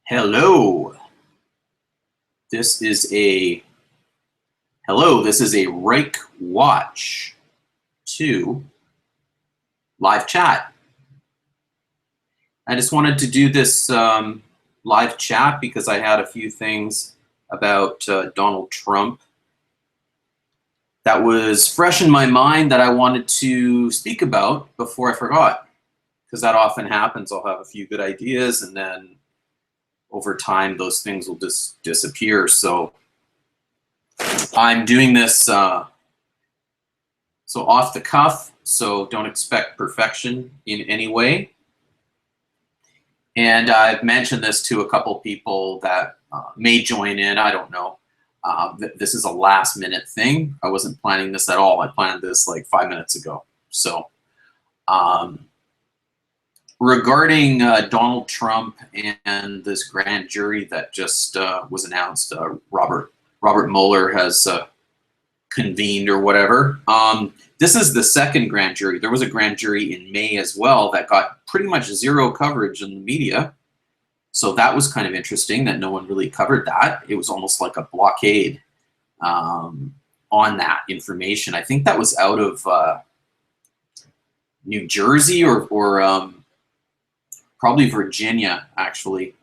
Hello. This is a Reich Watch 2 live chat. I just wanted to do this live chat because I had a few things about Donald Trump that was fresh in my mind that I wanted to speak about before I forgot, because that often happens. I'll have a few good ideas and then over time those things will just disappear. So I'm doing this so off the cuff, so don't expect perfection in any way. And I've mentioned this to a couple people that may join in. I don't know. This is a last minute thing. I wasn't planning this at all. I planned this like 5 minutes ago. So regarding Donald Trump and this grand jury that just was announced, Robert Mueller has convened or whatever. This is the second grand jury. There was a grand jury in May as well that got pretty much zero coverage in the media. So that was kind of interesting that no one really covered that. It was almost like a blockade on that information. I think that was out of New Jersey or probably Virginia, actually.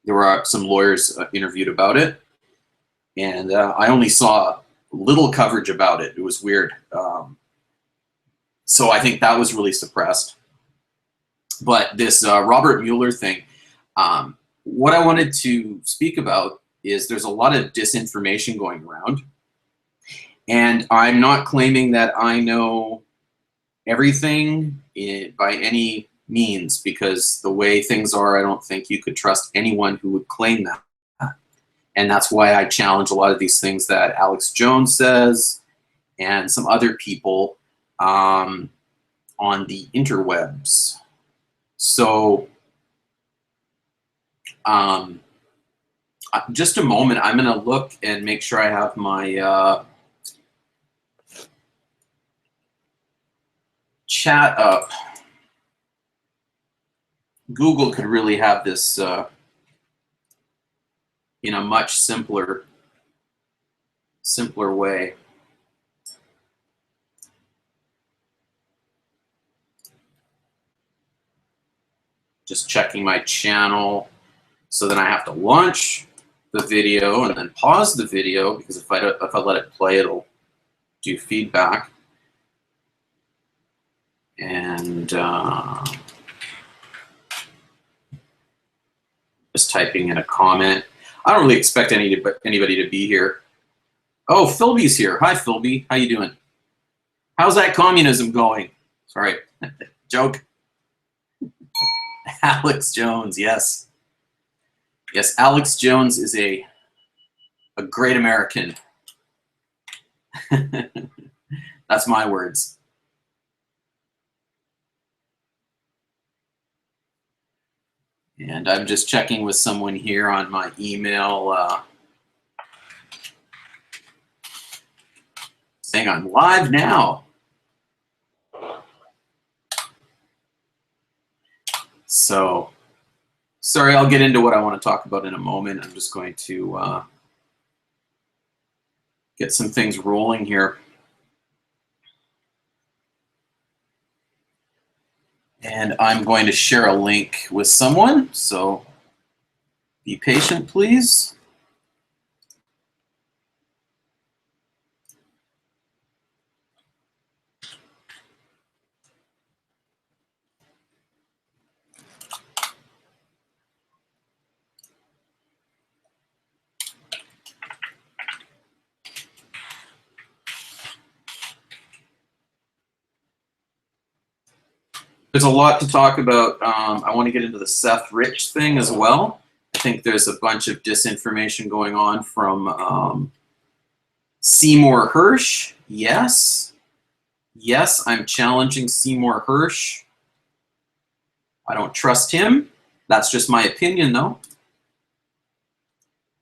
There were some lawyers interviewed about it. And I only saw little coverage about it. It was weird. So I think that was really suppressed. But this Robert Mueller thing, what I wanted to speak about is there's a lot of disinformation going around. And I'm not claiming that I know everything by any means, because the way things are, I don't think you could trust anyone who would claim that. And that's why I challenge a lot of these things that Alex Jones says and some other people on the interwebs. So just a moment, I'm going to look and make sure I have my chat up. Google could really have this in a much simpler way. Just checking my channel, so then I have to launch the video and then pause the video, because if I let it play, it'll do feedback. And just typing in a comment. I don't really expect anybody to be here. Oh, Philby's here. Hi, Philby. How you doing? How's that communism going? Sorry, joke. Alex Jones, yes. Yes, Alex Jones is a great American. That's my words. And I'm just checking with someone here on my email saying I'm live now. So, sorry, I'll get into what I want to talk about in a moment. I'm just going to get some things rolling here. And I'm going to share a link with someone, so be patient, please. There's a lot to talk about. I want to get into the Seth Rich thing as well. I think there's a bunch of disinformation going on from Seymour Hersh. Yes. Yes, I'm challenging Seymour Hersh. I don't trust him. That's just my opinion, though.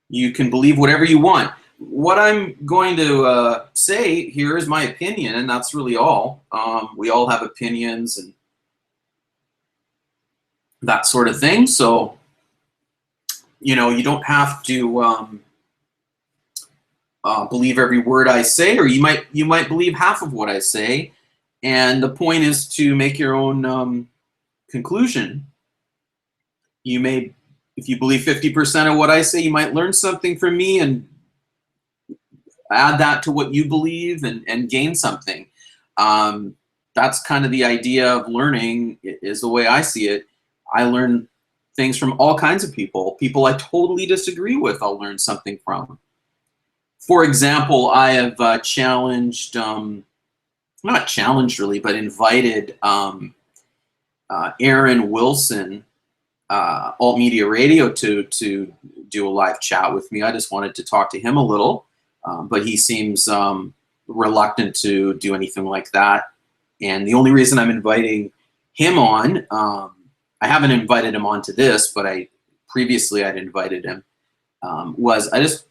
You can believe whatever you want. What I'm going to say here is my opinion, and that's really all. We all have opinions and that sort of thing. So you know, you don't have to believe every word I say, or you might believe half of what I say. And the point is to make your own conclusion. You may, if you believe 50% of what I say, you might learn something from me and add that to what you believe and gain something. That's kind of the idea of learning, is the way I see it. I learn things from all kinds of people. People I totally disagree with, I'll learn something from. For example, I have challenged, not challenged really, but invited Aaron Wilson, Alt Media Radio, to do a live chat with me. I just wanted to talk to him a little, but he seems reluctant to do anything like that. And the only reason I'm inviting him on, I haven't invited him on to this, but previously I'd invited him, was I just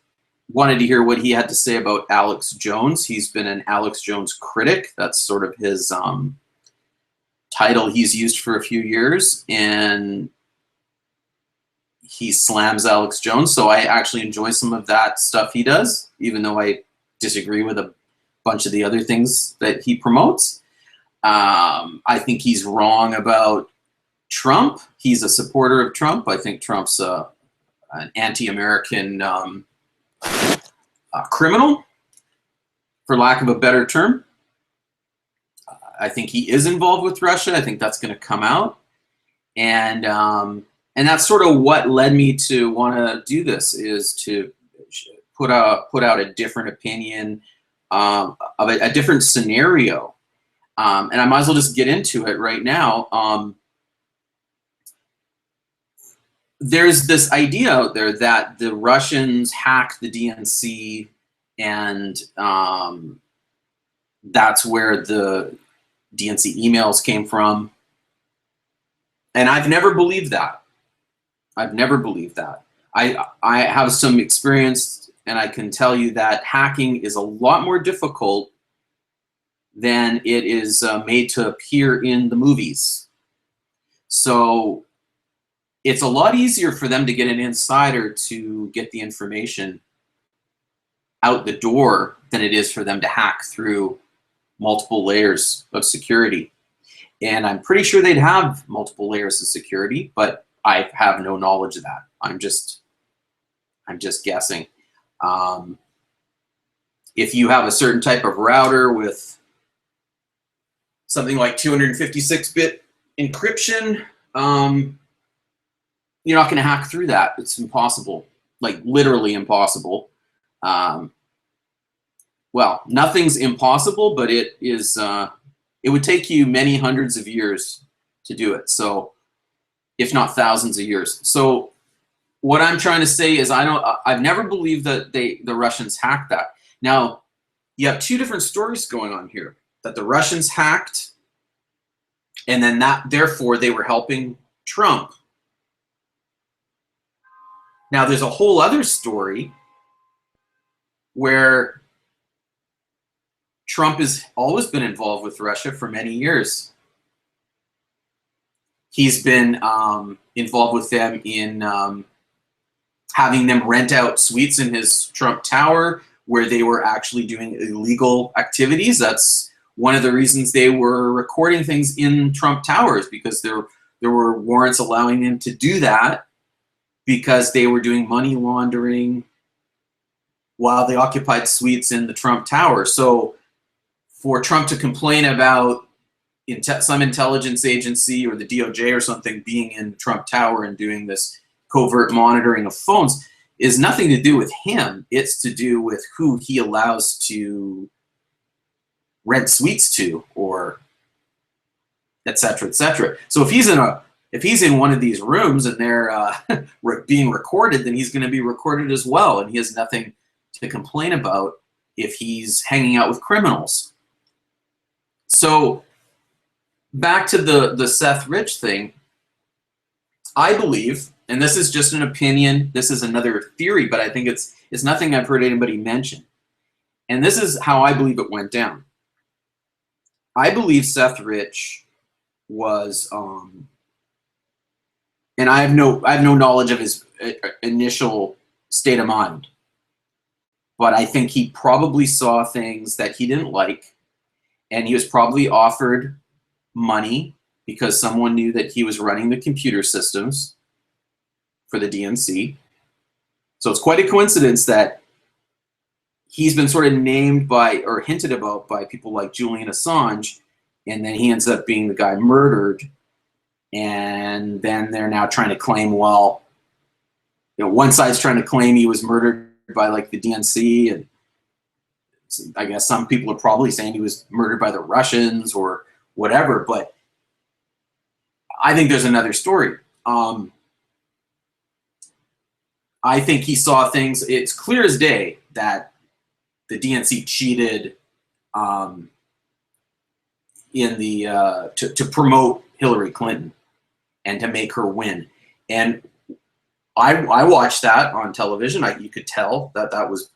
wanted to hear what he had to say about Alex Jones. He's been an Alex Jones critic. That's sort of his title he's used for a few years, and he slams Alex Jones. So I actually enjoy some of that stuff he does, even though I disagree with a bunch of the other things that he promotes. I think he's wrong about Trump. He's a supporter of Trump. I think Trump's an anti-American criminal, for lack of a better term. I think he is involved with Russia. I think that's going to come out, and that's sort of what led me to want to do this, is to put out a different opinion, of a different scenario, and I might as well just get into it right now. There's this idea out there that the Russians hacked the DNC, and that's where the DNC emails came from. And I've never believed that. I've never believed that. I have some experience, and I can tell you that hacking is a lot more difficult than it is made to appear in the movies. So it's a lot easier for them to get an insider to get the information out the door than it is for them to hack through multiple layers of security. And I'm pretty sure they'd have multiple layers of security, but I have no knowledge of that. I'm just guessing. If you have a certain type of router with something like 256-bit encryption, you're not going to hack through that. It's impossible, like literally impossible. Well, nothing's impossible, but it is. It would take you many hundreds of years to do it. So, if not thousands of years. So, what I'm trying to say is, I've never believed that the Russians hacked that. Now, you have two different stories going on here: that the Russians hacked, and then therefore they were helping Trump. Now, there's a whole other story where Trump has always been involved with Russia for many years. He's been involved with them in having them rent out suites in his Trump Tower where they were actually doing illegal activities. That's one of the reasons they were recording things in Trump Towers, because there were warrants allowing them to do that, because they were doing money laundering while they occupied suites in the Trump Tower. So for Trump to complain about some intelligence agency or the DOJ or something being in Trump Tower and doing this covert monitoring of phones is nothing to do with him. It's to do with who he allows to rent suites to, or et cetera, et cetera. So if he's in one of these rooms and they're being recorded, then he's going to be recorded as well, and he has nothing to complain about if he's hanging out with criminals. So back to the Seth Rich thing, I believe, and this is just an opinion, this is another theory, but I think it's nothing I've heard anybody mention. And this is how I believe it went down. I believe Seth Rich was, and I have no knowledge of initial state of mind. But I think he probably saw things that he didn't like, and he was probably offered money because someone knew that he was running the computer systems for the DNC. So it's quite a coincidence that he's been sort of named by, or hinted about by, people like Julian Assange, and then he ends up being the guy murdered. And then they're now trying to claim, well, you know, one side's trying to claim he was murdered by like the DNC, and I guess some people are probably saying he was murdered by the Russians or whatever, but I think there's another story. I think he saw things, it's clear as day that the DNC cheated in the to promote Hillary Clinton and to make her win. And I watched that on television. You could tell that that was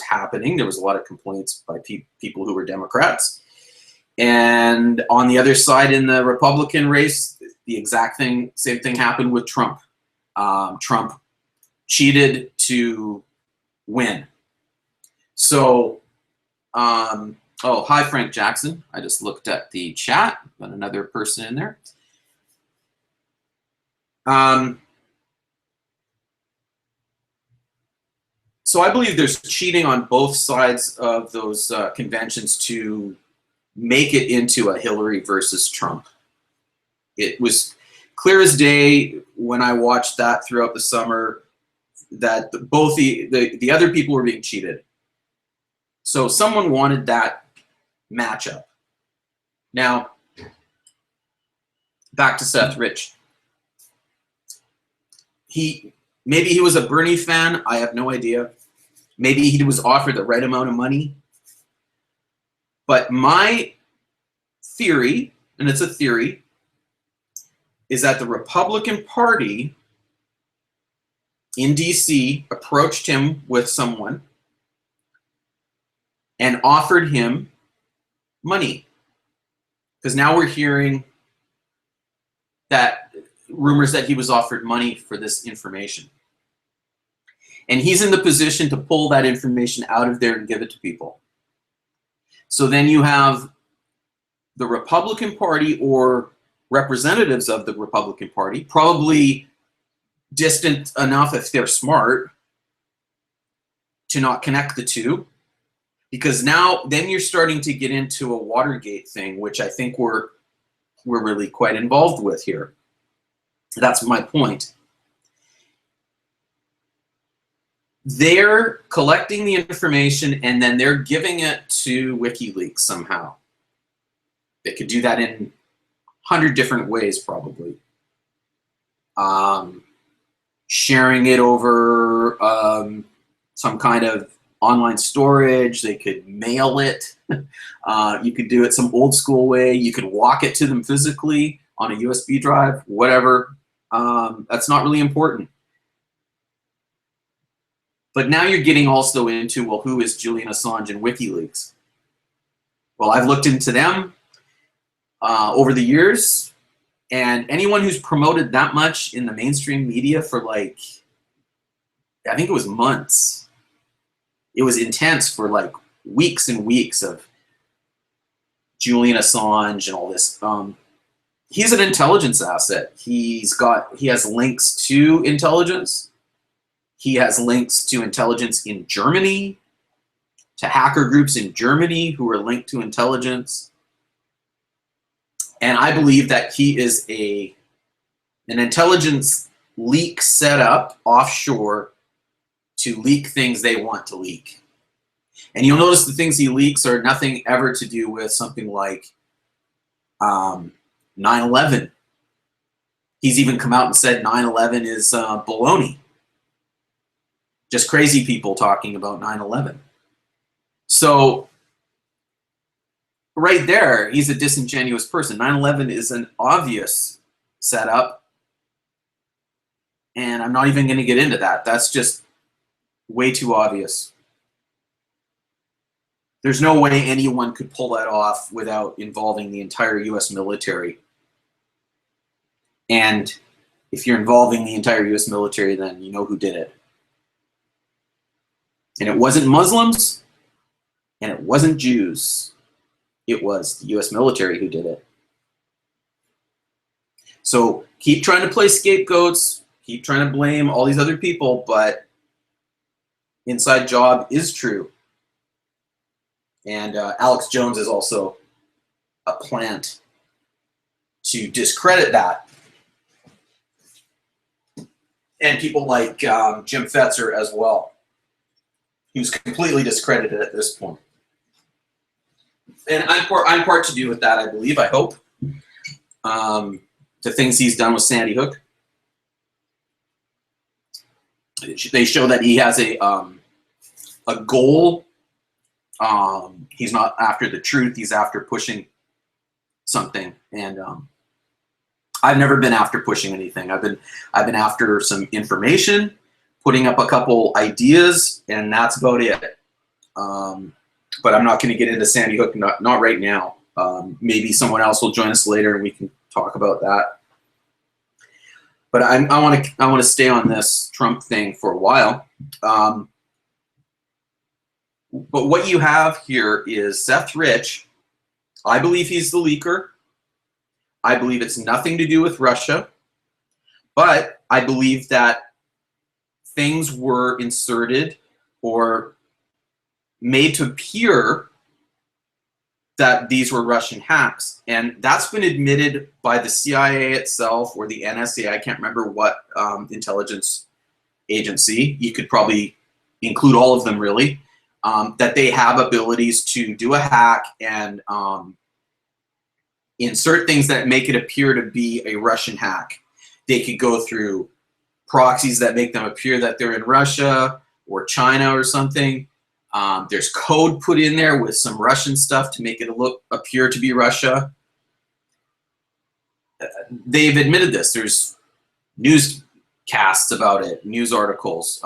happening. There was a lot of complaints by people who were Democrats. And on the other side, in the Republican race, the exact same thing happened with Trump. Trump cheated to win. So, oh, hi, Frank Jackson. I just looked at the chat. Got another person in there. So I believe there's cheating on both sides of those conventions to make it into a Hillary versus Trump. It was clear as day when I watched that throughout the summer that both the other people were being cheated. So someone wanted that matchup. Now, back to Seth Rich. Maybe he was a Bernie fan. I have no idea. Maybe he was offered the right amount of money. But my theory, and it's a theory, is that the Republican Party in DC approached him with someone and offered him money. Because now we're hearing that rumors that he was offered money for this information. And he's in the position to pull that information out of there and give it to people. So then you have the Republican Party, or representatives of the Republican Party, probably distant enough if they're smart to not connect the two. Because now, then you're starting to get into a Watergate thing, which I think we're really quite involved with here. That's my point. They're collecting the information and then they're giving it to WikiLeaks somehow. They could do that in 100 different ways, probably. Sharing it over some kind of online storage. They could mail it. You could do it some old school way. You could walk it to them physically on a USB drive, whatever. That's not really important. But now you're getting also into, well, who is Julian Assange and WikiLeaks? Well, I've looked into them over the years, and anyone who's promoted that much in the mainstream media for like, I think it was months. It was intense for like weeks and weeks of Julian Assange and all this. He's an intelligence asset. He has links to intelligence. He has links to intelligence in Germany, to hacker groups in Germany who are linked to intelligence. And I believe that he is an intelligence leak set up offshore to leak things they want to leak. And you'll notice the things he leaks are nothing ever to do with something like 9/11. He's even come out and said 9/11 is baloney. Just crazy people talking about 9/11. So right there, he's a disingenuous person. 9/11 is an obvious setup, and I'm not even going to get into that. That's just way too obvious. There's no way anyone could pull that off without involving the entire US military. And If you're involving the entire US military, then you know who did it. And it wasn't Muslims, and it wasn't Jews. It was the US military who did it. So keep trying to play scapegoats, keep trying to blame all these other people, but inside job is true. And Alex Jones is also a plant to discredit that. And people like Jim Fetzer as well, who's completely discredited at this point. And I'm part to do with that, I believe, I hope. The things he's done with Sandy Hook. They show that he has a goal. He's not after the truth, he's after pushing something. And I've never been after pushing anything. I've been after some information, putting up a couple ideas, and that's about it. But I'm not going to get into Sandy Hook, not right now. Maybe someone else will join us later and we can talk about that. But I want to stay on this Trump thing for a while. But what you have here is Seth Rich. I believe he's the leaker. I believe it's nothing to do with Russia. But I believe that things were inserted or made to appear that these were Russian hacks. And that's been admitted by the CIA itself or the NSA. I can't remember what intelligence agency. You could probably include all of them, really. That they have abilities to do a hack and insert things that make it appear to be a Russian hack. They could go through proxies that make them appear that they're in Russia or China or something. There's code put in there with some Russian stuff to make it appear to be Russia. They've admitted this. There's newscasts about it, news articles,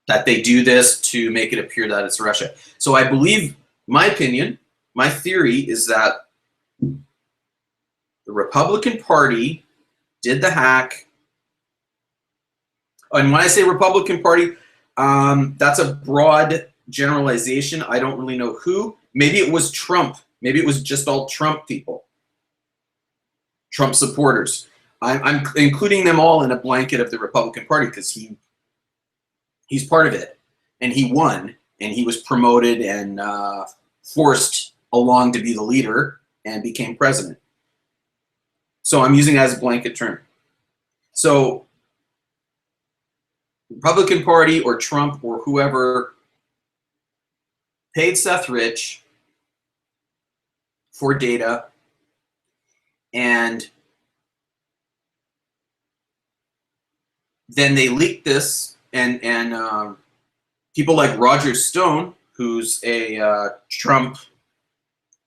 that they do this to make it appear that it's Russia. So I believe, my opinion, my theory is that the Republican Party did the hack. And when I say Republican Party, that's a broad generalization. I don't really know who. Maybe it was Trump. Maybe it was just all Trump people, Trump supporters. I'm including them all in a blanket of the Republican Party because he's part of it, and he won, and he was promoted and forced along to be the leader and became president. So I'm using it as a blanket term. So Republican Party or Trump or whoever paid Seth Rich for data, and then they leaked this, and people like Roger Stone, who's a Trump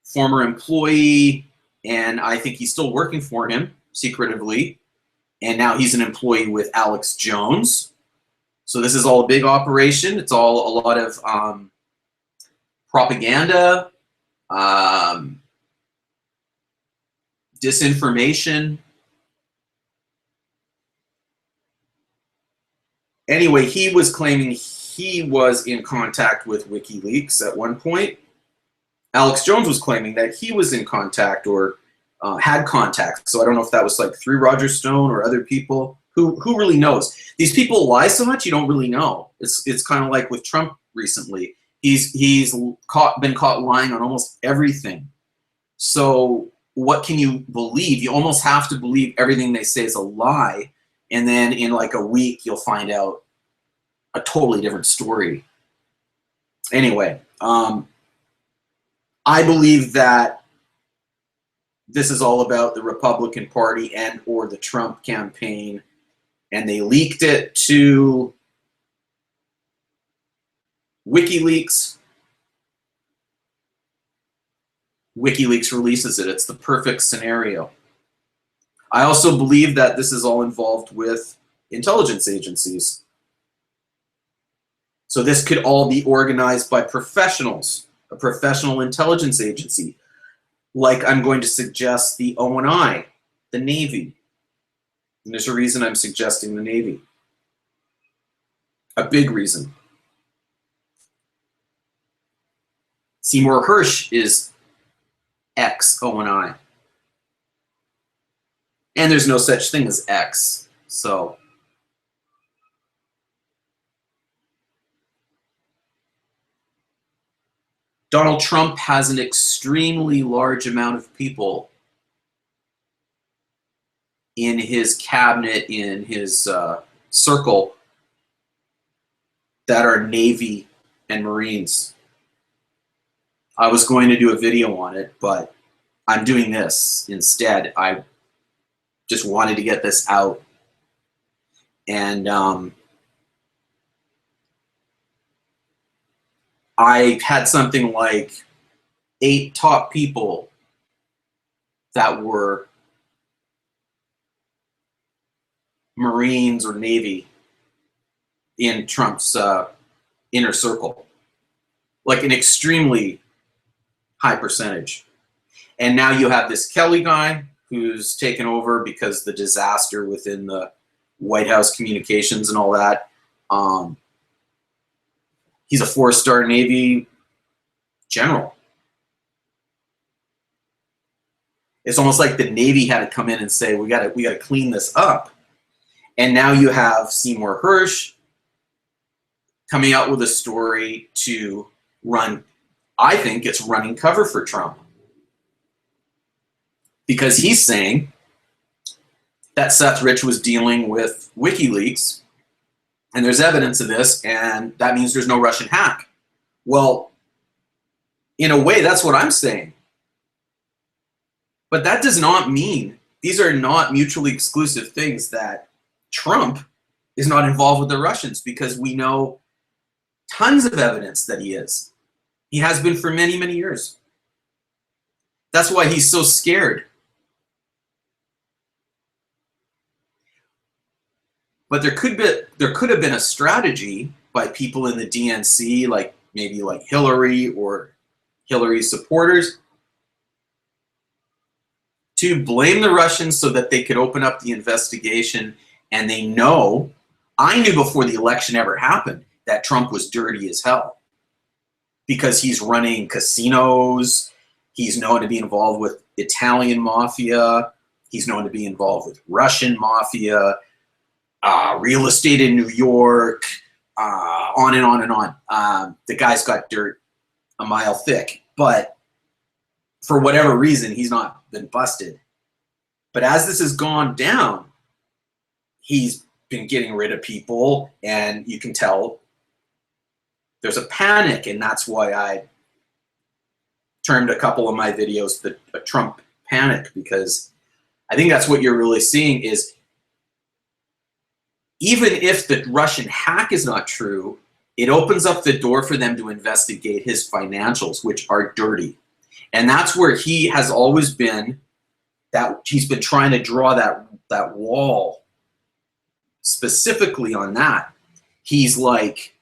former employee, and I think he's still working for him secretively, and now he's an employee with Alex Jones. So this is all a big operation. It's all a lot of propaganda, disinformation. Anyway, he was claiming he was in contact with WikiLeaks at one point. Alex Jones was claiming that he was in contact or had contact. So I don't know if that was like through Roger Stone or other people. Who really knows? These people lie so much you don't really know. It's kind of like with Trump recently. He's been caught lying on almost everything. So what can you believe? You almost have to believe everything they say is a lie, and then in like a week you'll find out a totally different story. Anyway, I believe that this is all about the Republican Party and or the Trump campaign, and they leaked it to WikiLeaks. WikiLeaks releases it. It's the perfect scenario. I also believe that this is all involved with intelligence agencies. So this could all be organized by professionals, a professional intelligence agency, like I'm going to suggest the O&I, the Navy. And there's a reason I'm suggesting the Navy. A big reason. Seymour Hersh is ex-O&I. And there's no such thing as X. So Donald Trump has an extremely large amount of people in his cabinet, in his circle, that are Navy and Marines. I was going to do a video on it, but I'm doing this instead. I just wanted to get this out. And I had something like 8 top people that were Marines or Navy in Trump's inner circle, like an extremely high percentage. And now you have this Kelly guy who's taken over because the disaster within the White House communications and all that. He's a 4-star Navy general. It's almost like the Navy had to come in and say, we got to clean this up. And now you have Seymour Hersh coming out with a story to run, I think it's running cover for Trump. Because he's saying that Seth Rich was dealing with WikiLeaks, and there's evidence of this, and that means there's no Russian hack. Well, in a way, that's what I'm saying. But that does not mean, these are not mutually exclusive things, that Trump is not involved with the Russians, because we know tons of evidence that he is. He has been for many, many years. That's why he's so scared. But there could have been a strategy by people in the DNC, like maybe like Hillary or Hillary's supporters, to blame the Russians so that they could open up the investigation. And they know, I knew before the election ever happened, that Trump was dirty as hell, because he's running casinos. He's known to be involved with Italian mafia. He's known to be involved with Russian mafia, real estate in New York, on and on and on. The guy's got dirt a mile thick, but for whatever reason, he's not been busted. But as this has gone down, he's been getting rid of people, and you can tell there's a panic, and that's why I termed a couple of my videos the Trump panic, because I think that's what you're really seeing is, even if the Russian hack is not true, it opens up the door for them to investigate his financials, which are dirty. And that's where he has always been, that he's been trying to draw that wall specifically on that. He's like,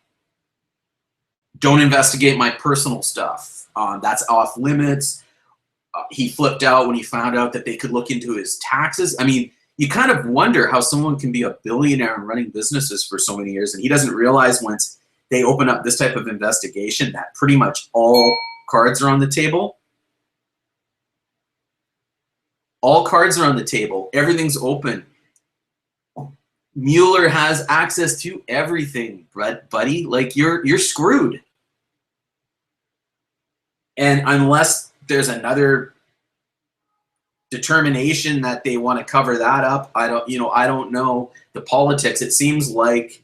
don't investigate my personal stuff. That's off limits. He flipped out when he found out that they could look into his taxes. I mean, you kind of wonder how someone can be a billionaire and running businesses for so many years, and he doesn't realize once they open up this type of investigation that pretty much all cards are on the table. All cards are on the table. Everything's open. Mueller has access to everything, buddy. Like, you're screwed. And unless there's another determination that they want to cover that up, I don't know the politics. It seems like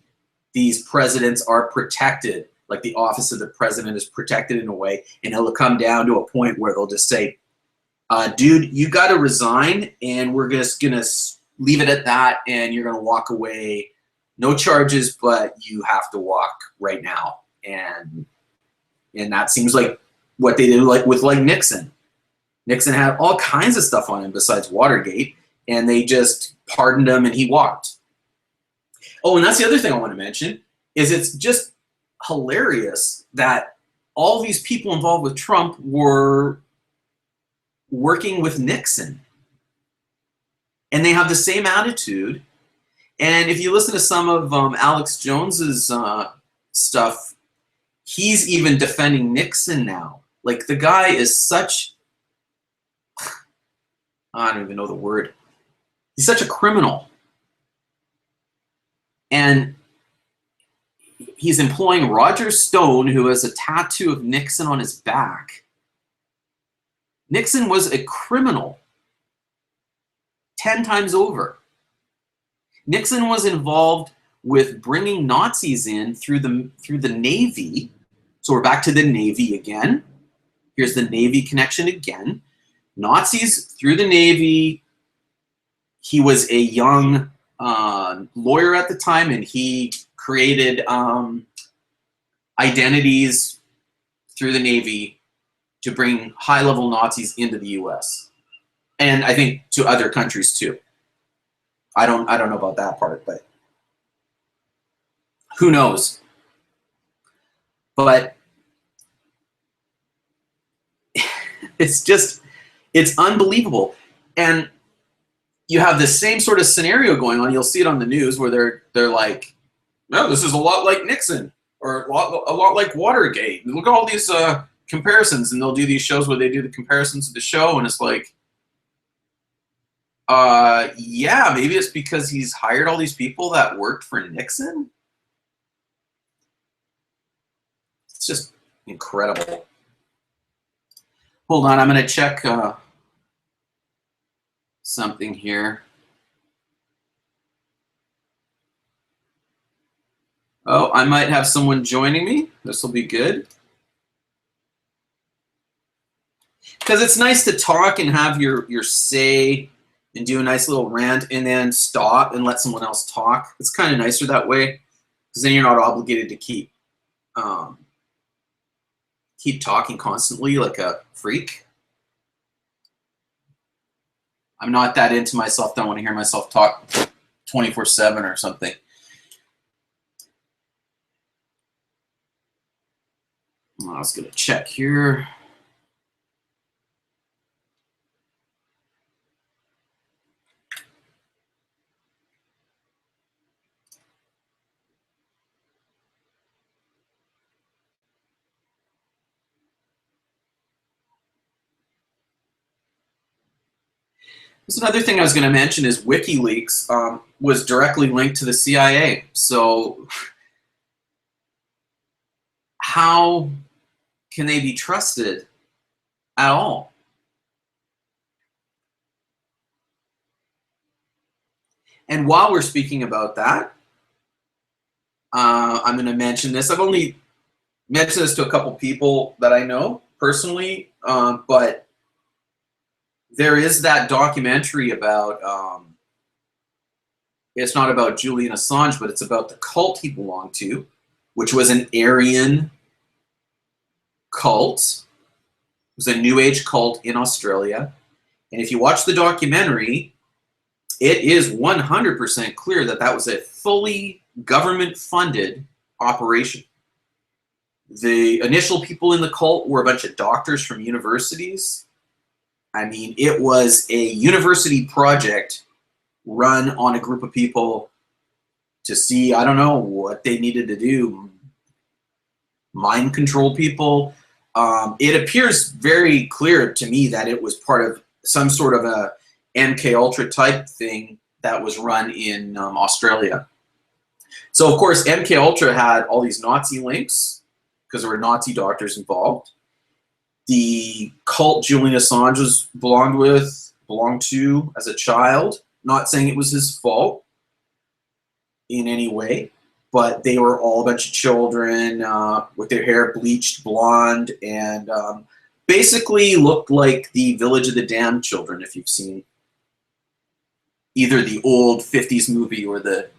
these presidents are protected, like the office of the president is protected in a way, and it'll come down to a point where they'll just say, dude, you got to resign, and we're just gonna leave it at that, and you're gonna walk away, no charges, but you have to walk right now. And that seems like what they did with Nixon. Nixon had all kinds of stuff on him besides Watergate, and they just pardoned him and he walked. Oh, and that's the other thing I want to mention, is it's just hilarious that all these people involved with Trump were working with Nixon. And they have the same attitude And if you listen to some of Alex Jones's stuff, he's even defending Nixon now. Like, the guy is such, I don't even know the word. He's such a criminal. And he's employing Roger Stone, who has a tattoo of Nixon on his back. Nixon was a criminal 10 times over. Nixon was involved with bringing Nazis in through the Navy. So we're back to the Navy again. Here's the Navy connection again. Nazis through the Navy. He was a young lawyer at the time, and he created identities through the Navy to bring high-level Nazis into the U.S. and I think to other countries too. I don't know about that part, but who knows? But it's unbelievable. And you have the same sort of scenario going on. You'll see it on the news where they're like, no, this is a lot like Nixon, or a lot like Watergate. Look at all these comparisons, and they'll do these shows where they do the comparisons of the show, and it's like, yeah, maybe it's because he's hired all these people that worked for Nixon. It's just incredible. Hold on, I'm going to check something here. Oh, I might have someone joining me. This will be good. Because it's nice to talk and have your say and do a nice little rant and then stop and let someone else talk. It's kind of nicer that way, because then you're not obligated to keep talking constantly like a freak. I'm not that into myself. Don't want to hear myself talk 24/7 or something. I was going to check here. So another thing I was going to mention is WikiLeaks was directly linked to the CIA. So how can they be trusted at all? And while we're speaking about that, I'm going to mention this. I've only mentioned this to a couple people that I know personally, but there is that documentary about, it's not about Julian Assange, but it's about the cult he belonged to, which was an Aryan cult. It was a New Age cult in Australia. And if you watch the documentary, it is 100% clear that that was a fully government-funded operation. The initial people in the cult were a bunch of doctors from universities. I mean, it was a university project run on a group of people to see, I don't know, what they needed to do. Mind control people. It appears very clear to me that it was part of some sort of a MK Ultra type thing that was run in Australia. So of course MK Ultra had all these Nazi links because there were Nazi doctors involved. The cult Julian Assange belonged to as a child, not saying it was his fault in any way, but they were all a bunch of children with their hair bleached blonde and basically looked like the Village of the Damned Children, if you've seen either the old 50s movie or the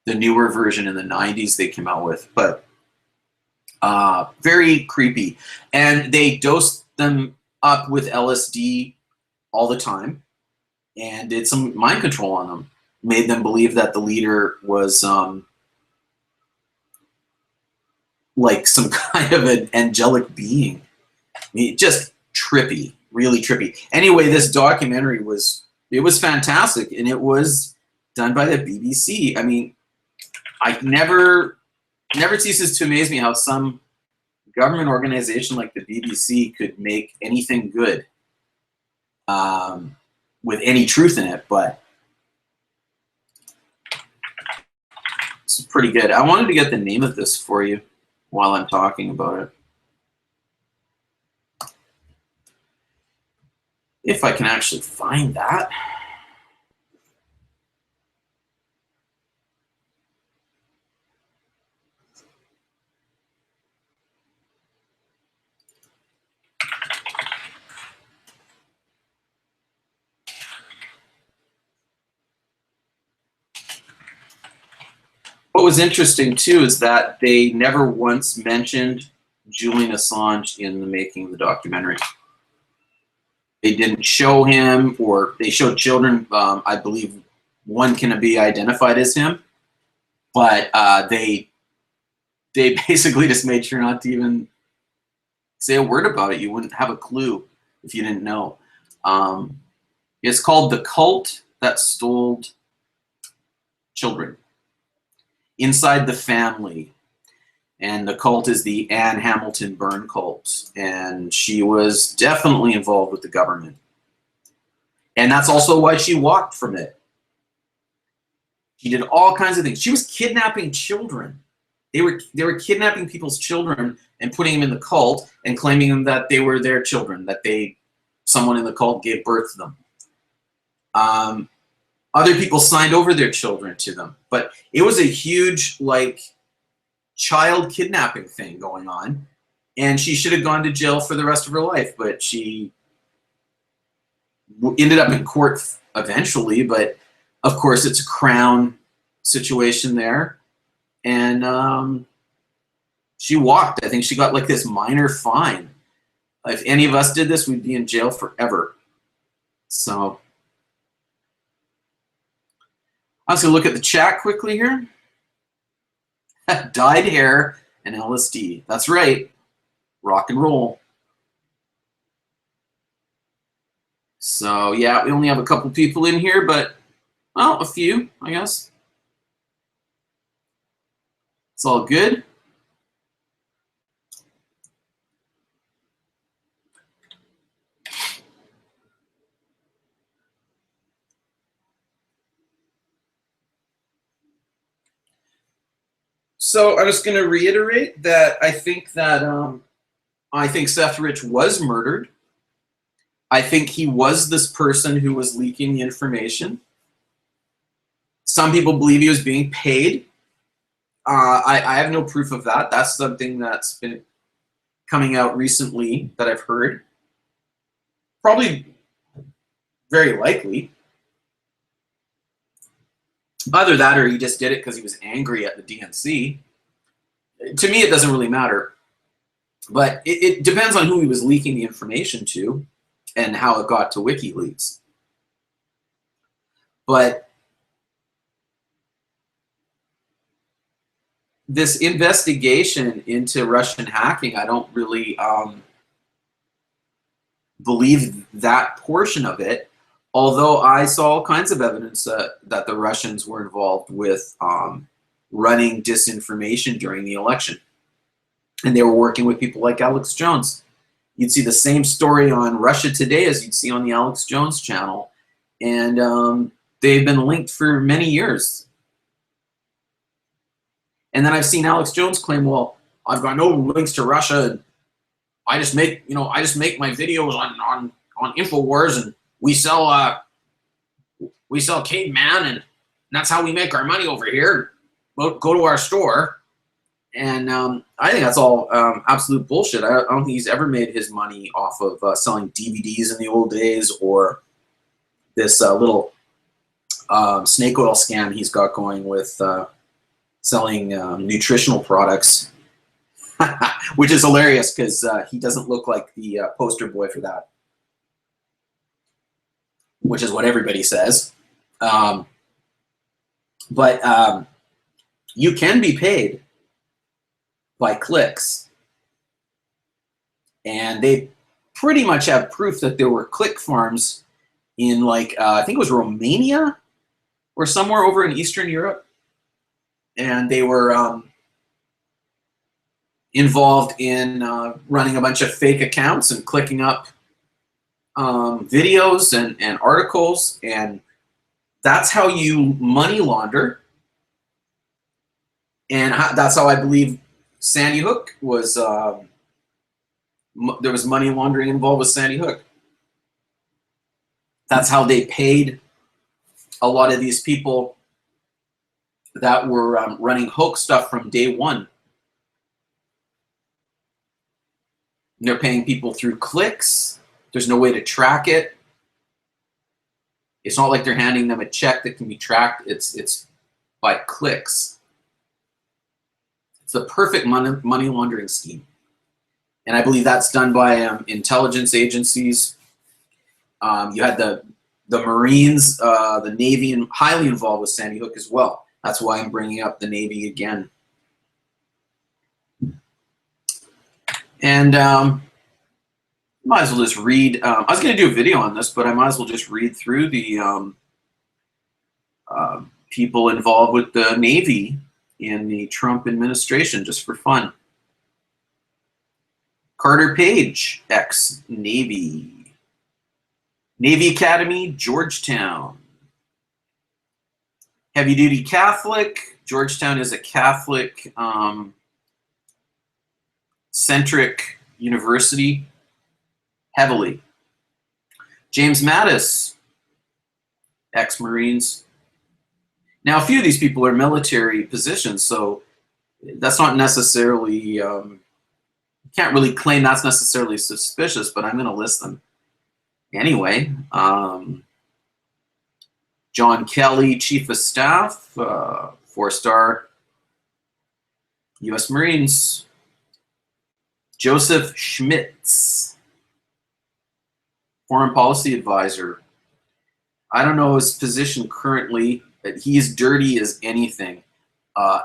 newer version in the 90s they came out with. But very creepy. And they dosed them up with LSD all the time and did some mind control on them. Made them believe that the leader was like some kind of an angelic being. I mean, just trippy, really trippy. Anyway, this documentary was fantastic, and it was done by the BBC. I mean, I never ceases to amaze me how some government organization like the BBC could make anything good with any truth in it, but it's pretty good. I wanted to get the name of this for you while I'm talking about it. If I can actually find that. What was interesting too is that they never once mentioned Julian Assange in the making of the documentary. They didn't show him, or they showed children. I believe one can be identified as him, but they basically just made sure not to even say a word about it. You wouldn't have a clue if you didn't know. It's called The Cult That Stole Children. Inside the Family. And the cult is the Anne Hamilton Byrne cult. And she was definitely involved with the government. And that's also why she walked from it. She did all kinds of things. She was kidnapping children. They were kidnapping people's children and putting them in the cult and claiming them that they were their children, that someone in the cult gave birth to them. Other people signed over their children to them. But it was a huge, like, child kidnapping thing going on. And she should have gone to jail for the rest of her life. But she ended up in court eventually. But, of course, it's a Crown situation there. And she walked. I think she got, like, this minor fine. If any of us did this, we'd be in jail forever. So I was going to look at the chat quickly here. Dyed hair and LSD. That's right. Rock and roll. So, yeah, we only have a couple people in here, but, well, a few, I guess. It's all good. So I'm just going to reiterate that I think Seth Rich was murdered. I think he was this person who was leaking the information. Some people believe he was being paid. I have no proof of that. That's something that's been coming out recently that I've heard. Probably very likely. Either that or he just did it because he was angry at the DNC. To me, it doesn't really matter. But it depends on who he was leaking the information to and how it got to WikiLeaks. But this investigation into Russian hacking, I don't really believe that portion of it. Although I saw all kinds of evidence that the Russians were involved with running disinformation during the election. And they were working with people like Alex Jones. You'd see the same story on Russia Today as you'd see on the Alex Jones channel. And they've been linked for many years. And then I've seen Alex Jones claim, well, I've got no links to Russia. I just make my videos on InfoWars, and we sell caveman, and that's how we make our money over here. Go to our store. And I think that's all absolute bullshit. I don't think he's ever made his money off of selling DVDs in the old days, or this little snake oil scam he's got going with selling nutritional products, which is hilarious because he doesn't look like the poster boy for that, which is what everybody says. But you can be paid by clicks. And they pretty much have proof that there were click farms in, like, I think it was Romania were somewhere over in Eastern Europe, and they were involved in running a bunch of fake accounts and clicking up videos and articles, and that's how you money launder. And that's how I believe Sandy Hook was, there was money laundering involved with Sandy Hook. That's how they paid a lot of these people that were running hoax stuff from day one. And they're paying people through clicks. There's no way to track it. It's not like they're handing them a check that can be tracked. It's by clicks. It's the perfect money laundering scheme. And I believe that's done by intelligence agencies. You had the Marines, the Navy, and highly involved with Sandy Hook as well. That's why I'm bringing up the Navy again. And might as well just read. I was going to do a video on this, but I might as well just read through the people involved with the Navy in the Trump administration, just for fun. Carter Page, ex-Navy. Navy Academy, Georgetown. Heavy-duty Catholic. Georgetown is a Catholic centric university, heavily. James Mattis, ex-Marines. Now, a few of these people are military positions, so that's not necessarily, you can't really claim that's necessarily suspicious, but I'm going to list them anyway. John Kelly, Chief of Staff, 4-star U.S. Marines. Joseph Schmitz, Foreign Policy Advisor. I don't know his position currently, but he's dirty as anything.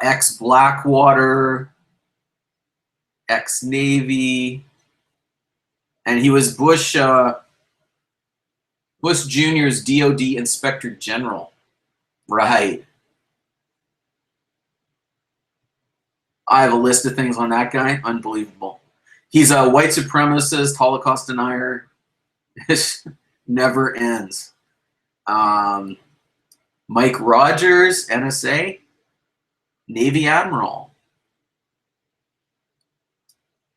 Ex-Blackwater, ex-Navy, and he was Bush Jr.'s DOD Inspector General. Right. I have a list of things on that guy. Unbelievable. He's a white supremacist, Holocaust denier. This never ends. Mike Rogers, NSA, Navy Admiral.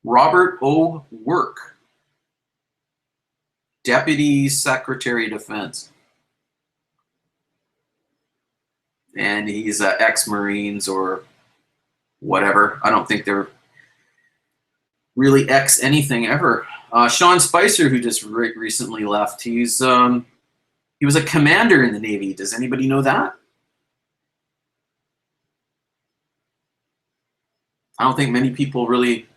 Robert O. Work, Deputy Secretary of Defense. And he's ex-Marines or whatever. I don't think they're really ex anything ever. Sean Spicer, who just recently left, he was a commander in the Navy. Does anybody know that? I don't think many people really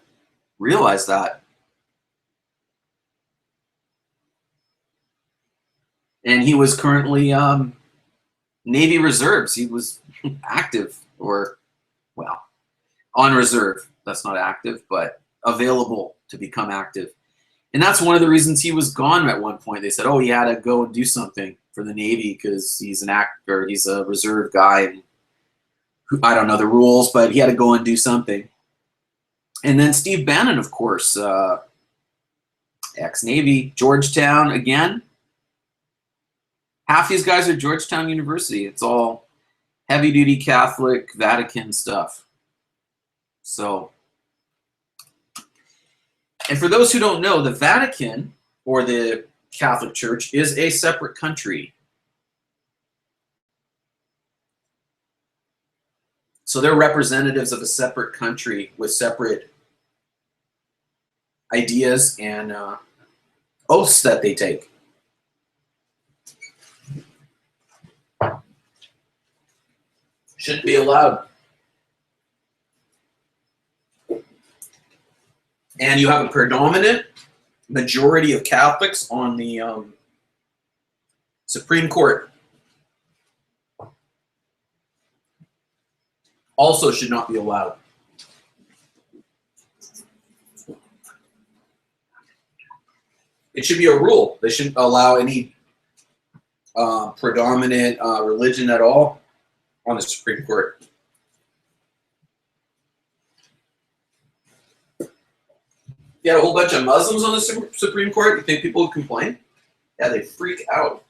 realize that. And he was currently Navy Reserves. He was active, or, well, on reserve. That's not active, but available to become active. And that's one of the reasons he was gone at one point. They said, oh, he had to go and do something for the Navy because he's an actor, he's a reserve guy. And I don't know the rules, but he had to go and do something. And then Steve Bannon, of course, ex-Navy, Georgetown again. Half these guys are Georgetown University. It's all heavy-duty Catholic Vatican stuff. So, and for those who don't know, the Vatican, or the Catholic Church, is a separate country. So they're representatives of a separate country with separate ideas and oaths that they take. Shouldn't be allowed. And you have a predominant majority of Catholics on the Supreme Court. Also should not be allowed. It should be a rule. They shouldn't allow any predominant religion at all on the Supreme Court. You had a whole bunch of Muslims on the Supreme Court. You think people would complain? Yeah, they freak out.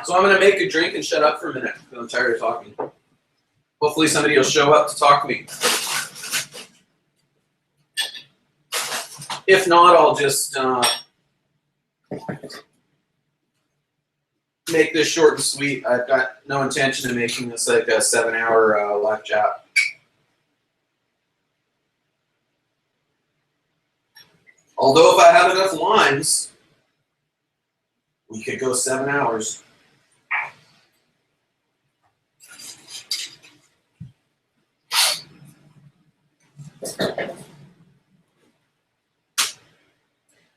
So I'm going to make a drink and shut up for a minute because I'm tired of talking. Hopefully somebody will show up to talk to me. If not, I'll just make this short and sweet. I've got no intention of making this like a 7-hour live chat. Although if I have enough lines, we could go 7 hours.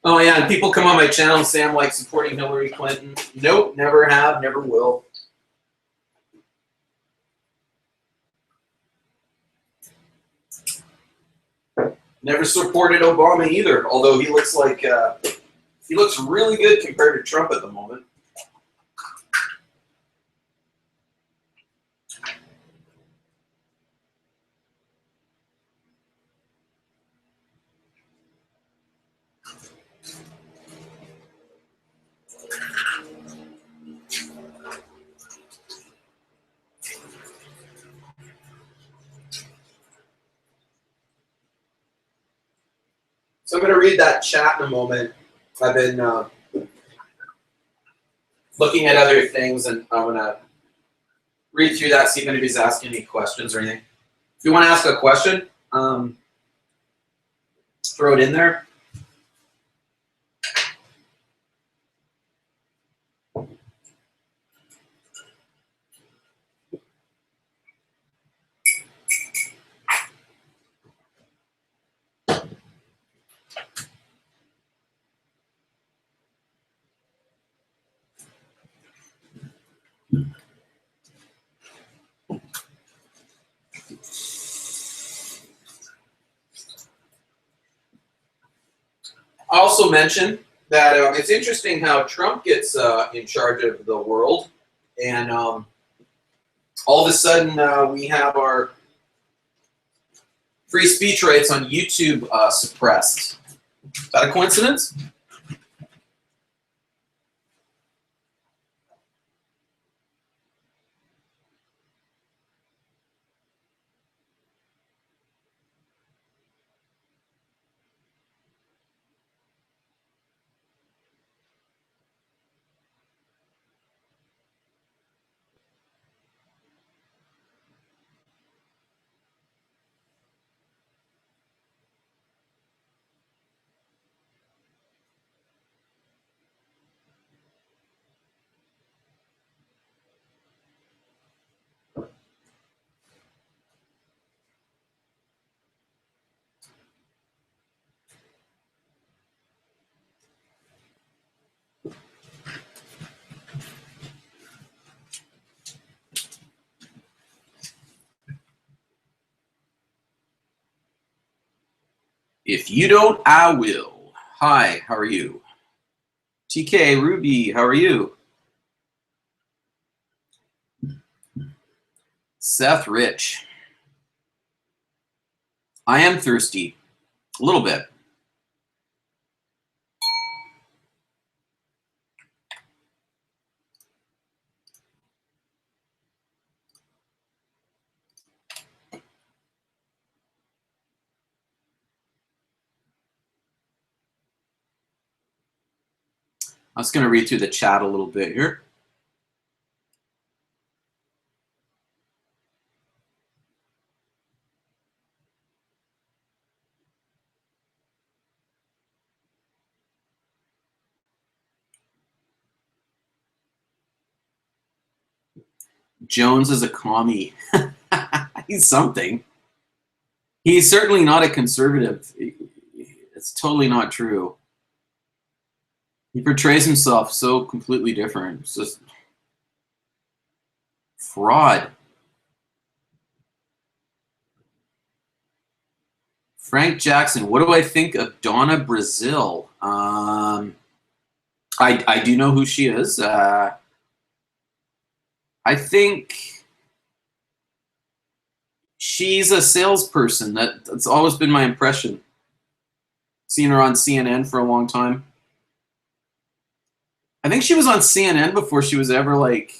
Oh yeah, and people come on my channel and say I'm like supporting Hillary Clinton. Nope, never have, never will. Never supported Obama either, although he looks like he looks really good compared to Trump at the moment. So I'm going to read that chat in a moment. I've been looking at other things, and I'm going to read through that, see if anybody's asking any questions or anything. If you want to ask a question, throw it in there. I also mentioned that it's interesting how Trump gets in charge of the world, and all of a sudden we have our free speech rights on YouTube suppressed. Is that a coincidence? If you don't, I will. Hi, how are you? TK, Ruby, how are you? Seth, Rich. I am thirsty. A little bit. I'm just going to read through the chat a little bit here. Jones is a commie. He's something. He's certainly not a conservative. It's totally not true. He portrays himself so completely different. It's just fraud. Frank Jackson. What do I think of Donna Brazil? I do know who she is. I think she's a salesperson. That's always been my impression. Seen her on CNN for a long time. I think she was on CNN before she was ever like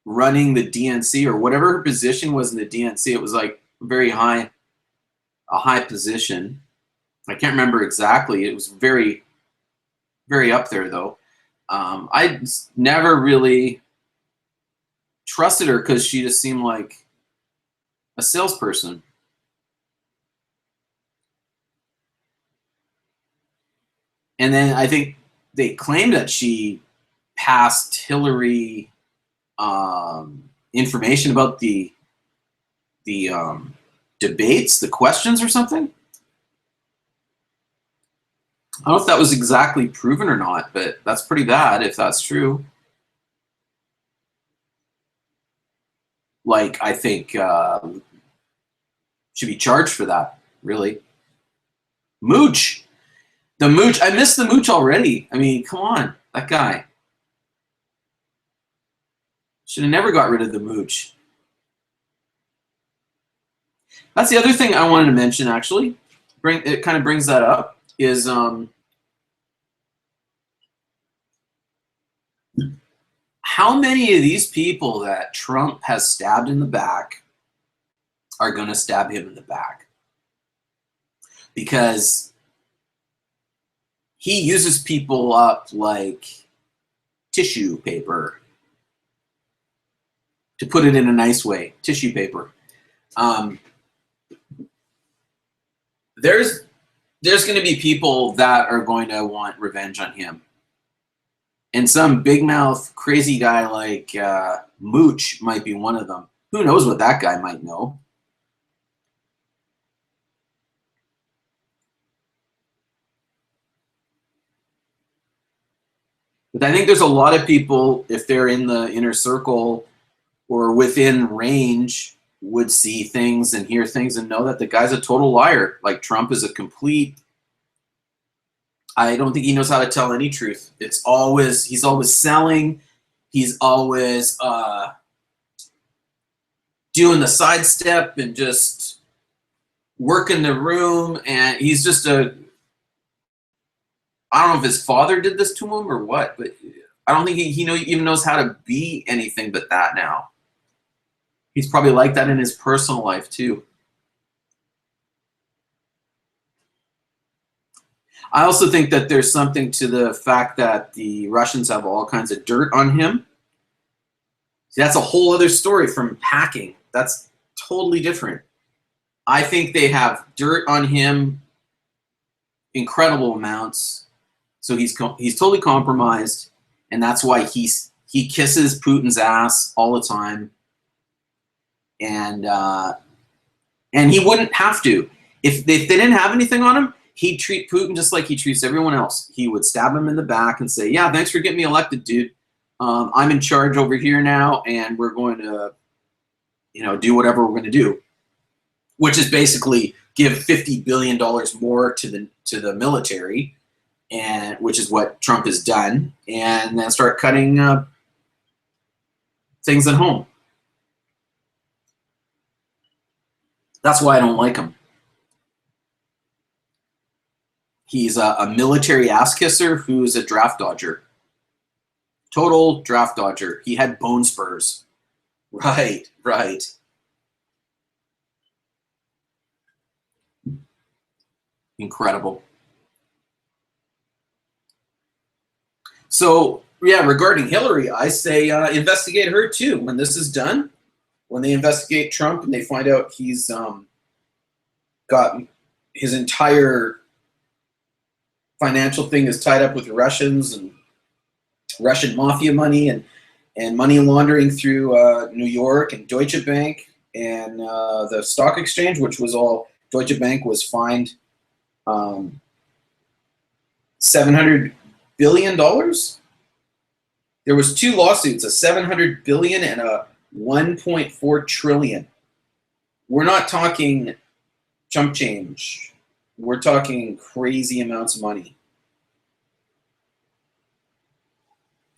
running the DNC or whatever her position was in the DNC. It was like very high, a high position. I can't remember exactly. It was very, very up there though. I never really trusted her because she just seemed like a salesperson. And then I think they claimed that she passed Hillary information about the debates, the questions or something. I don't know if that was exactly proven or not, but that's pretty bad if that's true. Like, I think should be charged for that, really. Mooch. The Mooch. I missed the Mooch already. I mean, come on. That guy. Should have never got rid of the Mooch. That's the other thing I wanted to mention, actually. It kind of brings that up, is how many of these people that Trump has stabbed in the back are going to stab him in the back? Because he uses people up like tissue paper, to put it in a nice way, tissue paper. There's going to be people that are going to want revenge on him. And some big mouth crazy guy like Mooch might be one of them. Who knows what that guy might know? But I think there's a lot of people, if they're in the inner circle or within range, would see things and hear things and know that the guy's a total liar. Like, Trump is a complete... I don't think he knows how to tell any truth. He's always selling. He's always doing the sidestep and just working the room. And he's just I don't know if his father did this to him or what, but I don't think he even knows how to be anything but that now. He's probably like that in his personal life too. I also think that there's something to the fact that the Russians have all kinds of dirt on him. See, that's a whole other story from hacking. That's totally different. I think they have dirt on him, incredible amounts. So he's totally compromised, and that's why he kisses Putin's ass all the time. And he wouldn't have to. If they didn't have anything on him, he'd treat Putin just like he treats everyone else. He would stab him in the back and say, yeah, thanks for getting me elected, dude. I'm in charge over here now, and we're going to, do whatever we're going to do, which is basically give $50 billion more to the military, and which is what Trump has done, and then start cutting things at home. That's why I don't like him. He's a military ass kisser who's a draft dodger. Total draft dodger. He had bone spurs. Right. Incredible. So, yeah, regarding Hillary, I say investigate her too. When this is done, when they investigate Trump and they find out he's got his entire financial thing is tied up with the Russians and Russian mafia money and money laundering through New York and Deutsche Bank and the stock exchange, which was all Deutsche Bank was fined $700 billion. There was two lawsuits, a $700 billion and a $1.4 trillion. We're not talking chump change. We're talking crazy amounts of money.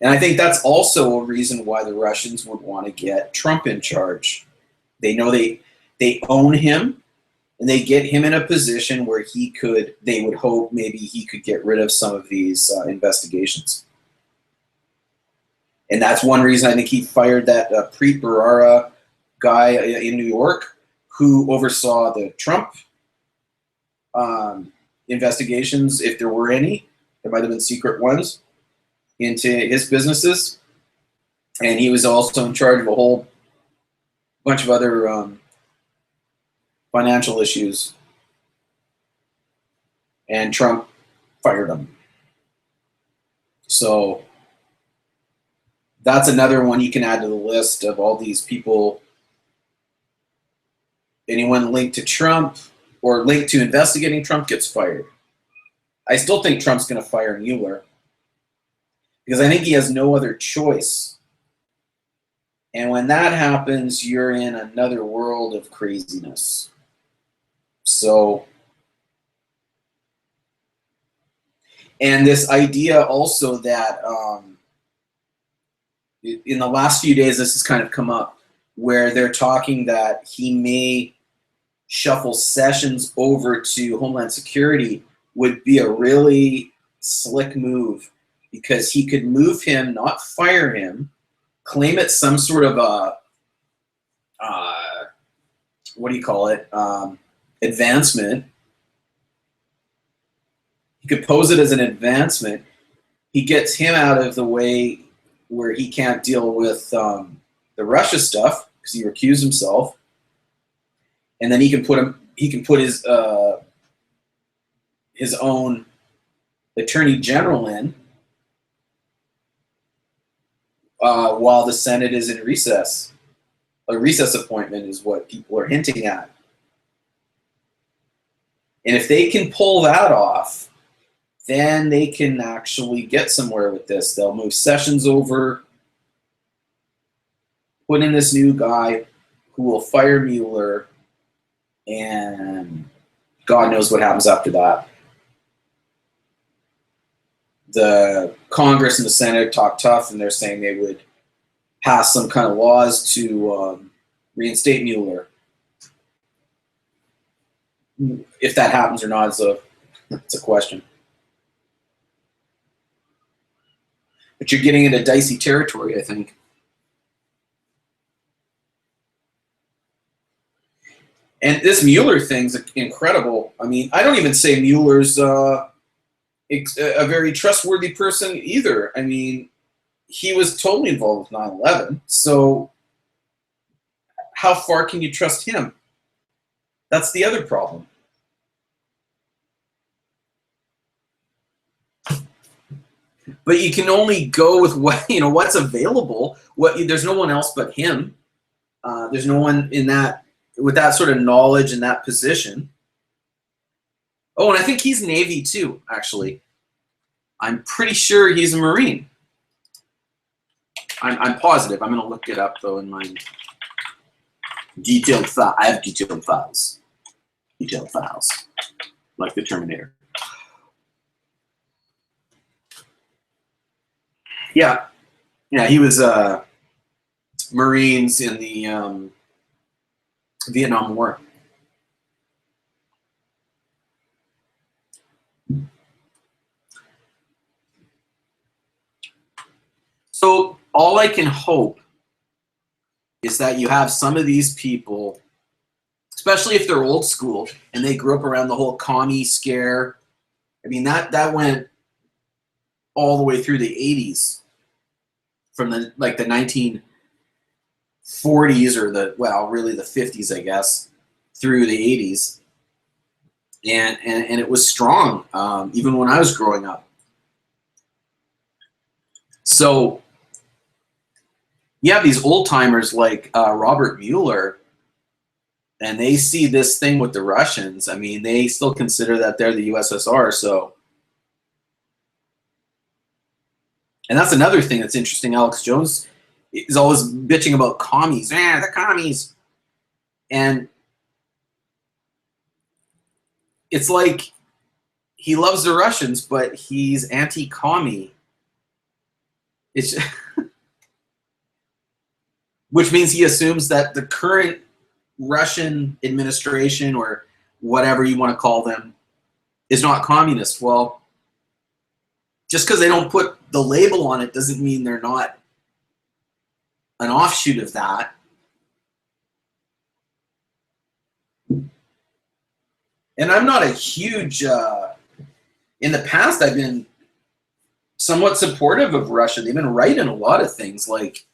And I think that's also a reason why the Russians would want to get Trump in charge. They know they own him, and they get him in a position where they would hope maybe he could get rid of some of these investigations. And that's one reason I think he fired that Preet Bharara guy in New York who oversaw the Trump investigations, if there were any. There might have been secret ones into his businesses. And he was also in charge of a whole bunch of other financial issues. And Trump fired him. So that's another one you can add to the list of all these people. Anyone linked to Trump or linked to investigating Trump gets fired. I still think Trump's going to fire Mueller because I think he has no other choice. And when that happens, you're in another world of craziness. So, and this idea also that in the last few days, this has kind of come up where they're talking that he may shuffle Sessions over to Homeland Security would be a really slick move because he could move him, not fire him, claim it some sort of a, what do you call it, advancement. He could pose it as an advancement. He gets him out of the way where he can't deal with the Russia stuff because he recused himself, and then he can put his own attorney general in while the Senate is in recess. A recess appointment is what people are hinting at. And if they can pull that off, then they can actually get somewhere with this. They'll move Sessions over, put in this new guy who will fire Mueller, and God knows what happens after that. The Congress and the Senate talk tough, and they're saying they would pass some kind of laws to reinstate Mueller. If that happens or not, it's a question. But you're getting into dicey territory, I think. And this Mueller thing's incredible. I mean, I don't even say Mueller's a very trustworthy person either. I mean, he was totally involved with 9/11. So how far can you trust him? That's the other problem. But you can only go with what's available. There's no one else but him. There's no one with that sort of knowledge in that position. Oh, and I think he's Navy too, actually. I'm pretty sure he's a Marine. I'm positive. I'm going to look it up, though, in my detailed file. I have detailed files. Detailed files. Like the Terminator. Yeah. Yeah, he was Marines in the Vietnam War. So all I can hope is that you have some of these people, especially if they're old school and they grew up around the whole commie scare. I mean, that went all the way through the 80s, from the 1940s or really the 50s, I guess, through the 80s. And it was strong, even when I was growing up. So you have these old timers like Robert Mueller, and they see this thing with the Russians. I mean, they still consider that they're the USSR. So, and that's another thing that's interesting. Alex Jones is always bitching about commies. The commies. And it's like he loves the Russians, but he's anti-commie. It's which means he assumes that the current Russian administration, or whatever you want to call them, is not communist. Well, just because they don't put the label on it doesn't mean they're not an offshoot of that. And I'm not a huge, in the past I've been somewhat supportive of Russia. They've been right in a lot of things, like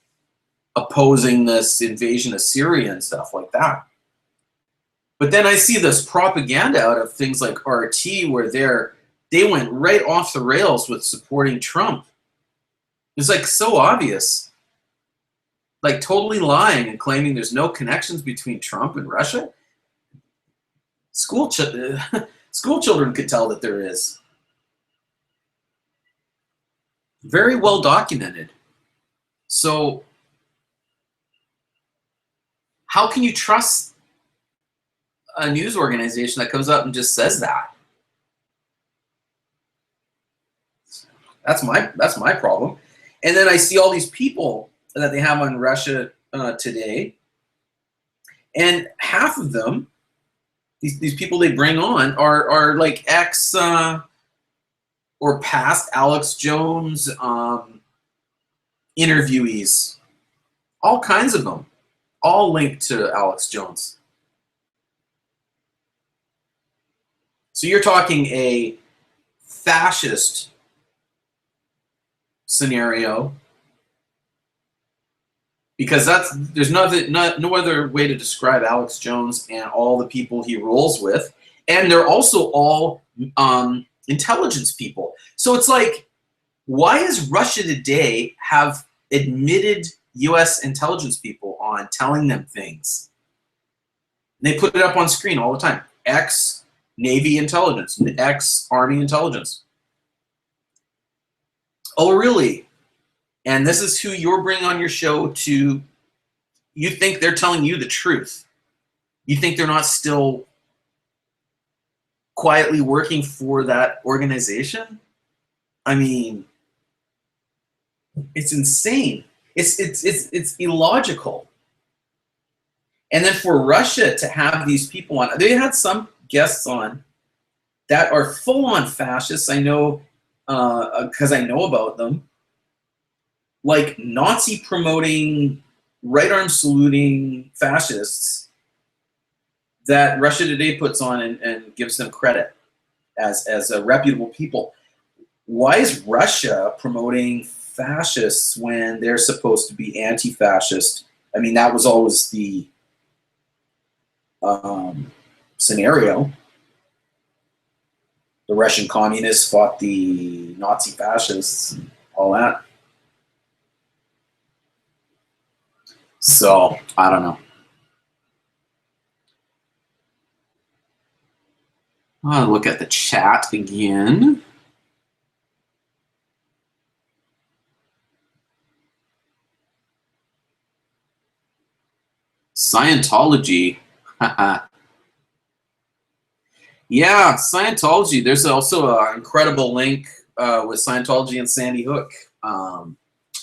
opposing this invasion of Syria and stuff like that. But then I see this propaganda out of things like RT where they went right off the rails with supporting Trump. It's like so obvious. Like totally lying and claiming there's no connections between Trump and Russia. School children could tell that there is. Very well documented. So how can you trust a news organization that comes up and just says that? That's my problem. And then I see all these people that they have on Russia Today, and half of them, these people they bring on are like ex or past Alex Jones interviewees, all kinds of them, all linked to Alex Jones. So you're talking a fascist scenario, because there's no other way to describe Alex Jones and all the people he rolls with, and they're also all intelligence people. So it's like, why is Russia Today have admitted U.S. intelligence people on telling them things? They put it up on screen all the time. Ex-Navy intelligence, ex-Army intelligence. Oh, really? And this is who you're bringing on your show to, you think they're telling you the truth. You think they're not still quietly working for that organization? I mean, it's insane. It's illogical. And then for Russia to have these people on, they had some guests on that are full-on fascists. I know, because I know about them. Like Nazi promoting, right arm saluting fascists that Russia Today puts on and gives them credit as reputable people. Why is Russia promoting fascists when they're supposed to be anti-fascist? I mean, that was always the scenario. The Russian communists fought the Nazi fascists and all that. So, I don't know. I'll look at the chat again. Scientology. Yeah, Scientology. There's also an incredible link with Scientology and Sandy Hook,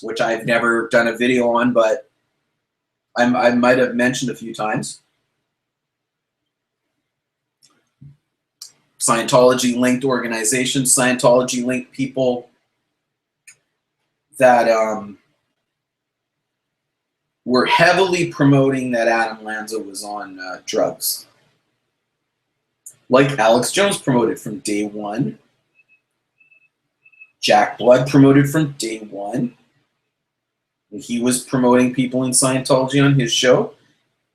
which I've never done a video on, but I might have mentioned a few times. Scientology-linked organizations, Scientology-linked people that were heavily promoting that Adam Lanza was on drugs. Like Alex Jones promoted from day one. Jack Blood promoted from day one. He was promoting people in Scientology on his show,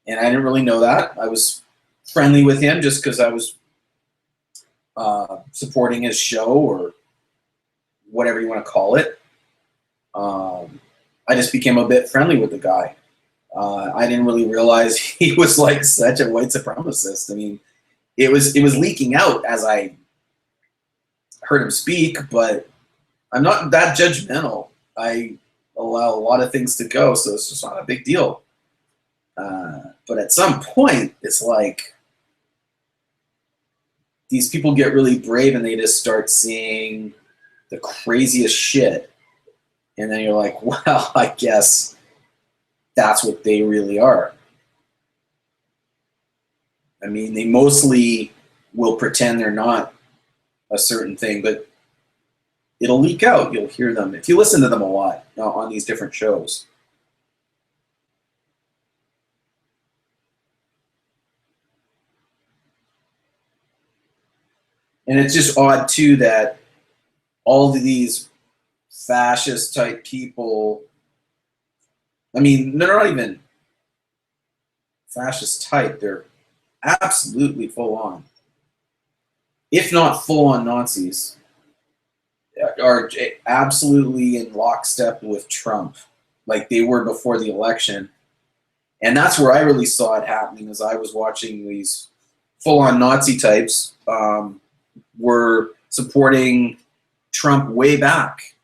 and I didn't really know that. I was friendly with him just because I was supporting his show, or whatever you want to call it. I just became a bit friendly with the guy. I didn't really realize he was like such a white supremacist. I mean, it was leaking out as I heard him speak, but I'm not that judgmental. I allow a lot of things to go, so it's just not a big deal. But at some point, it's like, these people get really brave and they just start seeing the craziest shit. And then you're like, well, I guess that's what they really are. I mean, they mostly will pretend they're not a certain thing, but it'll leak out. You'll hear them if you listen to them a lot on these different shows. And it's just odd, too, that all of these fascist type people, I mean, they're not even fascist type, they're absolutely full on, if not full on Nazis, are absolutely in lockstep with Trump, like they were before the election. And that's where I really saw it happening, as I was watching these full on Nazi types were supporting Trump way back,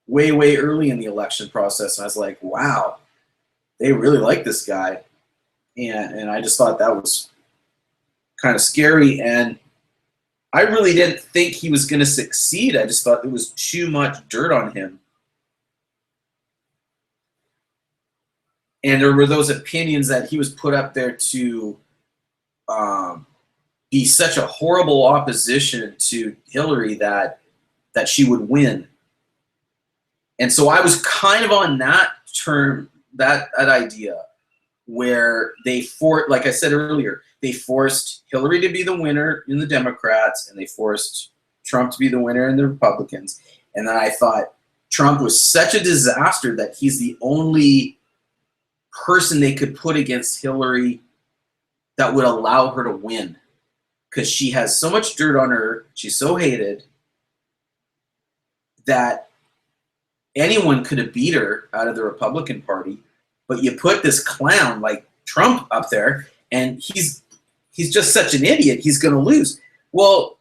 way early in the election process. And I was like, wow, they really like this guy. And I just thought that was kind of scary. And I really didn't think he was going to succeed. I just thought there was too much dirt on him. And there were those opinions that he was put up there to be such a horrible opposition to Hillary that she would win. And so I was kind of on that term, that idea, where they like I said earlier, they forced Hillary to be the winner in the Democrats, and they forced Trump to be the winner in the Republicans. And then I thought Trump was such a disaster that he's the only person they could put against Hillary that would allow her to win, because she has so much dirt on her, she's so hated, that anyone could have beat her out of the Republican Party. But you put this clown like Trump up there, and he's just such an idiot, he's going to lose. Well,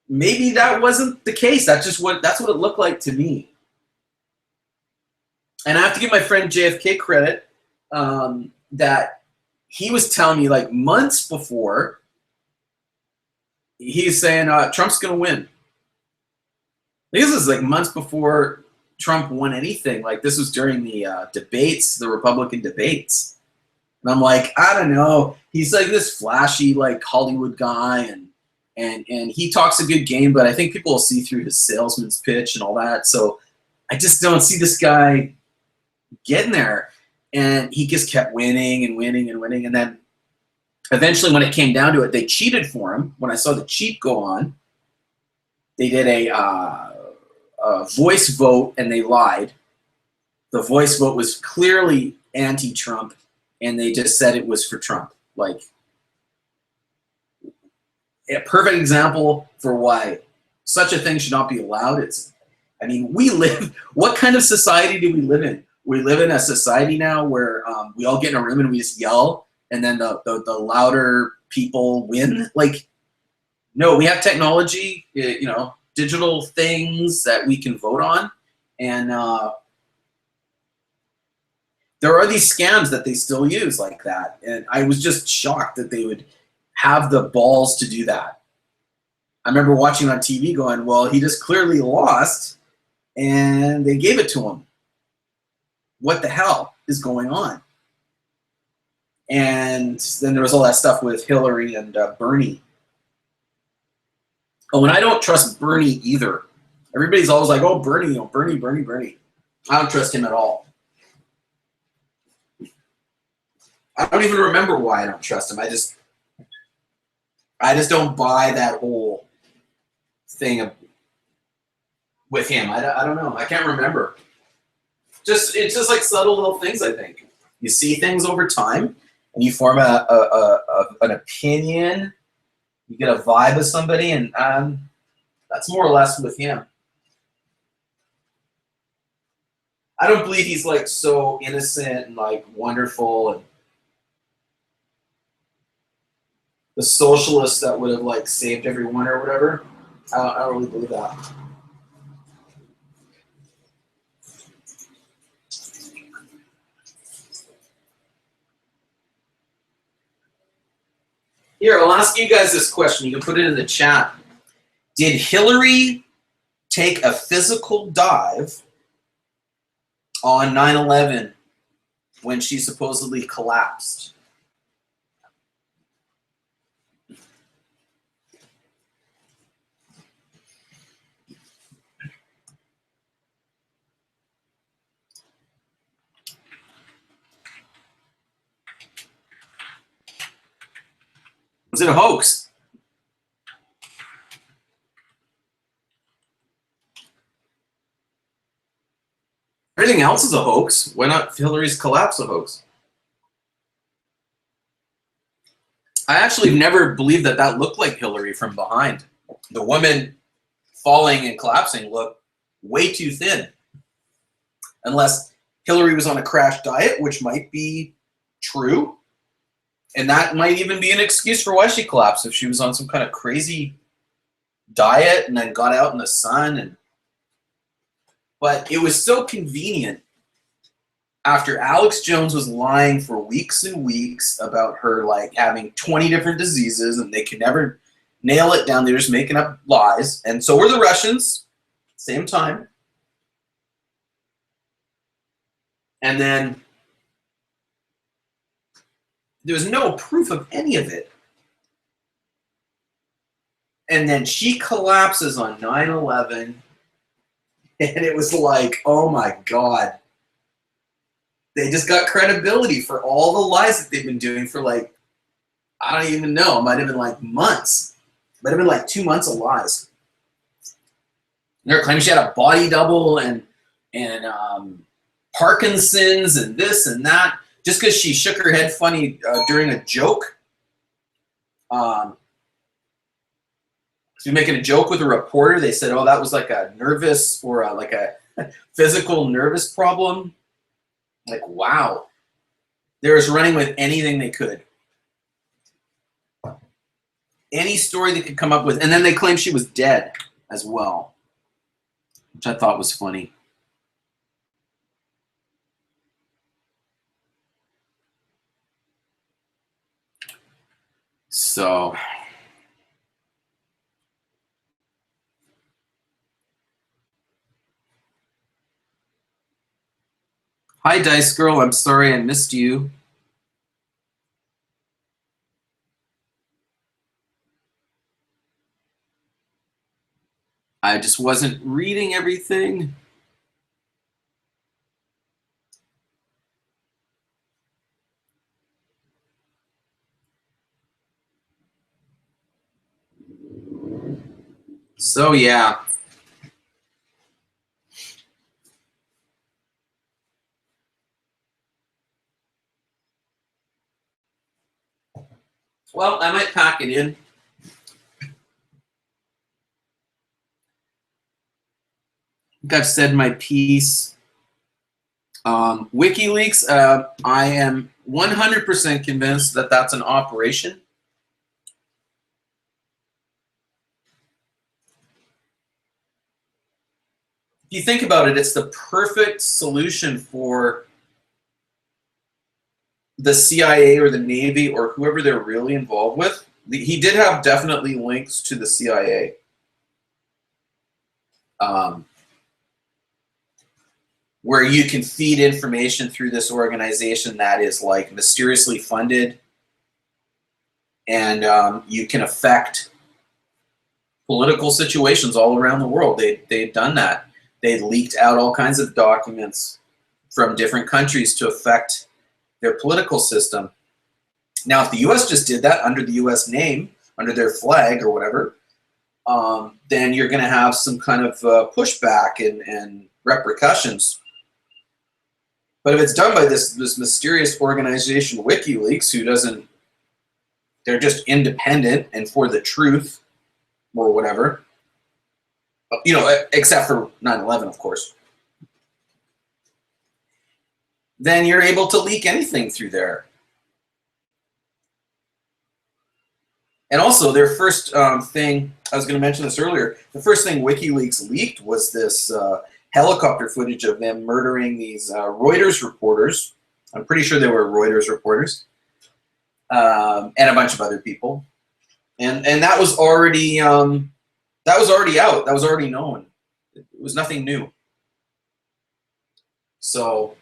maybe that wasn't the case. That's what it looked like to me. And I have to give my friend JFK credit, that he was telling me like months before, he's saying Trump's going to win. This is like months before Trump won anything. Like this was during the debates, the Republican debates. And I'm like, I don't know. He's like this flashy like Hollywood guy, and he talks a good game, but I think people will see through his salesman's pitch and all that. So I just don't see this guy getting there. And he just kept winning and winning and winning. And then eventually when it came down to it, they cheated for him. When I saw the cheat go on, they did a voice vote, and they lied. The voice vote was clearly anti-Trump, and they just said it was for Trump. Like, a perfect example for why such a thing should not be allowed. I mean, what kind of society do we live in? We live in a society now where we all get in a room and we just yell, and then the louder people win. Like, no, we have technology, digital things that we can vote on, and there are these scams that they still use like that. And I was just shocked that they would have the balls to do that. I remember watching on TV going, well, he just clearly lost, and they gave it to him. What the hell is going on? And then there was all that stuff with Hillary and Bernie. Oh, and I don't trust Bernie either. Everybody's always like, oh, Bernie, Bernie. I don't trust him at all. I don't even remember why I don't trust him. I just don't buy that whole thing with him. I don't know. I can't remember. It's just like subtle little things, I think. You see things over time, and you form an opinion. You get a vibe of somebody, and that's more or less with him. I don't believe he's like so innocent and like wonderful, and the socialist that would have like saved everyone or whatever. I don't really believe that. Here, I'll ask you guys this question. You can put it in the chat. Did Hillary take a physical dive on 9/11 when she supposedly collapsed? Was it a hoax? Everything else is a hoax. Why not Hillary's collapse a hoax? I actually never believed that that looked like Hillary from behind. The woman falling and collapsing looked way too thin. Unless Hillary was on a crash diet, which might be true. And that might even be an excuse for why she collapsed, if she was on some kind of crazy diet and then got out in the sun. But it was so convenient after Alex Jones was lying for weeks and weeks about her like having 20 different diseases and they could never nail it down. They're just making up lies. And so were the Russians, same time. And then there was no proof of any of it. And then she collapses on 9/11. And it was like, oh my God. They just got credibility for all the lies that they've been doing for like, I don't even know. It might have been like months. It might have been like 2 months of lies. And they're claiming she had a body double and Parkinson's and this and that. Just because she shook her head funny during a joke. She was making a joke with a reporter. They said, oh, that was like a nervous or like a physical nervous problem. Like, wow. They were just running with anything they could. Any story they could come up with. And then they claimed she was dead as well, which I thought was funny. So, hi, Dice Girl. I'm sorry I missed you. I just wasn't reading everything. So, yeah. Well, I might pack it in. I think I've said my piece. WikiLeaks, I am 100% convinced that that's an operation. If you think about it, it's the perfect solution for the CIA or the Navy or whoever they're really involved with. He did have definitely links to the CIA. Where you can feed information through this organization that is like mysteriously funded, and you can affect political situations all around the world. They've done that. They leaked out all kinds of documents from different countries to affect their political system. Now, if the U.S. just did that under the U.S. name, under their flag or whatever, then you're going to have some kind of pushback and repercussions. But if it's done by this mysterious organization, WikiLeaks, who doesn't, they're just independent and for the truth or whatever, you know, except for 9/11, of course, then you're able to leak anything through there. And also, their first thing, I was going to mention this earlier, the first thing WikiLeaks leaked was this helicopter footage of them murdering these Reuters reporters. I'm pretty sure they were Reuters reporters. and a bunch of other people, and that was already out. That was already known. It was nothing new. So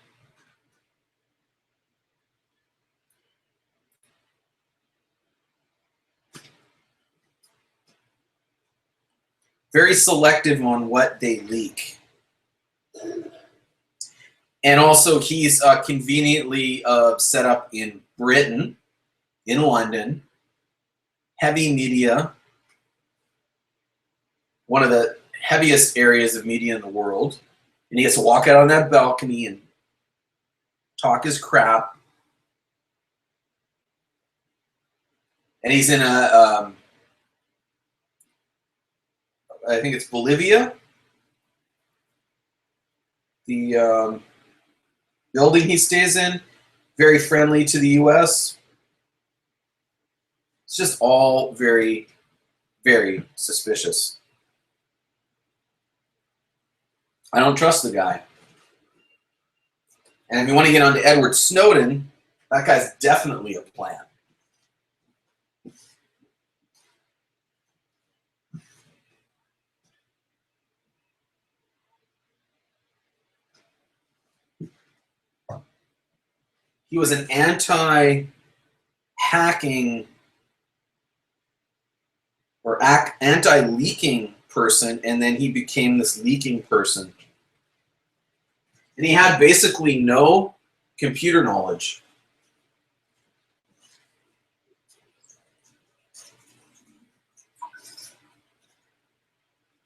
very selective on what they leak. And also, he's conveniently set up in Britain, in London, heavy media, one of the heaviest areas of media in the world. And he gets to walk out on that balcony and talk his crap. And he's in I think it's Bolivia. The building he stays in, very friendly to the U.S. It's just all very, very suspicious. I don't trust the guy. And if you want to get on to Edward Snowden, that guy's definitely a plan. He was an anti-hacking or anti-leaking person, and then he became this leaking person. And he had basically no computer knowledge.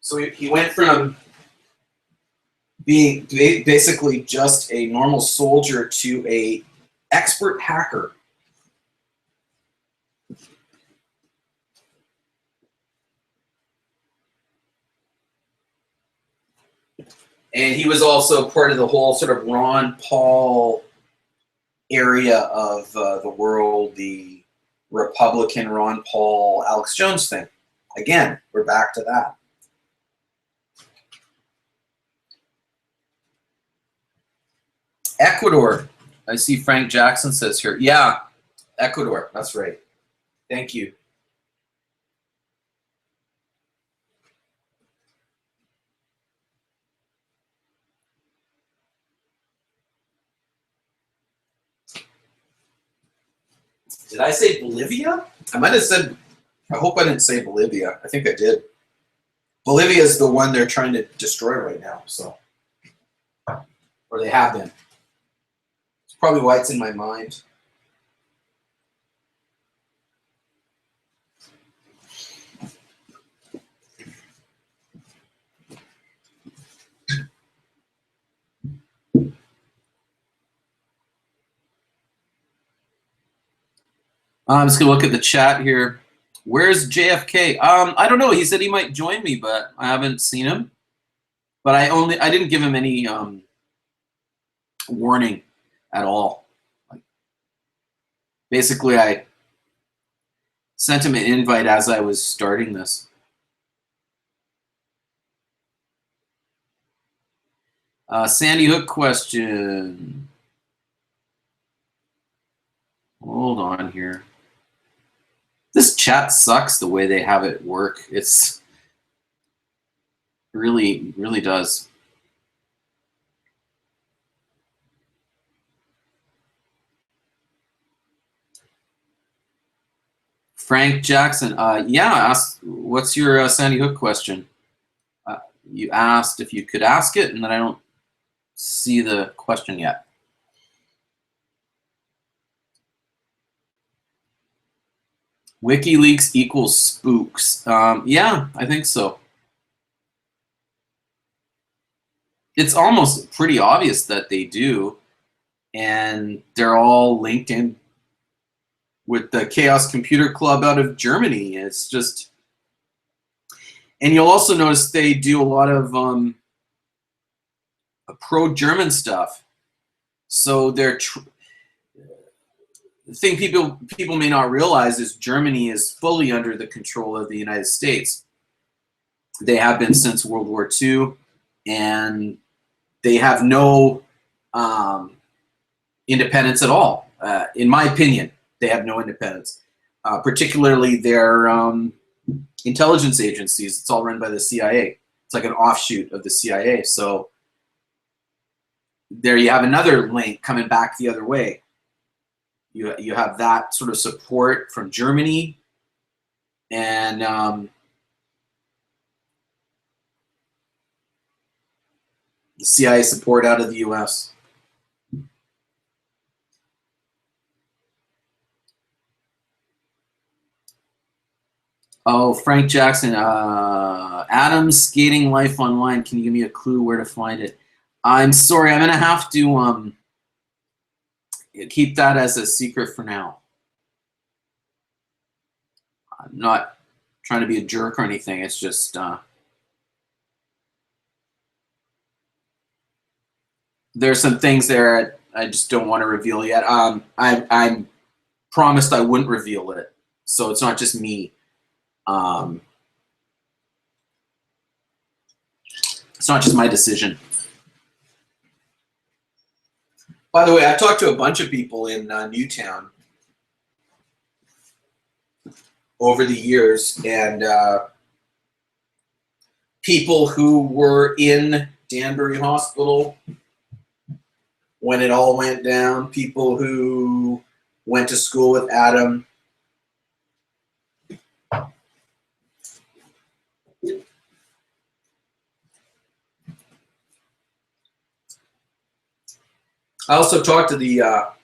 So he went from being basically just a normal soldier to a expert hacker. And he was also part of the whole sort of Ron Paul area of the world, the Republican Ron Paul, Alex Jones thing. Again, we're back to that. Ecuador. I see Frank Jackson says here. Yeah, Ecuador. That's right. Thank you. Did I say Bolivia? I might have said, I hope I didn't say Bolivia. I think I did. Bolivia is the one they're trying to destroy right now, so. Or they have been. It's probably why it's in my mind. I'm just gonna look at the chat here. Where's JFK? I don't know. He said he might join me, but I haven't seen him. But I didn't give him any warning at all. Like, basically, I sent him an invite as I was starting this. Sandy Hook question. Hold on here. This chat sucks the way they have it work. It's really, really does. Frank Jackson, yeah, what's your Sandy Hook question? You asked if you could ask it, and then I don't see the question yet. WikiLeaks equals spooks. Yeah, I think so. It's almost pretty obvious that they do, and they're all linked in with the Chaos Computer Club out of Germany. It's just, and you'll also notice they do a lot of pro-German stuff. So they're the thing people may not realize is Germany is fully under the control of the United States. They have been since World War II, and they have no independence at all, in my opinion. They have no independence, particularly their intelligence agencies. It's all run by the CIA. It's like an offshoot of the CIA. So there you have another link coming back the other way. You have that sort of support from Germany, and the CIA support out of the US. Oh, Frank Jackson, Adam's skating life online. Can you give me a clue where to find it? I'm sorry, I'm gonna have to keep that as a secret for now. I'm not trying to be a jerk or anything. It's just there's some things there I just don't want to reveal yet. I promised I wouldn't reveal it, so it's not just me. It's not just my decision. By the way, I've talked to a bunch of people in Newtown over the years, and people who were in Danbury Hospital when it all went down, people who went to school with Adam. I also talked to the, I'll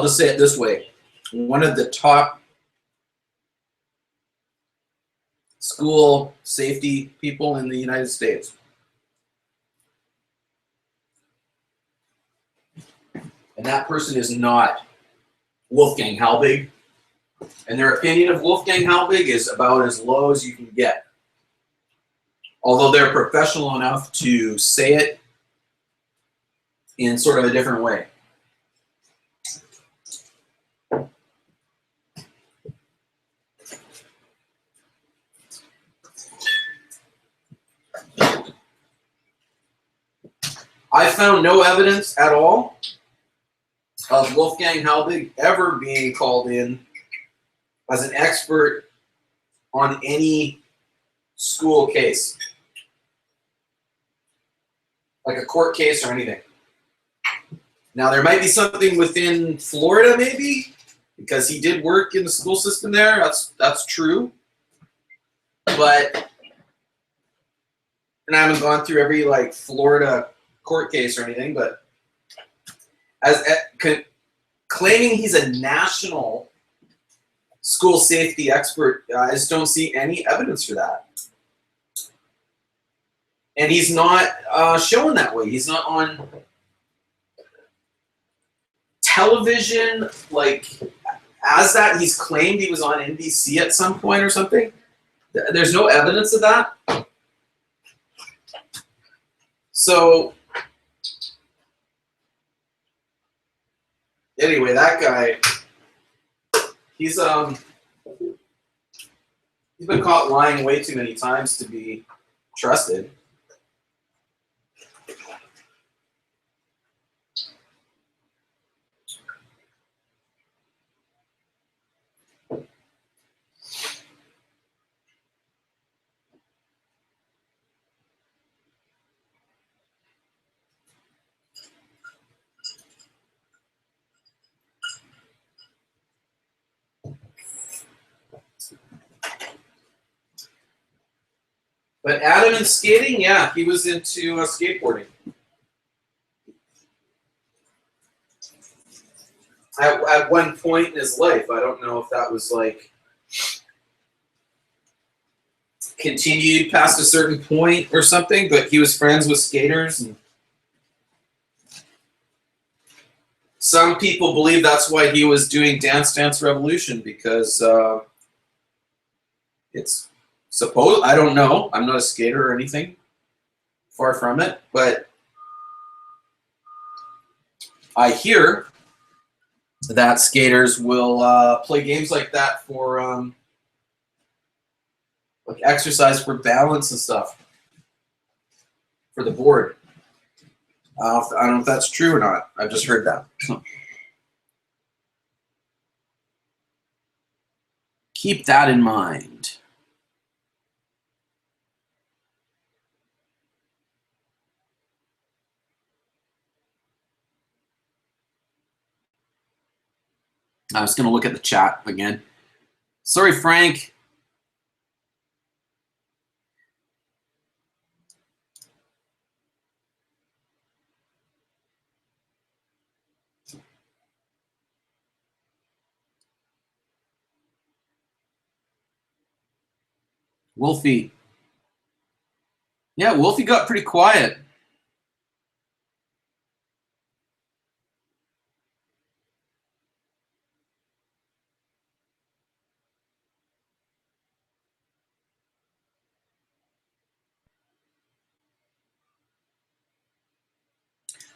just say it this way, one of the top school safety people in the United States. And that person is not Wolfgang Halbig. And their opinion of Wolfgang Halbig is about as low as you can get. Although they're professional enough to say it in sort of a different way. I found no evidence at all of Wolfgang Halbig ever being called in as an expert on any school case, like a court case or anything. Now, there might be something within Florida, maybe, because he did work in the school system there. That's true. But, and I haven't gone through every like Florida court case or anything, but claiming he's a national school safety expert, I just don't see any evidence for that. And he's not shown that way. He's not on television, like, as that. He's claimed he was on NBC at some point or something. There's no evidence of that. So, anyway, that guy, he's been caught lying way too many times to be trusted. But Adam and skating, yeah, he was into skateboarding. At one point in his life, I don't know if that was like continued past a certain point or something, but he was friends with skaters. And some people believe that's why he was doing Dance Dance Revolution, because it's supposed, I don't know, I'm not a skater or anything, far from it, but I hear that skaters will play games like that for like exercise for balance and stuff for the board. I don't know if that's true or not. I've just heard that. So keep that in mind. I was going to look at the chat again. Sorry, Frank. Wolfie. Yeah, Wolfie got pretty quiet.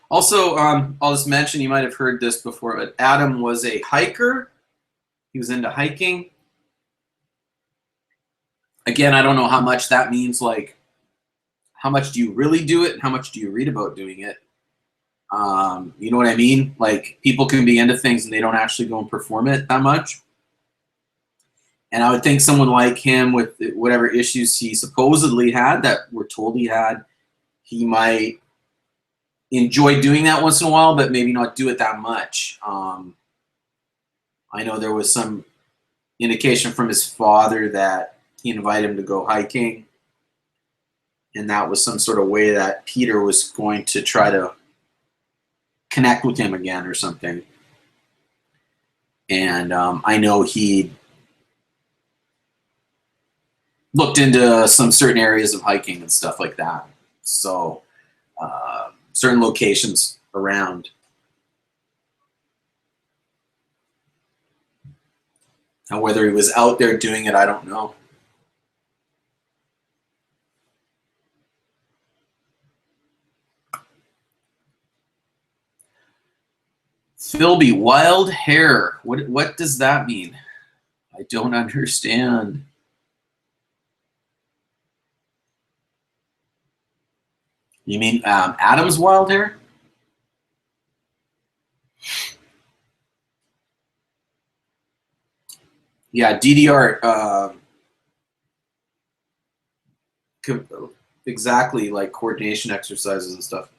Also, I'll just mention, you might have heard this before, but Adam was a hiker. He was into hiking. Again, I don't know how much that means, like, how much do you really do it and how much do you read about doing it? You know what I mean? Like, people can be into things and they don't actually go and perform it that much. And I would think someone like him, with whatever issues he supposedly had that we're told he had, he might enjoy doing that once in a while, but maybe not do it that much. I know there was some indication from his father that he invited him to go hiking, and that was some sort of way that Peter was going to try to connect with him again or something. And I know he looked into some certain areas of hiking and stuff like that. So certain locations around. Now, whether he was out there doing it, I don't know. Philby, wild hair. What does that mean? I don't understand. You mean Adam's wild hair? Yeah, DDR. Exactly, like coordination exercises and stuff.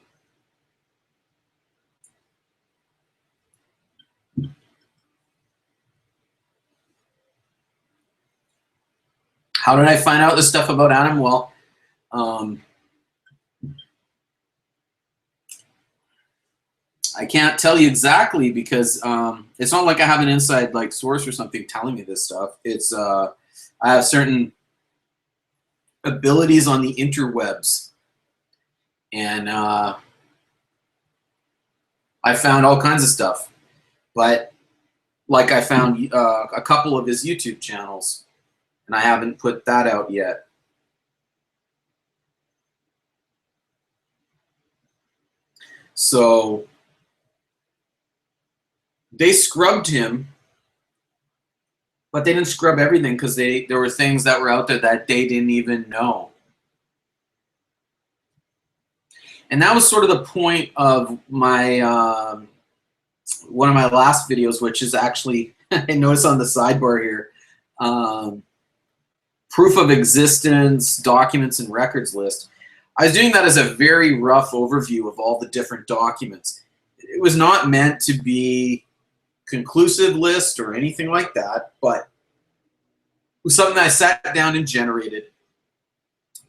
How did I find out this stuff about Adam? Well, I can't tell you exactly because it's not like I have an inside like source or something telling me this stuff. It's I have certain abilities on the interwebs, and I found all kinds of stuff. But like I found a couple of his YouTube channels, and I haven't put that out yet. So they scrubbed him, but they didn't scrub everything because there were things that were out there that they didn't even know. And that was sort of the point of my one of my last videos, which is actually, I notice on the sidebar here, proof of existence, documents, and records list. I was doing that as a very rough overview of all the different documents. It was not meant to be conclusive list or anything like that, but it was something that I sat down and generated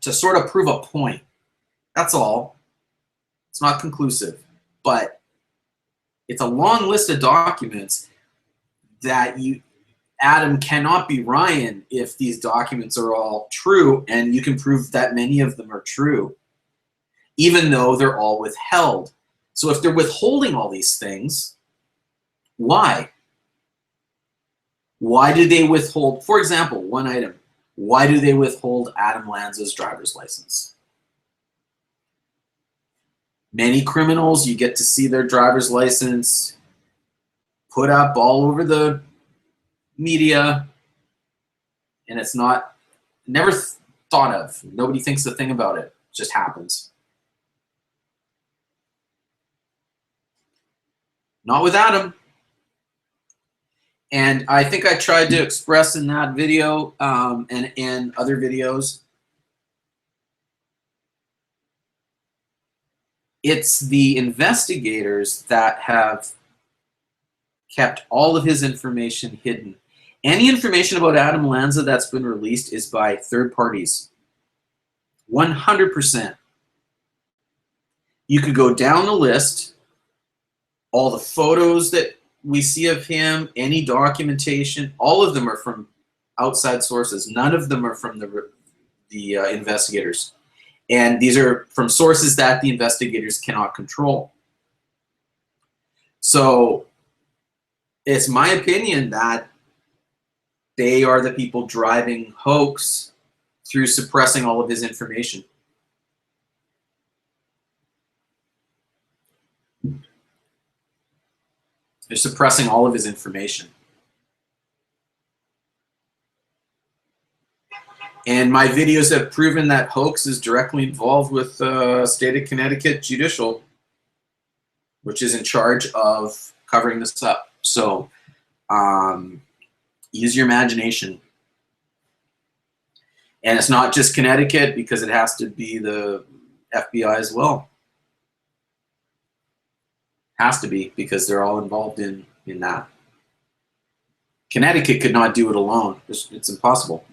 to sort of prove a point. That's all. It's not conclusive, but it's a long list of documents that Adam cannot be Ryan if these documents are all true, and you can prove that many of them are true, even though they're all withheld. So if they're withholding all these things, why? Why do they withhold, for example, one item, why do they withhold Adam Lanza's driver's license? Many criminals, you get to see their driver's license put up all over the media, and it's not, never thought of. Nobody thinks a thing about it. It just happens. Not with Adam. And I think I tried to express in that video and in other videos, it's the investigators that have kept all of his information hidden. Any information about Adam Lanza that's been released is by third parties. 100%. You could go down the list, all the photos that we see of him, any documentation, all of them are from outside sources. None of them are from the investigators. And these are from sources that the investigators cannot control. So it's my opinion that they are the people driving hoax through suppressing all of his information. They're suppressing all of his information. And my videos have proven that hoax is directly involved with state of Connecticut Judicial, which is in charge of covering this up. So use your imagination. And it's not just Connecticut, because it has to be the FBI as well. Has to be, because they're all involved in that. Connecticut could not do it alone. It's impossible.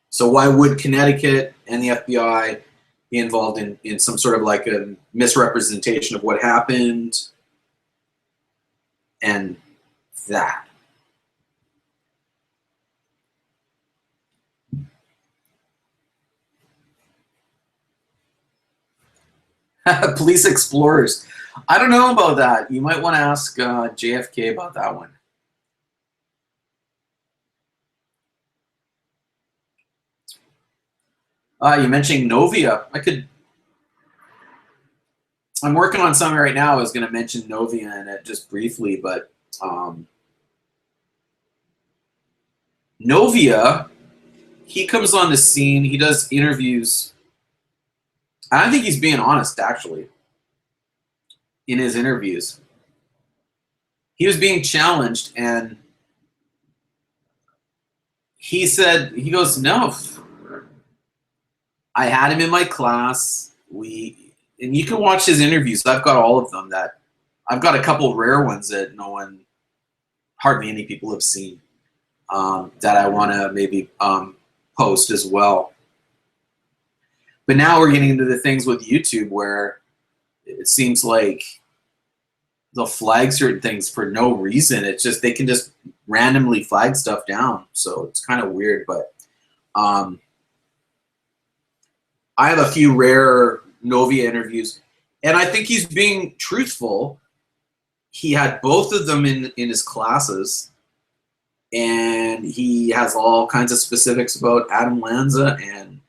So why would Connecticut and the FBI be involved in some sort of like a misrepresentation of what happened and that? Police explorers. I don't know about that. You might want to ask JFK about that one. You mentioned Novia. I'm working on something right now. I was going to mention Novia in it just briefly, but Novia, he comes on the scene. He does interviews. I don't think he's being honest, actually, in his interviews. He was being challenged, and he said, he goes, no, I had him in my class. And you can watch his interviews. I've got all of them. I've got a couple rare ones that hardly any people have seen, that I want to maybe post as well. But now we're getting into the things with YouTube where it seems like they'll flag certain things for no reason. It's just they can just randomly flag stuff down. So it's kind of weird. But I have a few rare Novia interviews, and I think he's being truthful. He had both of them in his classes, and he has all kinds of specifics about Adam Lanza and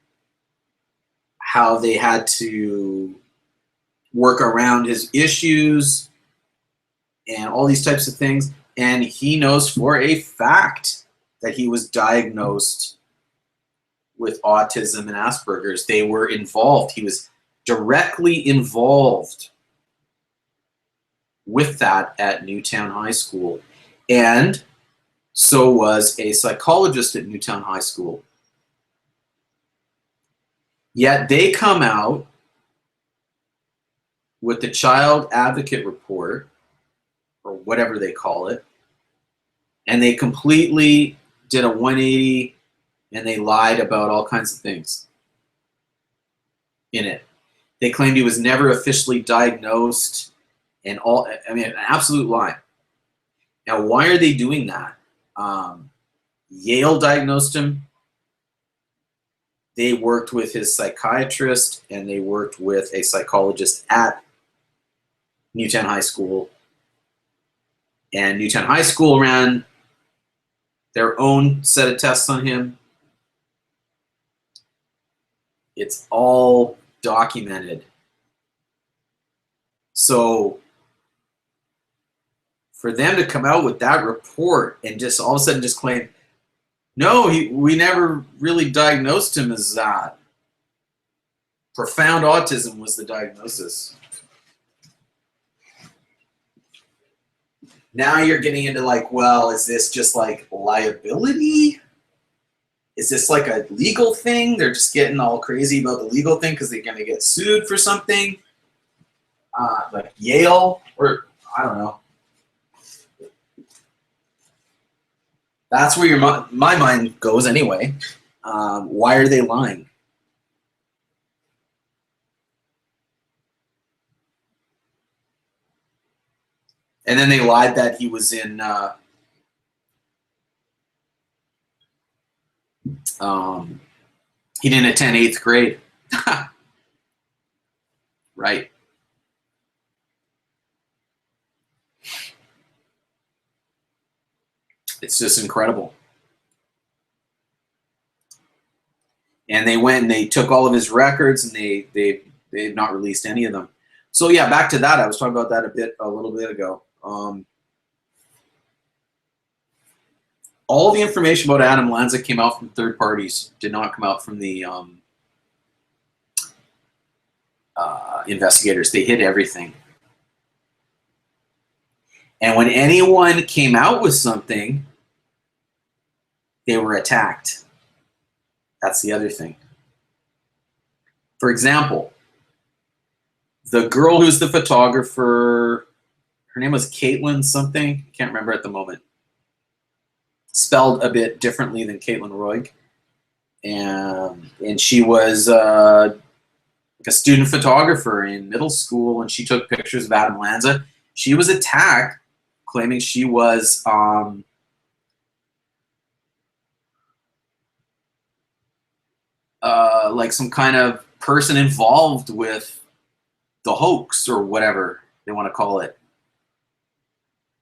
how they had to work around his issues and all these types of things. And he knows for a fact that he was diagnosed with autism and Asperger's. They were involved. He was directly involved with that at Newtown High School. And so was a psychologist at Newtown High School. Yet they come out with the Child Advocate Report, or whatever they call it, and they completely did a 180, and they lied about all kinds of things in it. They claimed he was never officially diagnosed, and all, I mean, an absolute lie. Now, why are they doing that? Yale diagnosed him. They worked with his psychiatrist, and they worked with a psychologist at Newtown High School. And Newtown High School ran their own set of tests on him. It's all documented. So for them to come out with that report and just all of a sudden just claim, no, we never really diagnosed him as that. Profound autism was the diagnosis. Now you're getting into like, well, is this just like liability? Is this like a legal thing? They're just getting all crazy about the legal thing because they're going to get sued for something. Like Yale, or I don't know. That's where my mind goes anyway. Why are they lying? And then they lied that he was in he didn't attend 8th grade. Right. It's just incredible. And they went and they took all of his records and they've not released any of them. So yeah, back to that. I was talking about that a little bit ago. All the information about Adam Lanza came out from third parties, did not come out from the investigators. They hid everything. And when anyone came out with something, they were attacked. That's the other thing. For example, the girl who's the photographer, her name was Caitlin something. I can't remember at the moment. Spelled a bit differently than Caitlin Roig. And she was like a student photographer in middle school, and she took pictures of Adam Lanza. She was attacked, claiming she was like some kind of person involved with the hoax or whatever they want to call it.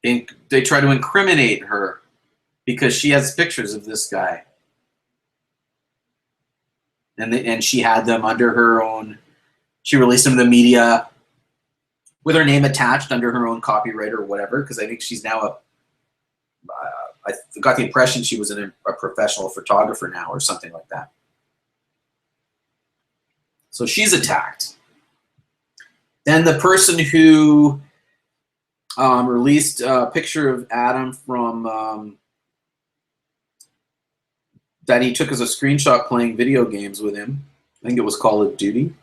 And they try to incriminate her because she has pictures of this guy. And she had them under her own, she released them to the media with her name attached under her own copyright or whatever, because I think she's now I got the impression she was a professional photographer now or something like that. So she's attacked. Then the person who released a picture of Adam from that he took as a screenshot playing video games with him. I think it was Call of Duty.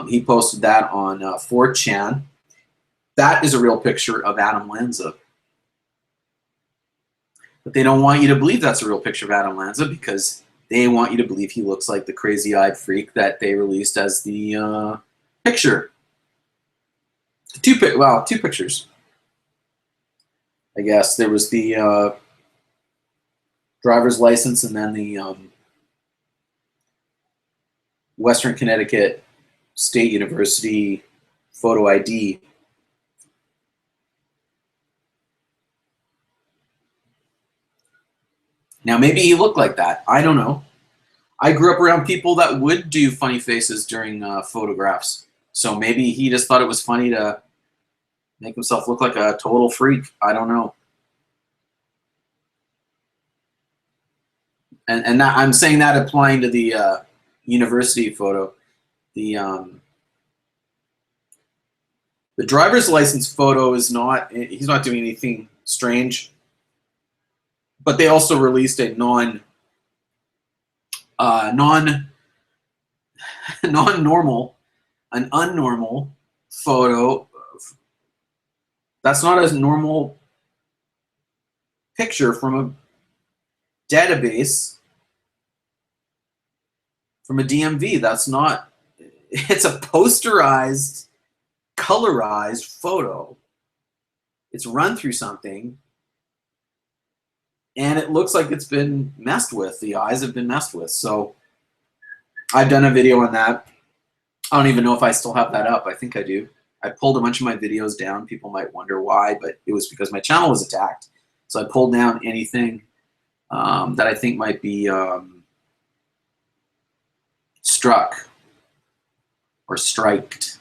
He posted that on 4chan. That is a real picture of Adam Lanza. But they don't want you to believe that's a real picture of Adam Lanza because they want you to believe he looks like the crazy-eyed freak that they released as the picture. Two pictures. I guess there was the driver's license and then the Western Connecticut State University photo ID. Now, maybe he looked like that. I don't know. I grew up around people that would do funny faces during photographs. So maybe he just thought it was funny to make himself look like a total freak. I don't know. And that, I'm saying that applying to the university photo. The driver's license photo is not, he's not doing anything strange. But they also released a non-normal, an unnormal photo. That's not a normal picture from a database, from a DMV. That's not, it's a posterized, colorized photo. It's run through something. And it looks like it's been messed with. The eyes have been messed with. So I've done a video on that. I don't even know if I still have that up. I think I do. I pulled a bunch of my videos down. People might wonder why, but it was because my channel was attacked. So I pulled down anything that I think might be struck or striked.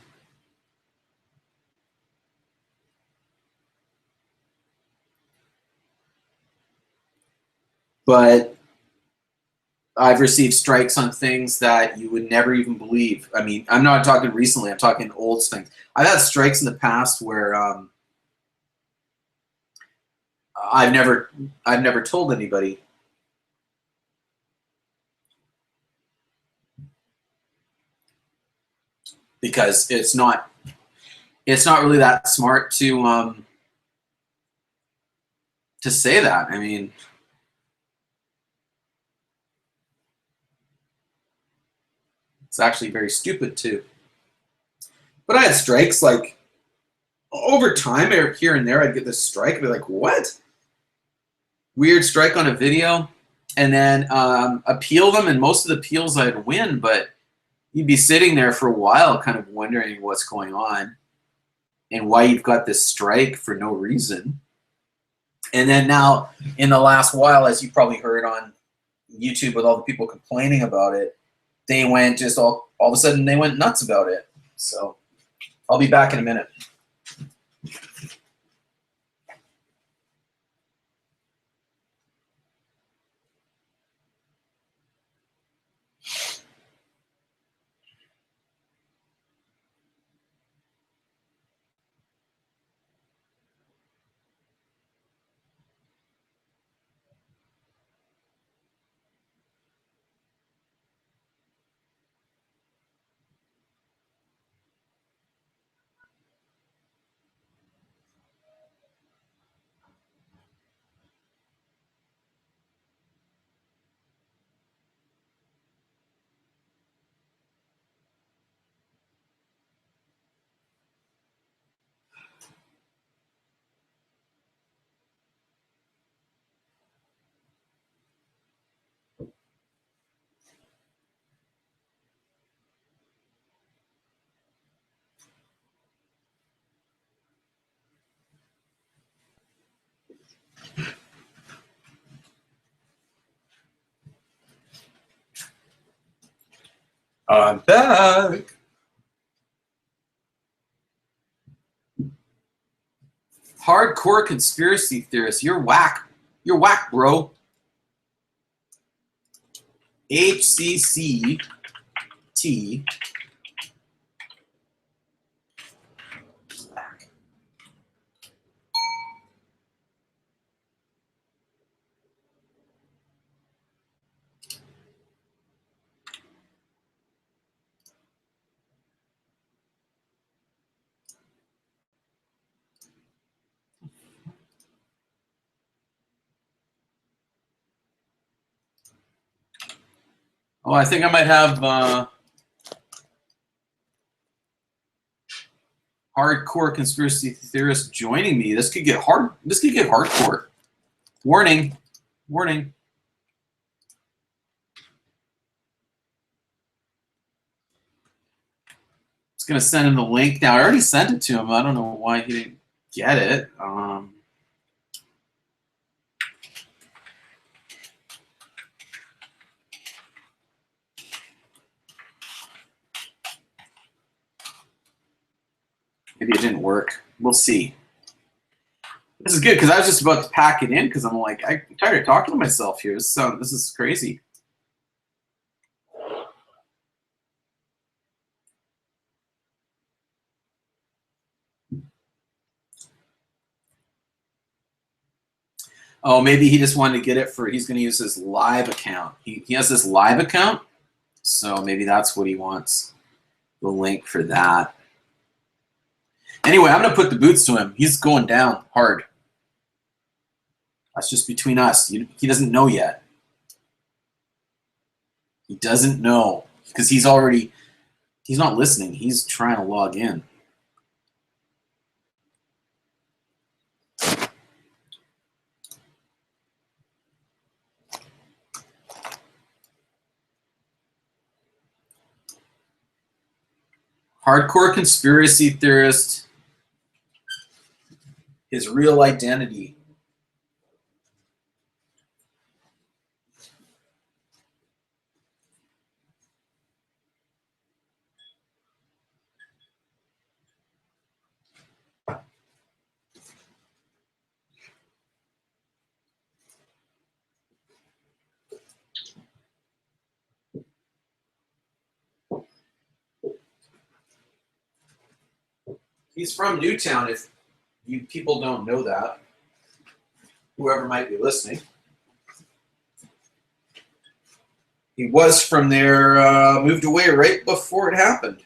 But I've received strikes on things that you would never even believe. I mean, I'm not talking recently. I'm talking old things. I've had strikes in the past where I've never told anybody. Because it's not really that smart to say that. I mean, it's actually very stupid too. But I had strikes like over time, here and there. I'd get this strike and be like, "What? Weird strike on a video," and then appeal them, and most of the appeals I'd win, but you'd be sitting there for a while, kind of wondering what's going on and why you've got this strike for no reason. And then now, in the last while, as you probably heard on YouTube with all the people complaining about it, they went just all of a sudden they went nuts about it. So I'll be back in a minute. I'm back. Hardcore conspiracy theorists. You're whack. You're whack, bro. HCCT. Oh, I think I might have hardcore conspiracy theorists joining me. This could get hard. This could get hardcore. Warning. Warning. It's going to send him the link now. I already sent it to him. I don't know why he didn't get it. Maybe it didn't work. We'll see. This is good because I was just about to pack it in because I'm like, I'm tired of talking to myself here. This is crazy. Oh, maybe he just wanted to get it for, he's going to use his live account. He has this live account, so maybe that's what he wants, the link for that. Anyway, I'm going to put the boots to him. He's going down hard. That's just between us. He doesn't know yet. He doesn't know because he's not listening. He's trying to log in. Hardcore conspiracy theorist, his real identity. He's from Newtown, if you people don't know that. Whoever might be listening. He was from there, moved away right before it happened.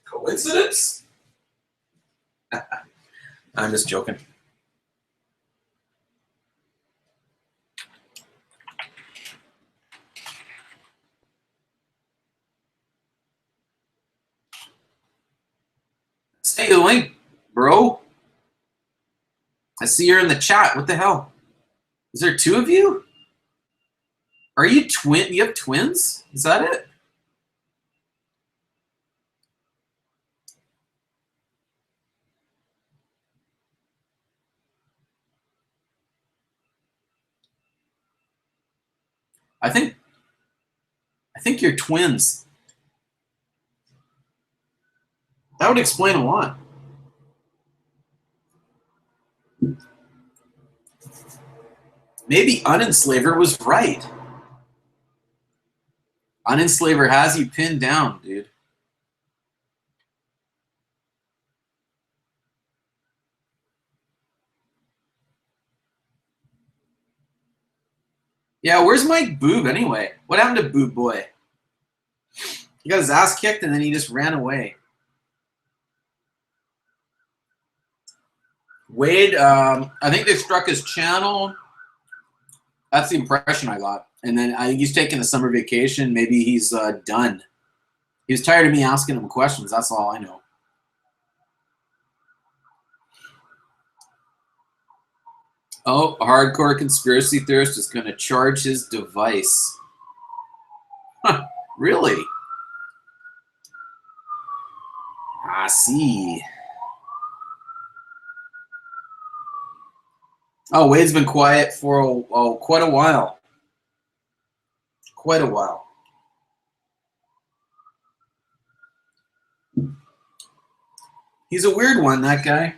Coincidence? I'm just joking. Stay the link, bro. I see you're in the chat. What the hell? Is there two of you? Are you twin? You have twins? Is that it? I think you're twins. That would explain a lot. Maybe Unenslaver was right. Unenslaver has you pinned down, dude. Yeah, where's Mike Boob anyway? What happened to Boob Boy? He got his ass kicked and then he just ran away. Wade, I think they struck his channel. That's the impression I got. And then I think he's taking a summer vacation. Maybe he's done. He was tired of me asking him questions. That's all I know. Oh, a hardcore conspiracy theorist is going to charge his device. Huh, really? I see. Oh, Wade's been quiet for quite a while. Quite a while. He's a weird one, that guy.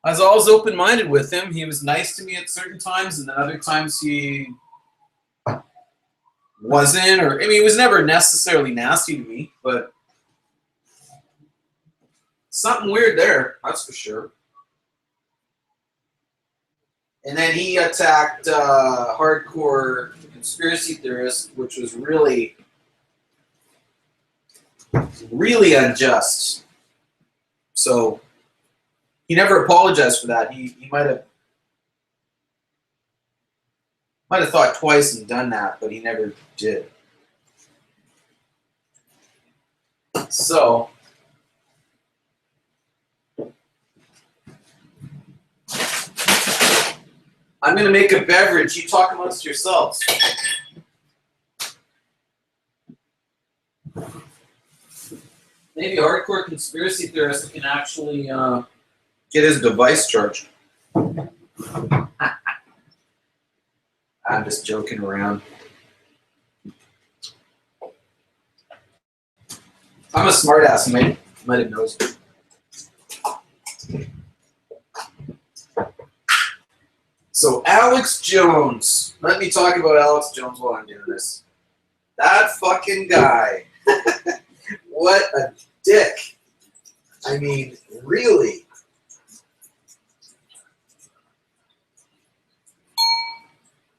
I was always open-minded with him. He was nice to me at certain times, and then other times he wasn't. Or I mean, he was never necessarily nasty to me, but something weird there, that's for sure. And then he attacked hardcore conspiracy theorists, which was really, really unjust. So he never apologized for that. He might have thought twice and done that, but he never did. So I'm going to make a beverage. You talk amongst yourselves. Maybe a hardcore conspiracy theorist can actually get his device charged. I'm just joking around. I'm a smartass. You might have noticed. So Alex Jones. Let me talk about Alex Jones while I'm doing this. That fucking guy. What a dick. I mean, really.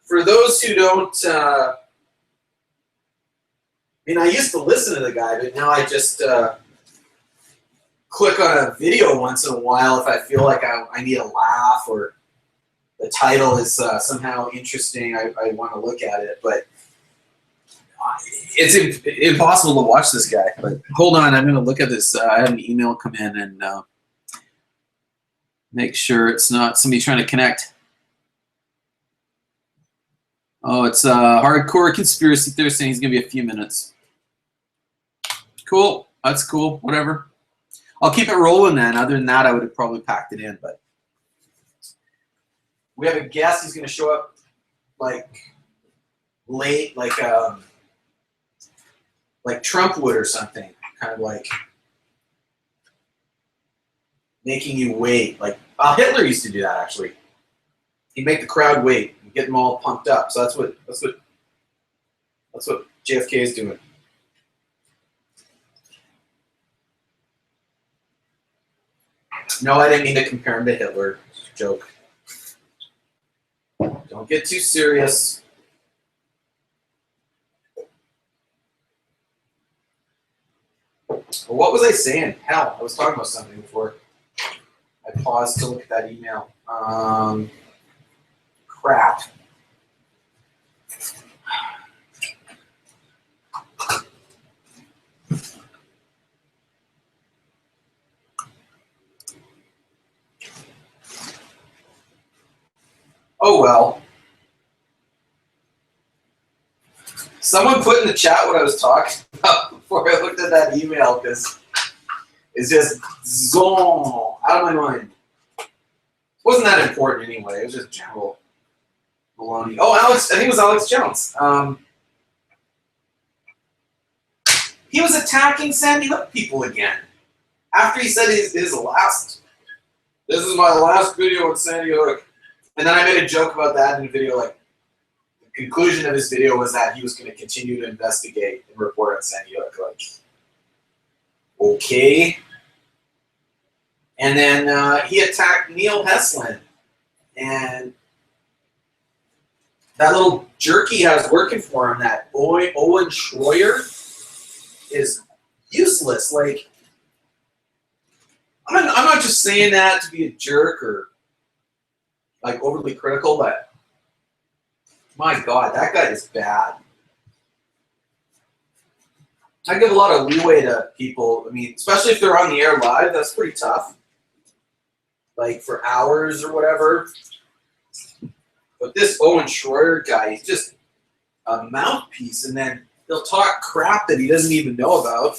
For those who don't, I mean, I used to listen to the guy, but now I just click on a video once in a while if I feel like I need a laugh or the title is somehow interesting. I want to look at it, but it's impossible to watch this guy. But hold on, I'm going to look at this. I had an email come in and make sure it's not somebody trying to connect. Oh, it's a hardcore conspiracy theorist saying he's going to be a few minutes. Cool. That's cool. Whatever. I'll keep it rolling then. Other than that, I would have probably packed it in. But we have a guest. He's going to show up like late, like Trump would or something. Kind of like making you wait. Like Hitler used to do that actually. He'd make the crowd wait and get them all pumped up. So that's what JFK is doing. No, I didn't mean to compare him to Hitler. Joke. Don't get too serious. Well, what was I saying? Hell, I was talking about something before. I paused to look at that email. Crap. Oh well. Someone put in the chat what I was talking about before I looked at that email because it's just zone out of my mind. It wasn't that important anyway. It was just general baloney. Oh, Alex, I think it was Alex Jones. He was attacking Sandy Hook people again after he said his last. This is my last video on Sandy Hook. And then I made a joke about that in the video. Like, the conclusion of his video was that he was going to continue to investigate and report on Sandy Hook. Like, okay. And then he attacked Neil Heslin. And that little jerk he has working for him, that Owen Schroyer, is useless. Like, I'm not just saying that to be a jerk or like overly critical, but my God, that guy is bad. I give a lot of leeway to people. I mean, especially if they're on the air live, that's pretty tough. Like for hours or whatever. But this Owen Schroyer guy, he's just a mouthpiece, and then he'll talk crap that he doesn't even know about.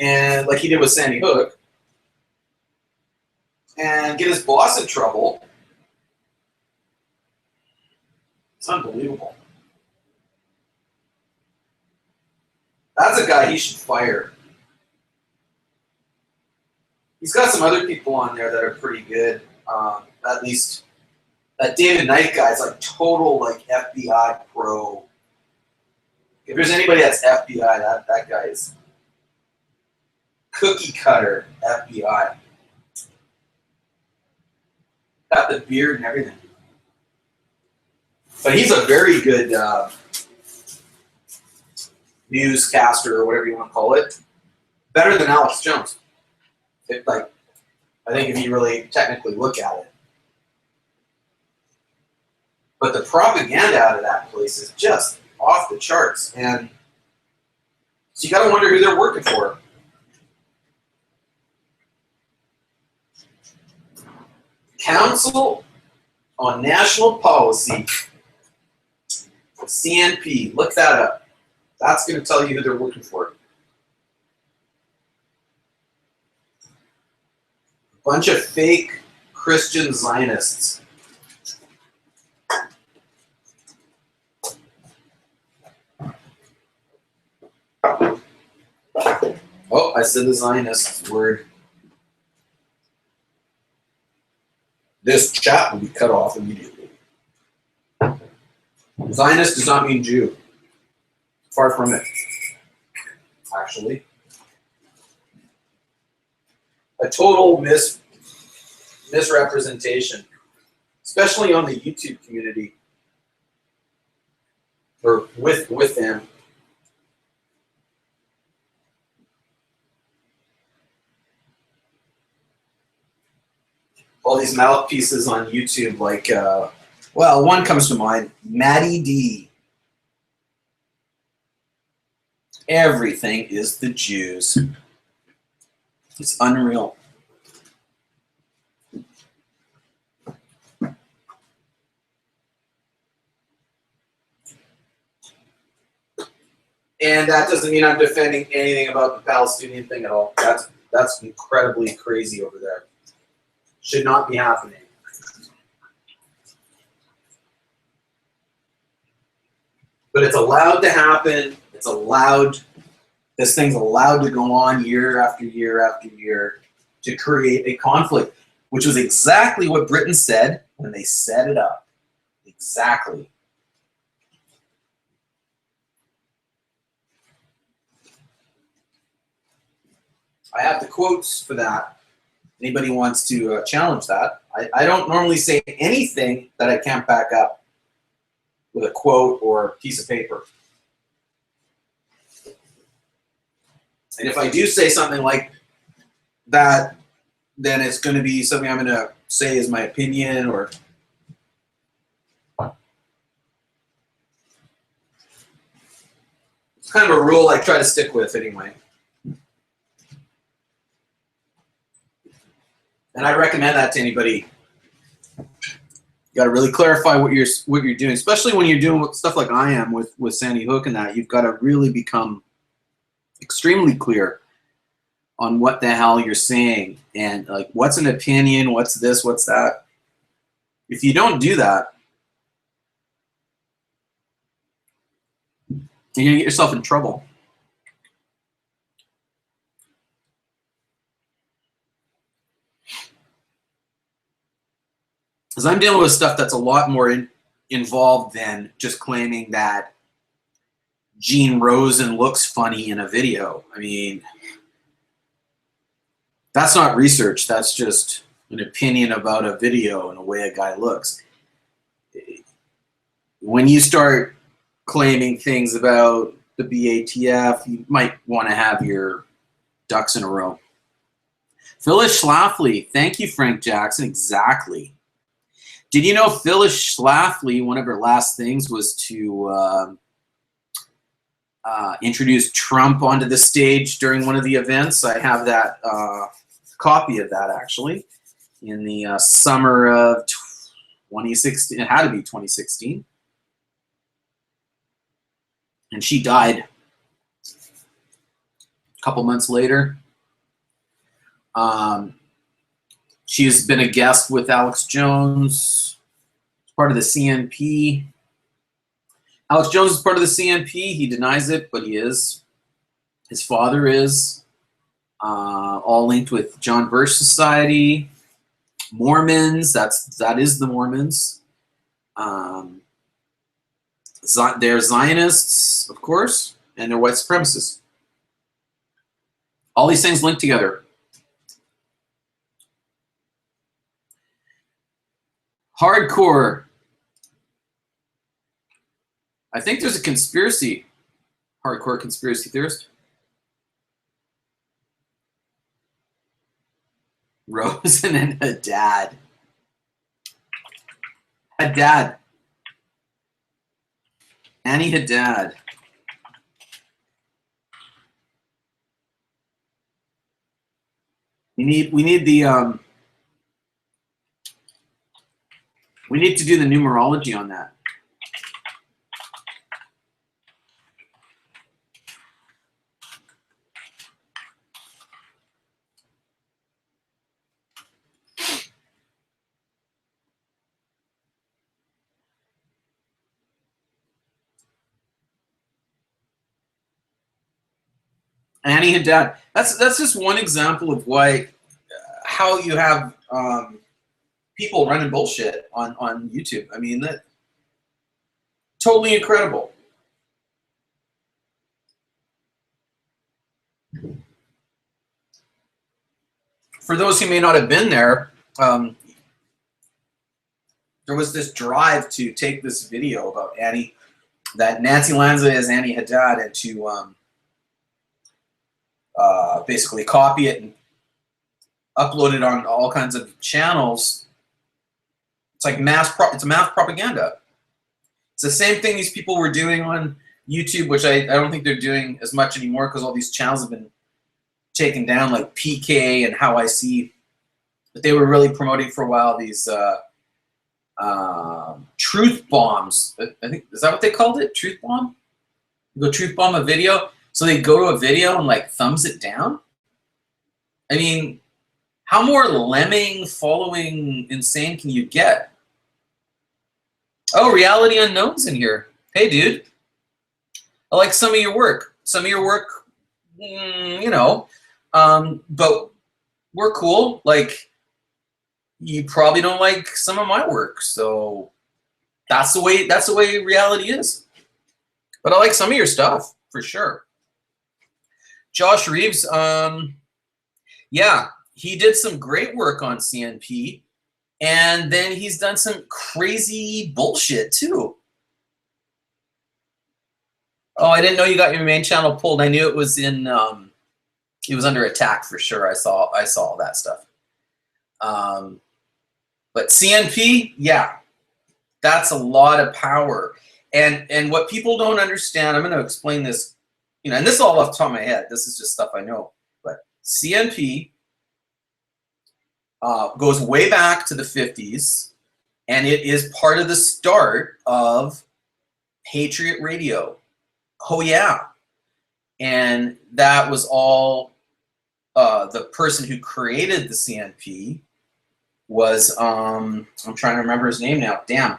And like he did with Sandy Hook. And get his boss in trouble. It's unbelievable. That's a guy he should fire. He's got some other people on there that are pretty good. At least that David Knight guy is like total like FBI pro. If there's anybody that's FBI, that guy is cookie cutter FBI. Got the beard and everything. But he's a very good newscaster or whatever you want to call it. Better than Alex Jones. I think if you really technically look at it. But the propaganda out of that place is just off the charts. And so you got to wonder who they're working for. Council on National Policy, CNP. Look that up. That's going to tell you who they're working for. A bunch of fake Christian Zionists. Oh, I said the Zionist word. This chat will be cut off immediately. Zionist does not mean Jew. Far from it, actually. A total misrepresentation, especially on the YouTube community, or with them. All these mouthpieces on YouTube, like, well, one comes to mind, Maddie D. Everything is the Jews. It's unreal. And that doesn't mean I'm defending anything about the Palestinian thing at all. That's incredibly crazy over there. Should not be happening. But it's allowed to happen. It's allowed. This thing's allowed to go on year after year after year. to create a conflict, which was exactly what Britain said when they set it up. Exactly. I have the quotes for that. Anybody wants to challenge that. I don't normally say anything that I can't back up with a quote or a piece of paper. And if I do say something like that, then it's going to be something I'm going to say is my opinion, or it's kind of a rule I try to stick with anyway. And I recommend that to anybody. You got to really clarify what you're doing, especially when you're doing stuff like I am with Sandy Hook and that. You've got to really become extremely clear on what the hell you're saying and like what's an opinion, what's this, what's that. If you don't do that, you're gonna get yourself in trouble. Because I'm dealing with stuff that's a lot more involved than just claiming that Gene Rosen looks funny in a video. I mean, that's not research. That's just an opinion about a video and the way a guy looks. When you start claiming things about the BATF, you might want to have your ducks in a row. Phyllis Schlafly, thank you, Frank Jackson. Exactly. Did you know Phyllis Schlafly, one of her last things was to introduce Trump onto the stage during one of the events? I have that copy of that actually in the summer of 2016. It had to be 2016. And she died a couple months later. She's been a guest with Alex Jones, part of the CNP. Alex Jones is part of the CNP. He denies it, but he is. His father is. All linked with John Birch Society. Mormons, that is the Mormons. They're Zionists, of course, and they're white supremacists. All these things linked together. Hardcore. I think there's a conspiracy. Hardcore conspiracy theorist. Rosen and Haddad. Haddad. Annie Haddad. We need to do the numerology on that. Annie Haddad. That's just one example of why how you have people running bullshit on YouTube. I mean, that totally incredible. For those who may not have been there, there was this drive to take this video about Annie, that Nancy Lanza is Annie Haddad, and to basically copy it and upload it on all kinds of channels. It's like it's mass propaganda. It's the same thing these people were doing on YouTube, which I don't think they're doing as much anymore because all these channels have been taken down, like PK and How I See. But they were really promoting for a while these truth bombs. I think, is that what they called it? Truth bomb? You go truth bomb a video. So they go to a video and like thumbs it down. I mean, how more lemming following insane can you get? Oh, Reality Unknown's in here. Hey, dude. I like some of your work. Some of your work, you know. But we're cool. Like, you probably don't like some of my work, so that's the way reality is. But I like some of your stuff for sure. Josh Reeves, yeah, he did some great work on CNP, and then he's done some crazy bullshit too. Oh, I didn't know you got your main channel pulled. I knew it was in it was under attack for sure. I saw all that stuff. But CNP, yeah, that's a lot of power. And what people don't understand, I'm going to explain this, you know, and this is all off the top of my head. This is just stuff I know. But CNP goes way back to the 50s, and it is part of the start of Patriot Radio. Oh, yeah. And that was all the person who created the CNP was, I'm trying to remember his name now. Damn.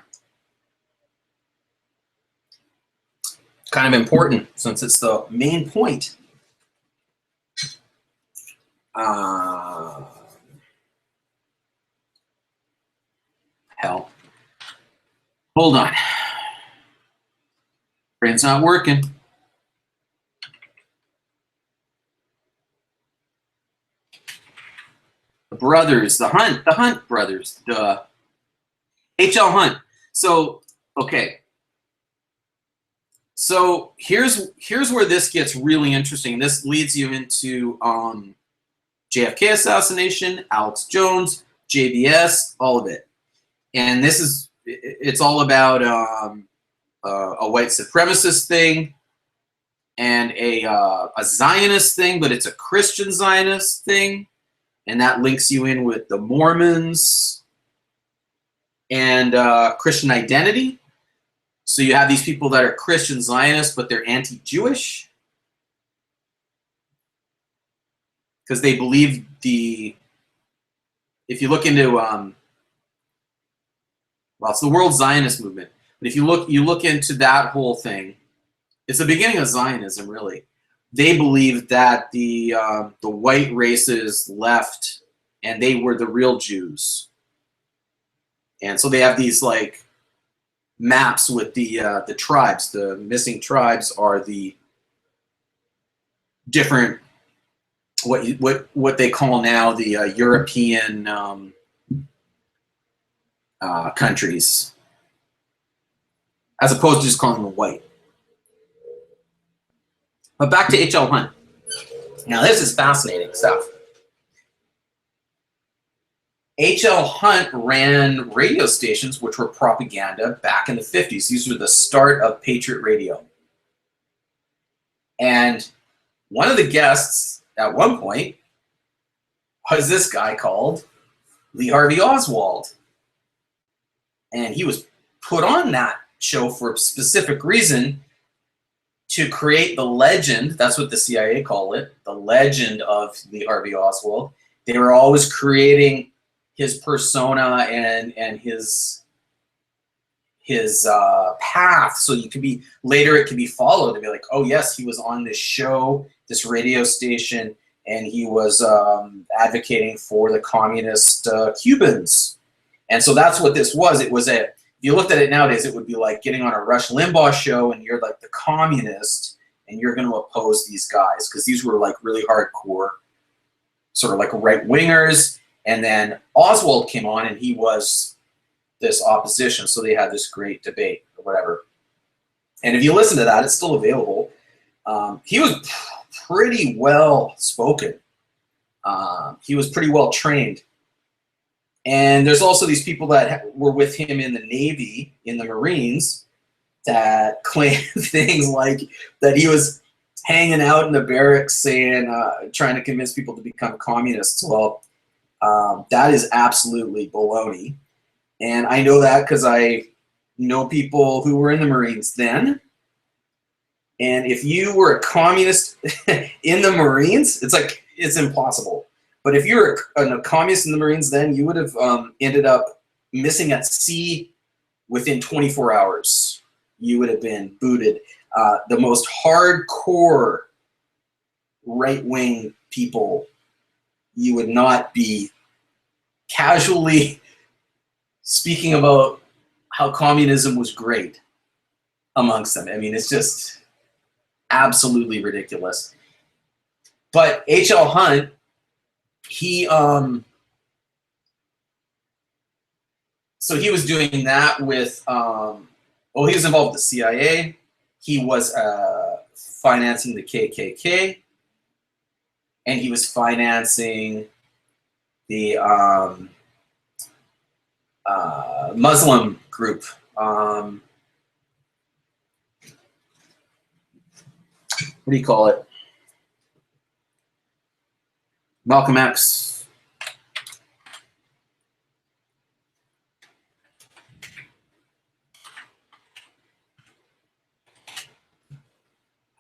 Kind of important since it's the main point. Hell. Hold on. Brain's not working. The brothers, the Hunt brothers, the H.L. Hunt. So, okay. So here's where this gets really interesting. This leads you into JFK assassination, Alex Jones, JBS, all of it. And it's all about a white supremacist thing and a Zionist thing, but it's a Christian Zionist thing. And that links you in with the Mormons and Christian identity. So you have these people that are Christian Zionists, but they're anti-Jewish because they believe if you look into, well, it's the World Zionist Movement. But if you look into that whole thing, it's the beginning of Zionism, really. They believe that the white races left, and they were the real Jews. And so they have these like maps with the tribes. The missing tribes are the different what they call now the European countries, as opposed to just calling them white. But back to H.L. Hunt. Now this is fascinating stuff. H.L. Hunt ran radio stations which were propaganda back in the 50s. These were the start of Patriot Radio. And one of the guests at one point was this guy called Lee Harvey Oswald. And he was put on that show for a specific reason, to create the legend. That's what the CIA call it, the legend of Lee Harvey Oswald. They were always creating his persona and his path, so you could be later it could be followed and be like, oh yes, he was on this show, this radio station, and he was advocating for the communist Cubans. And so that's what this was. It was a, if you looked at it nowadays, it would be like getting on a Rush Limbaugh show and you're like the communist and you're going to oppose these guys, because these were like really hardcore, sort of like right-wingers. And then Oswald came on and he was this opposition. So they had this great debate or whatever. And if you listen to that, it's still available. He was pretty well spoken. He was pretty well trained. And there's also these people that were with him in the Navy, in the Marines, that claim things like that he was hanging out in the barracks saying, trying to convince people to become communists. Well, that is absolutely baloney. And I know that because I know people who were in the Marines then. And if you were a communist in the Marines, it's like, it's impossible. But if you're a communist in the Marines then, you would have ended up missing at sea within 24 hours. You would have been booted. The most hardcore right-wing people, you would not be casually speaking about how communism was great amongst them. I mean, it's just absolutely ridiculous. But H.L. Hunt, he so he was doing that with well, he was involved with the CIA. He was financing the KKK, and he was financing the Muslim group. What do you call it? Malcolm X.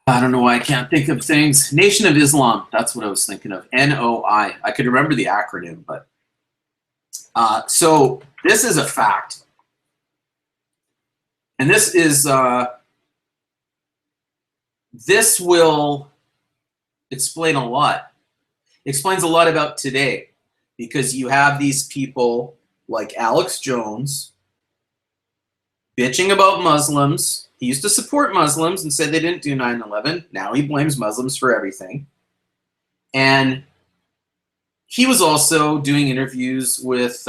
I don't know why I can't think of things. Nation of Islam, that's what I was thinking of. NOI. I could remember the acronym, but so this is a fact. And this is this will explain a lot. It explains a lot about today, because you have these people like Alex Jones bitching about Muslims. He used to support Muslims and said they didn't do 9/11. Now he blames Muslims for everything. And he was also doing interviews with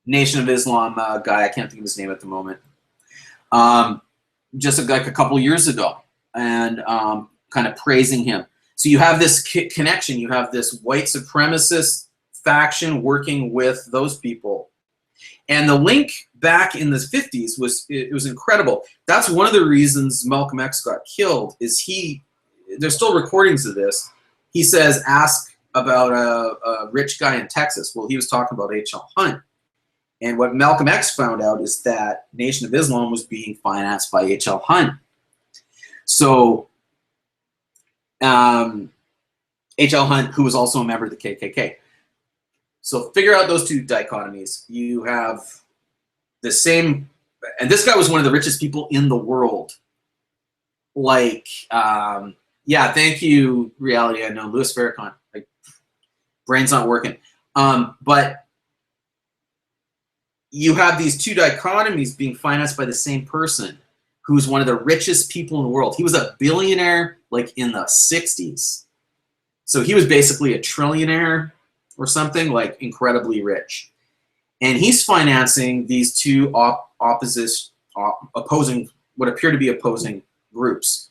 Nation of Islam guy. I can't think of his name at the moment. Just like a couple years ago, and kind of praising him. So you have this connection. You have this white supremacist faction working with those people. And the link back in the 50s was incredible. That's one of the reasons Malcolm X got killed. Is there's still recordings of this. He says, ask about a rich guy in Texas. Well, he was talking about H.L. Hunt. And what Malcolm X found out is that Nation of Islam was being financed by H.L. Hunt. So H.L. Hunt, who was also a member of the KKK. So figure out those two dichotomies. You have the same, and this guy was one of the richest people in the world. Like, yeah, thank you, Reality Unknown, Louis Farrakhan. Like, brain's not working. But you have these two dichotomies being financed by the same person, who's one of the richest people in the world. He was a billionaire, like, in the 60s. So he was basically a trillionaire or something, like incredibly rich. And he's financing these two opposing, what appear to be opposing groups.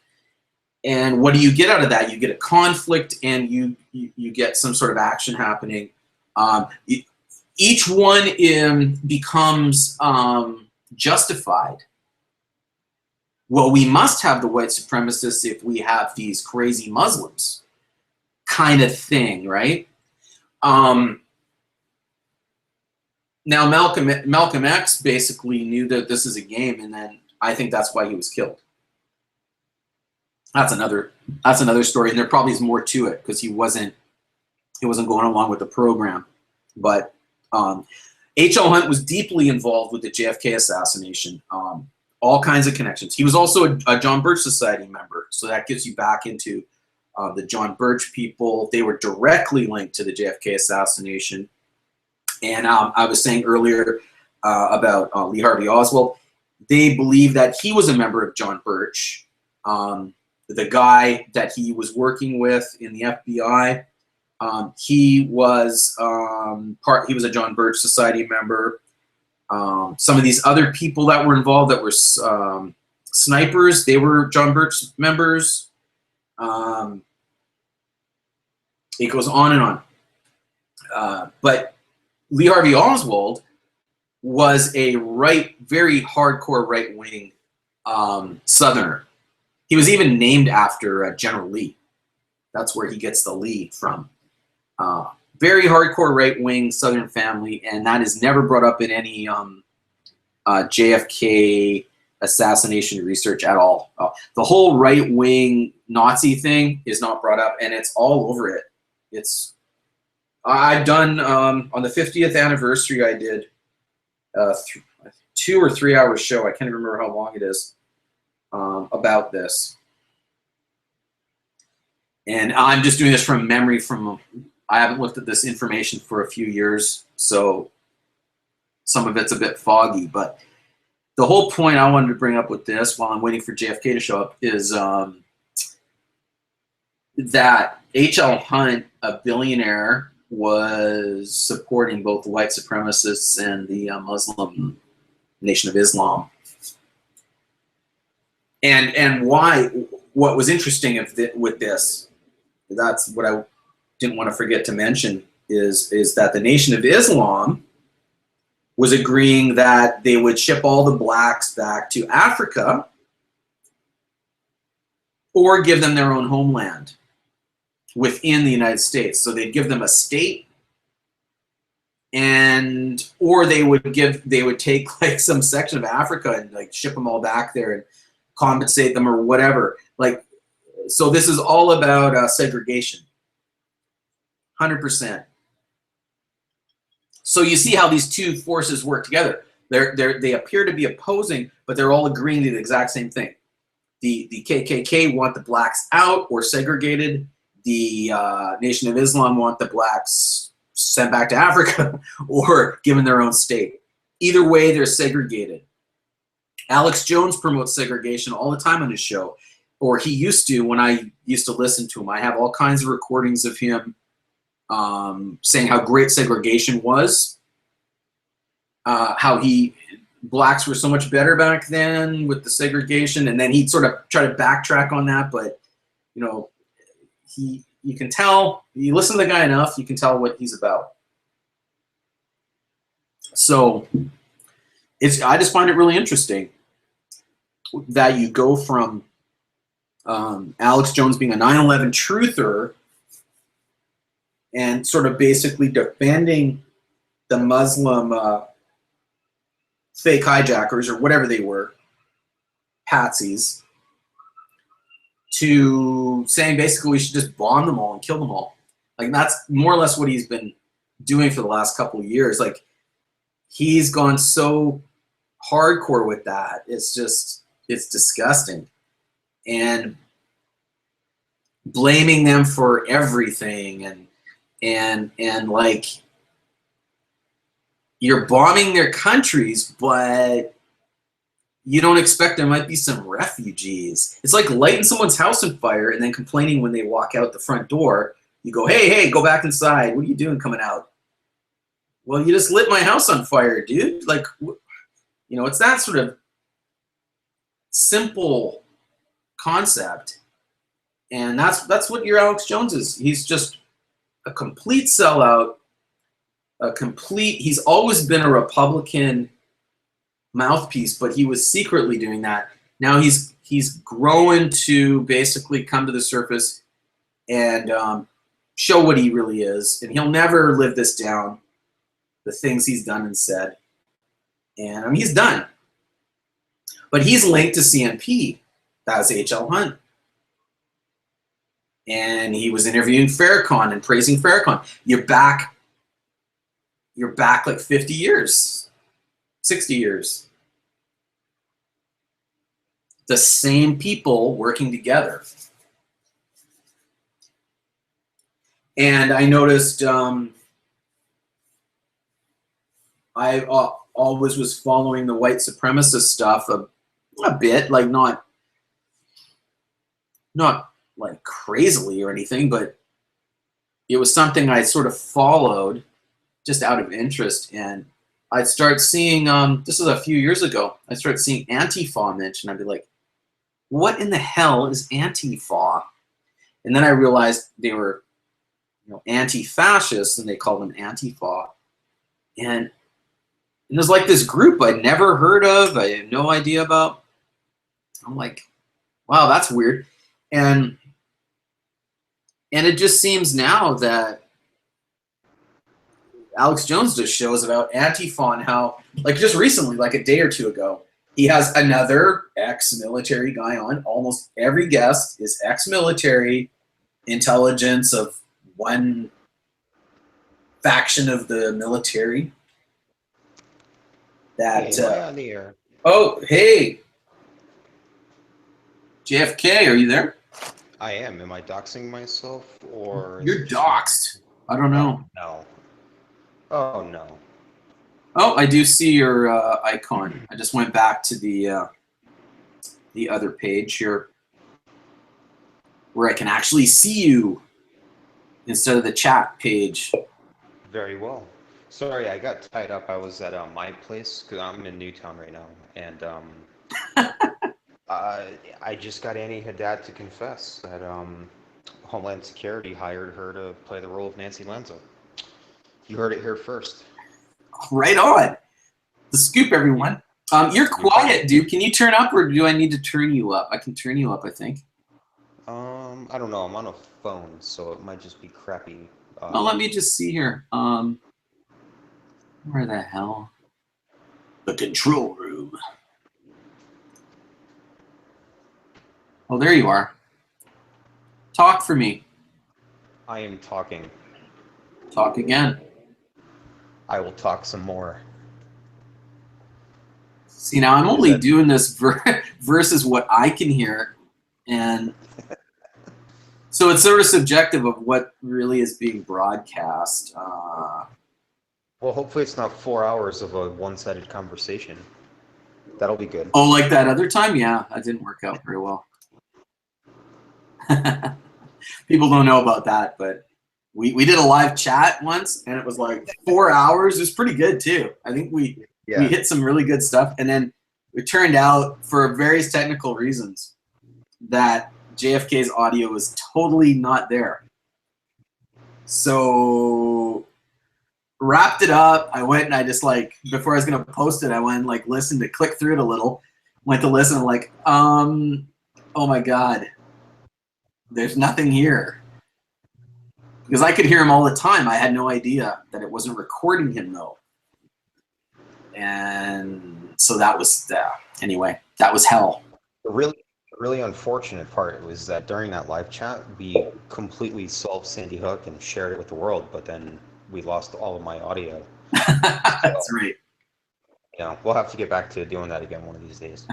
And what do you get out of that? You get a conflict, and you get some sort of action happening. Each one becomes justified. Well, we must have the white supremacists if we have these crazy Muslims, kind of thing, right? Now Malcolm X basically knew that this is a game, and then I think that's why he was killed. That's another story, and there probably is more to it, because he wasn't going along with the program. But H.L. Hunt was deeply involved with the JFK assassination. All kinds of connections. He was also a John Birch Society member, so that gives you back into the John Birch people. They were directly linked to the JFK assassination. And I was saying earlier about Lee Harvey Oswald. They believe that he was a member of John Birch. The guy that he was working with in the FBI, he was a John Birch Society member. Some of these other people that were involved that were snipers, they were John Birch members. It goes on and on. But Lee Harvey Oswald was a very hardcore right-wing Southerner. He was even named after General Lee. That's where he gets the Lee from. Very hardcore right-wing Southern family, and that is never brought up in any JFK assassination research at all. The whole right-wing Nazi thing is not brought up, and it's all over it. I've done, on the 50th anniversary, I did a 2 or 3 hour show, I can't even remember how long it is, about this. And I'm just doing this from memory I haven't looked at this information for a few years, so some of it's a bit foggy. But the whole point I wanted to bring up with this while I'm waiting for JFK to show up is that H.L. Hunt, a billionaire, was supporting both the white supremacists and the Muslim Nation of Islam. And what was interesting with this, that's what I didn't want to forget to mention, is that the Nation of Islam was agreeing that they would ship all the blacks back to Africa or give them their own homeland within the United States. So they'd give them a state, or they would take like some section of Africa and like ship them all back there and compensate them or whatever. Like, so this is all about segregation, 100%. So you see how these two forces work together. They appear to be opposing, but they're all agreeing to the exact same thing. The KKK want the blacks out or segregated. The Nation of Islam want the blacks sent back to Africa or given their own state. Either way, they're segregated. Alex Jones promotes segregation all the time on his show, or he used to when I used to listen to him. I have all kinds of recordings of him saying how great segregation was, how blacks were so much better back then with the segregation, and then he'd sort of try to backtrack on that, but you know, you can tell, you listen to the guy enough, you can tell what he's about. So I just find it really interesting that you go from Alex Jones being a 9/11 truther and sort of basically defending the Muslim fake hijackers or whatever they were, patsies, to saying basically we should just bomb them all and kill them all. Like, that's more or less what he's been doing for the last couple of years. Like, he's gone so hardcore with that. It's disgusting. And blaming them for everything, and like, you're bombing their countries, but you don't expect there might be some refugees. It's like lighting someone's house on fire and then complaining when they walk out the front door. You go, hey, go back inside. What are you doing coming out? Well, you just lit my house on fire, dude. Like, you know, it's that sort of simple concept. And that's what your Alex Jones is. He's just a complete sellout, he's always been a Republican mouthpiece, but he was secretly doing that. Now he's growing to basically come to the surface and show what he really is, and he'll never live this down, the things he's done and said. And I mean, he's done. But he's linked to CNP. That's H.L. Hunt. And he was interviewing Farrakhan and praising Farrakhan. You're back like 50 years, 60 years. The same people working together. And I noticed I always was following the white supremacist stuff a bit, like not like crazily or anything, but it was something I sort of followed just out of interest. And I'd start seeing, this was a few years ago, I started seeing Antifa mentioned. I'd be like, what in the hell is Antifa? And then I realized they were, you know, anti-fascists, and they called them Antifa. And there's like this group I'd never heard of, I had no idea about. I'm like, wow, that's weird. And it just seems now that Alex Jones does shows about Antifa and how, like just recently, like a day or two ago, he has another ex-military guy on. Almost every guest is ex-military, intelligence of one faction of the military. That on the air. Oh, hey, JFK, are you there? I am. Am I doxing myself, or is You're it just me? doxxed. I don't Oh know. no. Oh no. Oh, I do see your icon. I just went back to the other page here where I can actually see you instead of the chat page. Very well. Sorry, I got tied up. I was at my place because I'm in Newtown right now, and I just got Annie Haddad to confess that Homeland Security hired her to play the role of Nancy Lanza. You heard it here first. Right on. The scoop, everyone. You're You got it. quiet, dude. Can you turn up, or do I need to turn you up? I can turn you up, I think. I don't know. I'm on a phone, so it might just be crappy. Well, let me just see here. Where the hell? The control room. Oh, there you are. Talk for me. I am talking. Talk again. I will talk some more. See, now I'm Is only that doing this versus what I can hear, and so it's sort of subjective of what really is being broadcast. well? Hopefully, it's not 4 hours of a one-sided conversation. That'll be good. Oh, like that other time? Yeah, that didn't work out very well. People don't know about that, but we did a live chat once, and it was like 4 hours. It was pretty good too. I think we Yeah. hit some really good stuff, and then it turned out for various technical reasons that JFK's audio was totally not there. So wrapped it up. I went and I just like before I was gonna post it, I went and like listened to click through it a little. Went to listen, I'm like, oh my god, there's nothing here. Because I could hear him all the time. I had no idea that it wasn't recording him though. And so that was anyway, that was hell. The really unfortunate part was that during that live chat, we completely solved Sandy Hook and shared it with the world, but then we lost all of my audio. That's right. We'll have to get back to doing that again one of these days.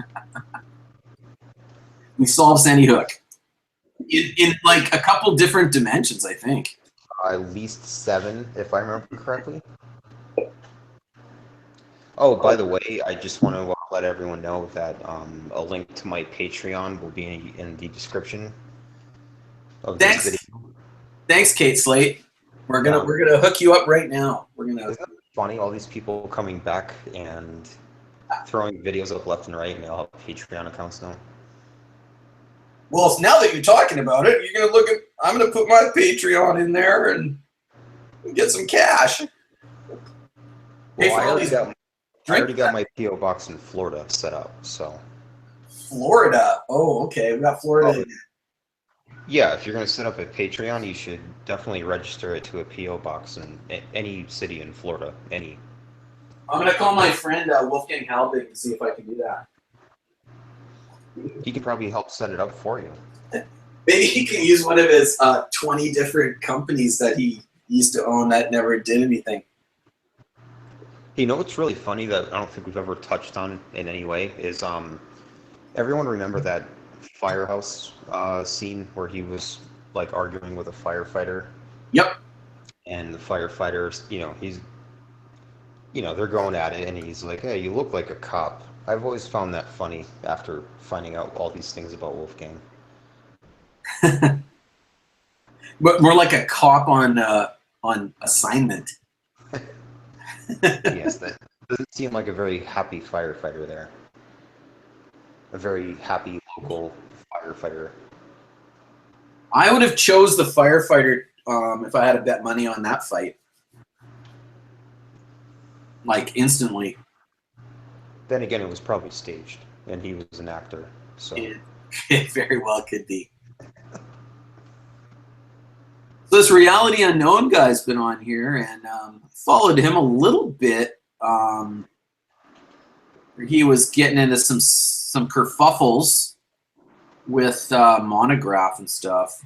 We solved Sandy Hook in like a couple different dimensions, I think. At least 7, if I remember correctly. Oh, by the way, I just want to let everyone know that a link to my Patreon will be in the description of this video. Thanks, Kate Slate. We're gonna hook you up right now. Isn't that funny? All these people coming back and throwing videos up left and right, and they all have Patreon accounts now. Well, now that you're talking about it, you're gonna look at. I'm gonna put my Patreon in there and get some cash. Well, I already got my PO box in Florida set up, so. Florida. Oh, okay. We got Florida. Yeah, if you're going to set up a Patreon, you should definitely register it to a PO box in any city in Florida. Any. I'm gonna call my friend Wolfgang Halbig and see if I can do that. He could probably help set it up for you. Maybe he can use one of his 20 different companies that he used to own that never did anything. You know what's really funny that I don't think we've ever touched on in any way is everyone remember that firehouse scene where he was like arguing with a firefighter? Yep. And the firefighters, they're going at it, and he's like, "Hey, you look like a cop." I've always found that funny after finding out all these things about Wolfgang. But more like a cop on assignment. Yes, that doesn't seem like a very happy firefighter there. A very happy local firefighter. I would have chose the firefighter if I had to bet money on that fight. Like instantly. Then again, it was probably staged, and he was an actor, so. It very well could be. So this Reality Unknown guy's been on here, and followed him a little bit. He was getting into some kerfuffles with Monograph and stuff.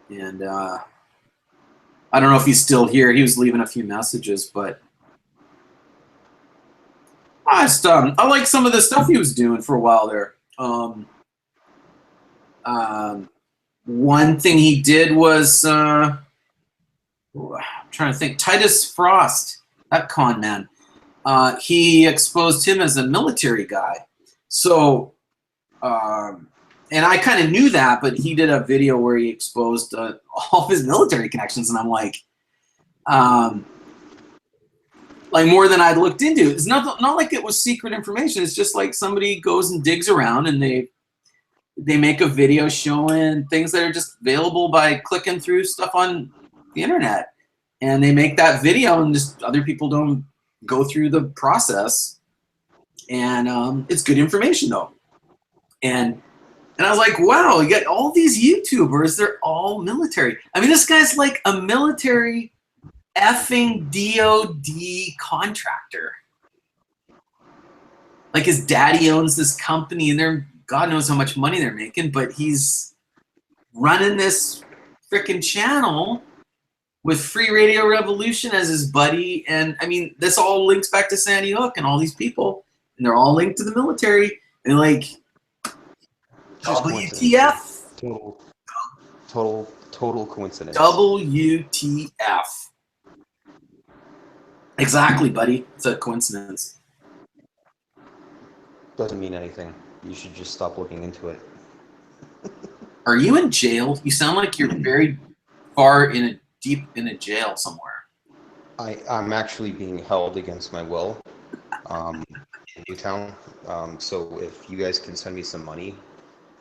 And I don't know if he's still here. He was leaving a few messages, but I like some of the stuff he was doing for a while there. one thing he did was I'm trying to think. Titus Frost, that con man. He exposed him as a military guy. So, and I kind of knew that, but he did a video where he exposed all of his military connections, and I'm like more than I'd looked into. It's not like it was secret information. It's just like somebody goes and digs around, and they make a video showing things that are just available by clicking through stuff on the internet, and they make that video, and just other people don't go through the process, and it's good information though. And I was like, wow, you got all these YouTubers, they're all military. I mean, this guy's like a military effing DOD contractor. Like his daddy owns this company, and they're God knows how much money they're making, but he's running this freaking channel with Free Radio Revolution as his buddy. And I mean, this all links back to Sandy Hook and all these people, and they're all linked to the military. And like, WTF? Total coincidence. WTF. Exactly, buddy. It's a coincidence. Doesn't mean anything. You should just stop looking into it. Are you in jail? You sound like you're very far deep in a jail somewhere. I'm actually being held against my will in Newtown. So if you guys can send me some money.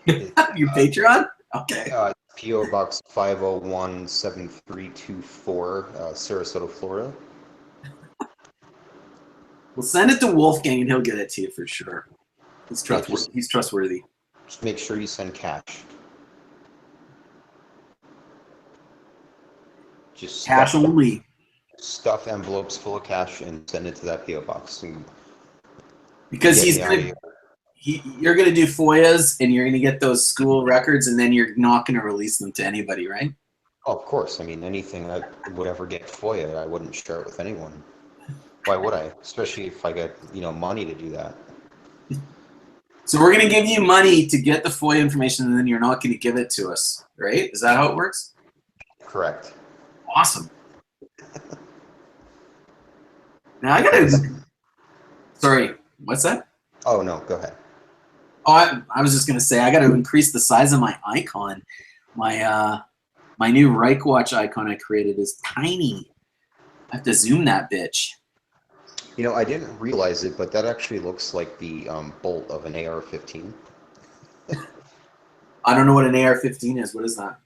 Your Patreon? Okay. P.O. Box 5017324, Sarasota, Florida. Well, send it to Wolfgang and he'll get it to you for sure. He's trustworthy. Just make sure you send cash. Just cash only. Stuff envelopes full of cash and send it to that P.O. box. Because you're going to do FOIAs and you're going to get those school records, and then you're not going to release them to anybody, right? Oh, of course. I mean, anything I would ever get FOIA, I wouldn't share it with anyone. Why would I? Especially if I get, money to do that. So we're going to give you money to get the FOIA information, and then you're not going to give it to us, right? Is that how it works? Correct. Awesome. Now I got to... Sorry, what's that? Oh, no, go ahead. Oh, I was just going to say, I got to increase the size of my icon. My new Reich Watch icon I created is tiny. I have to zoom that bitch. I didn't realize it, but that actually looks like the bolt of an AR-15. I don't know what an AR-15 is. What is that?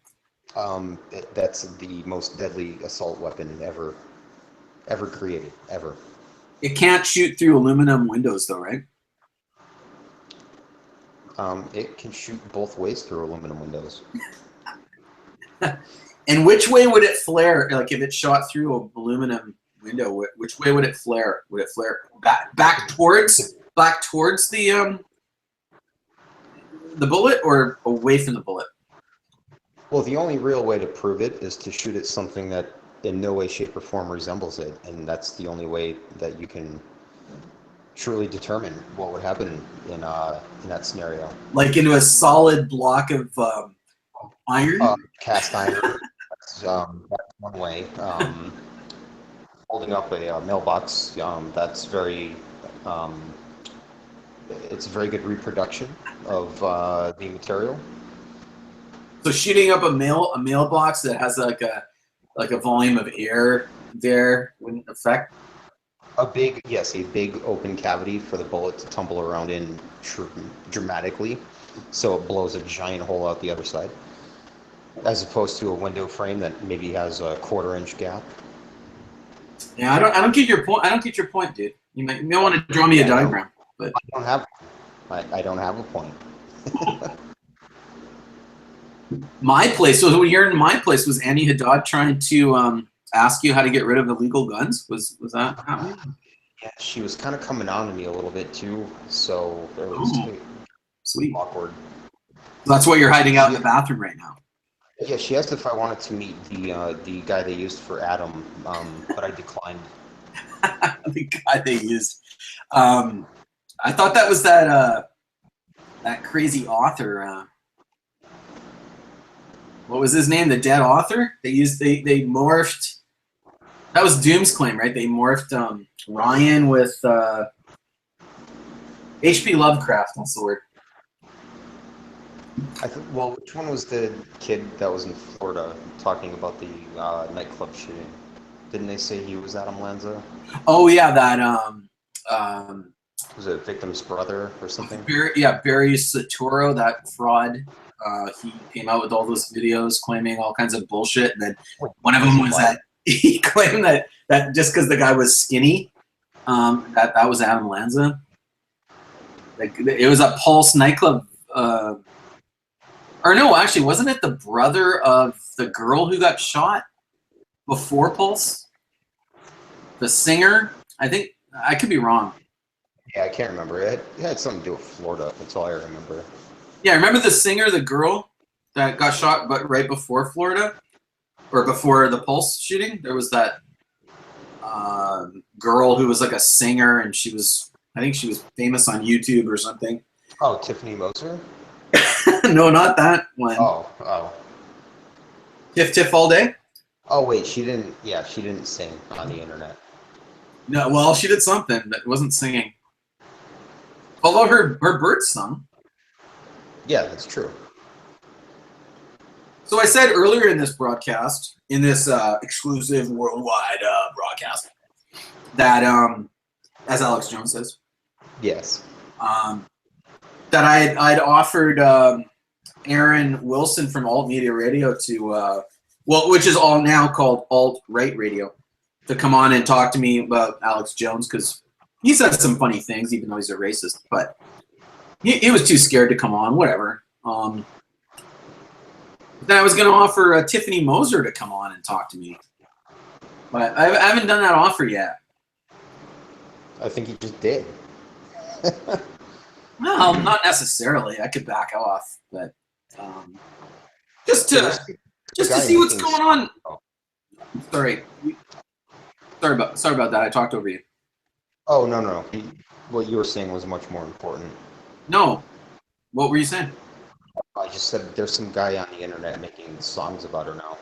That's the most deadly assault weapon ever created, ever. It can't shoot through aluminum windows, though, right? It can shoot both ways through aluminum windows. And which way would it flare? Like if it shot through an aluminum window, which way would it flare? Would it flare back towards the bullet, or away from the bullet? Well, the only real way to prove it is to shoot at something that in no way, shape, or form resembles it, and that's the only way that you can truly determine what would happen in that scenario. Like into a solid block of iron? Cast iron. That's one way. Holding up a mailbox. That's very. It's a very good reproduction of the material. So shooting up a mailbox that has like a volume of air there wouldn't affect. A big open cavity for the bullet to tumble around in dramatically, so it blows a giant hole out the other side, as opposed to a window frame that maybe has a 1/4-inch gap. Yeah, I don't get your point. I don't get your point, dude. You may want to draw me a diagram, but I don't have a point. My place. So when you're in my place, was Annie Haddad trying to ask you how to get rid of illegal guns? Was that happening? Yeah, she was kind of coming on to me a little bit too, so it was sweet. Awkward. That's why you're hiding out in the bathroom right now. Yeah, she asked if I wanted to meet the guy they used for Adam, but I declined. The guy they used. I thought that was that crazy author. what was his name? The dead author. They morphed. That was Doom's claim, right? They morphed Ryan with H.P. Lovecraft. That's the word. Well, which one was the kid that was in Florida talking about the nightclub shooting? Didn't they say he was Adam Lanza? Oh yeah, that Was it victim's brother or something? Barry Saturo, that fraud. He came out with all those videos claiming all kinds of bullshit, and then one of them was that he claimed that just because the guy was skinny, that was Adam Lanza. Like it was a Pulse nightclub. Or no, actually, wasn't it the brother of the girl who got shot before Pulse? The singer? I think, I could be wrong. Yeah, I can't remember. It had something to do with Florida. That's all I remember. Yeah, remember the singer, the girl that got shot but right before Florida? Or before the Pulse shooting? There was that girl who was like a singer, and I think she was famous on YouTube or something. Oh, Tiffany Moser? No, not that one. Oh. Tiff Tiff all day? Oh, wait, she didn't sing on the internet. No, well, she did something, but it wasn't singing. Although her birds sung. Yeah, that's true. So I said earlier in this broadcast, in this exclusive worldwide broadcast, that, as Alex Jones says, Yes. that I'd offered Aaron Wilson from Alt Media Radio to, which is all now called Alt Right Radio, to come on and talk to me about Alex Jones, because he says some funny things, even though he's a racist. But he was too scared to come on. Whatever. Then I was going to offer Tiffany Moser to come on and talk to me, but I haven't done that offer yet. I think you just did. Well, not necessarily. I could back off, but just to see what's going on. Sorry about that. I talked over you. Oh, no. What you were saying was much more important. No. What were you saying? I just said there's some guy on the internet making songs about her now.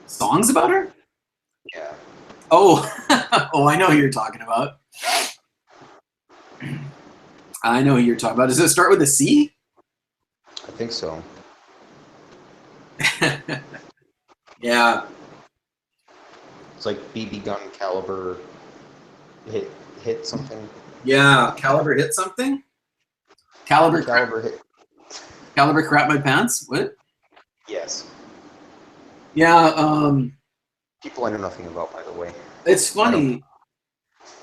Songs about her? Yeah. Oh, I know who you're talking about. I know who you're talking about. Does it start with a C? I think so. Yeah. It's like BB gun caliber hit something. Yeah, caliber hit something? Caliber hit. Caliber crap my pants? What? Yes. Yeah, people I know nothing about, by the way. It's funny.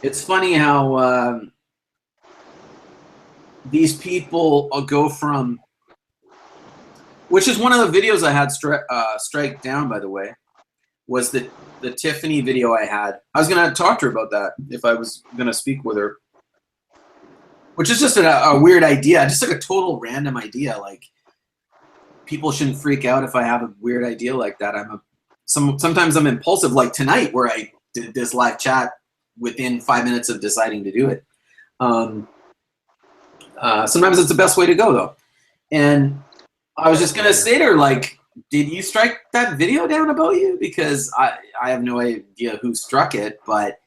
It's funny how these people go from, which is one of the videos I had strike down, by the way, was the Tiffany video I had. I was going to talk to her about that if I was going to speak with her, which is just a weird idea, just like a total random idea. Like, people shouldn't freak out if I have a weird idea like that. Sometimes I'm impulsive, like tonight, where I did this live chat within 5 minutes of deciding to do it. Sometimes it's the best way to go, though. And I was just gonna say to her, like, did you strike that video down about you? Because I have no idea who struck it, but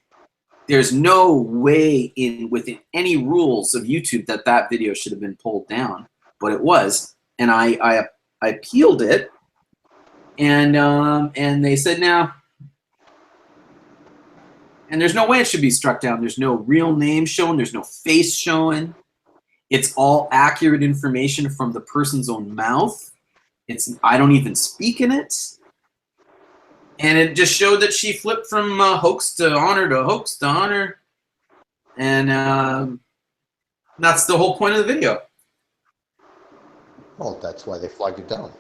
there's no way within any rules of YouTube that video should have been pulled down, but it was, and I appealed it, and they said no. And there's no way it should be struck down. There's no real name shown. There's no face shown. It's all accurate information from the person's own mouth. I don't even speak in it. And it just showed that she flipped from hoax to honor to hoax to honor. And that's the whole point of the video. Well, that's why they flagged it down.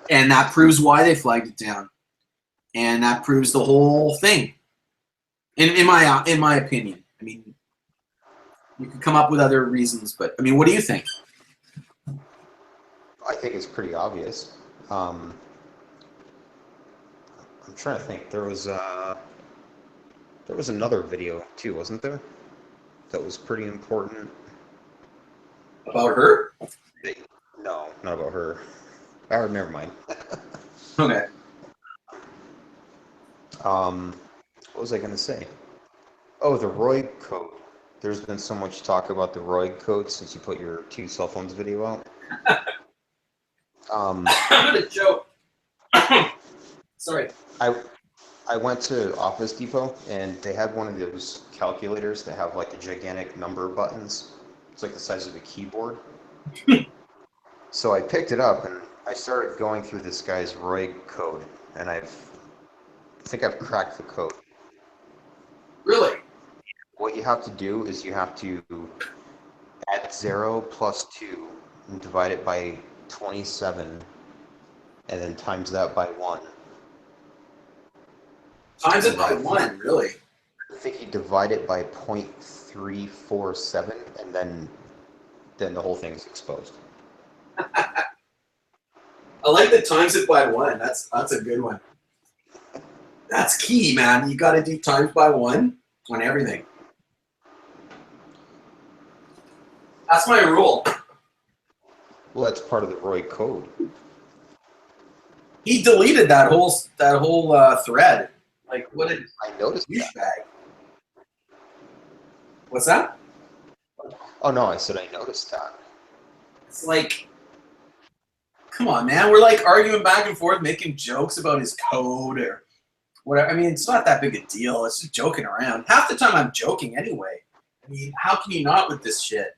And that proves why they flagged it down. And that proves the whole thing. In my opinion. I mean, you could come up with other reasons, but I mean, what do you think? I think it's pretty obvious. I'm trying to think. There was another video too, wasn't there? That was pretty important. About her? No, not about her. Oh, never mind. Okay. What was I going to say? Oh, the Royd code. There's been so much talk about the Royd code since you put your two cell phones video out. I'm gonna joke. Sorry. I went to Office Depot and they had one of those calculators that have like the gigantic number buttons. It's like the size of a keyboard. So I picked it up and I started going through this guy's Royd code, and I think I've cracked the code. Really? What you have to do is you have to add 0 plus 2 and divide it by 27 and then times that by 1. Times it by 1, really? I think you divide it by 0.347 and then the whole thing's exposed. I like the times it by 1. That's a good one. That's key, man. You got to do times by 1 on everything. That's my rule. Well, that's part of the Royd code. He deleted that whole thread. Like, what a I noticed that. douchebag. What's that? Oh no, I said I noticed that. It's like, come on, man. We're like arguing back and forth, making jokes about his code or whatever. I mean, it's not that big a deal. It's just joking around. Half the time I'm joking anyway. I mean, how can you not with this shit?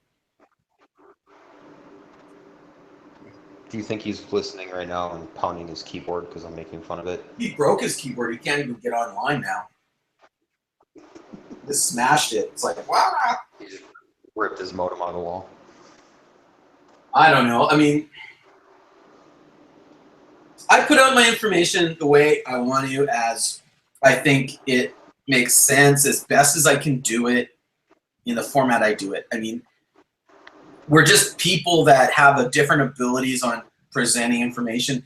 Do you think he's listening right now and pounding his keyboard because I'm making fun of it? He broke his keyboard. He can't even get online now. Just smashed it. It's like, wow. He just ripped his modem on the wall. I don't know. I mean, I put out my information the way I want to, as I think it makes sense, as best as I can do it in the format I do it. I mean, we're just people that have a different abilities on presenting information,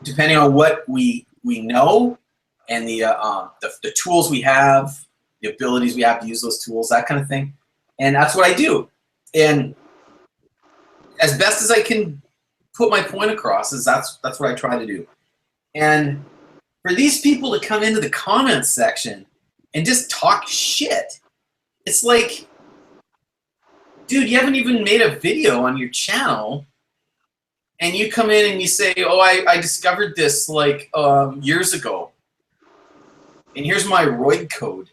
depending on what we know and the tools we have, the abilities we have to use those tools, that kind of thing. And that's what I do. And as best as I can put my point across, is that's what I try to do. And for these people to come into the comments section and just talk shit, it's like, dude, you haven't even made a video on your channel, and you come in and you say, oh, I discovered this like years ago, and here's my Royd code.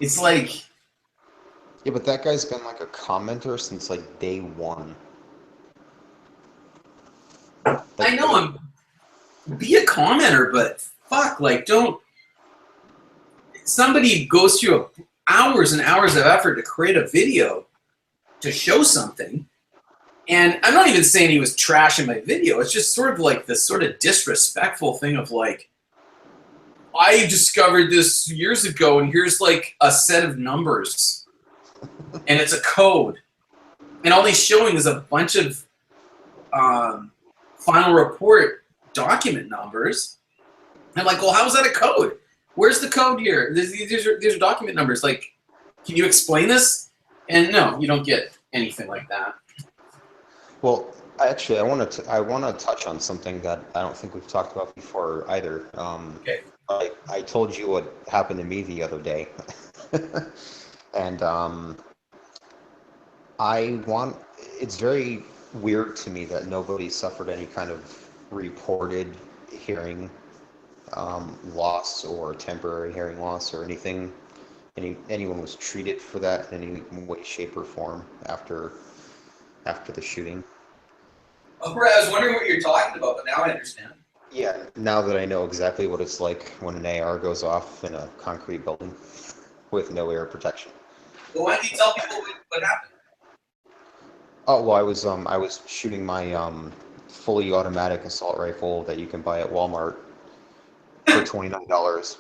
It's like... Yeah, but that guy's been like a commenter since like day one. Like, I know, be a commenter, but fuck, like, don't... Somebody goes through hours and hours of effort to create a video to show something, and I'm not even saying he was trashing my video. It's just sort of like this sort of disrespectful thing of like, I discovered this years ago, and here's like a set of numbers, and it's a code, and all he's showing is a bunch of final report document numbers. I'm like, well, how is that a code? Where's the code here? These are document numbers. Like, can you explain this? And no, you don't get anything like that. well, actually, I want to touch on something that I don't think we've talked about before either. Okay. I told you what happened to me the other day, and it's very weird to me that nobody suffered any kind of reported hearing loss or temporary hearing loss or anything. Anyone was treated for that in any way, shape, or form after the shooting. Oh, I was wondering what you're talking about, but now I understand. Yeah, now that I know exactly what it's like when an AR goes off in a concrete building with no air protection. Well, why don't you tell people what happened? Oh well, I was shooting my fully automatic assault rifle that you can buy at Walmart for $29,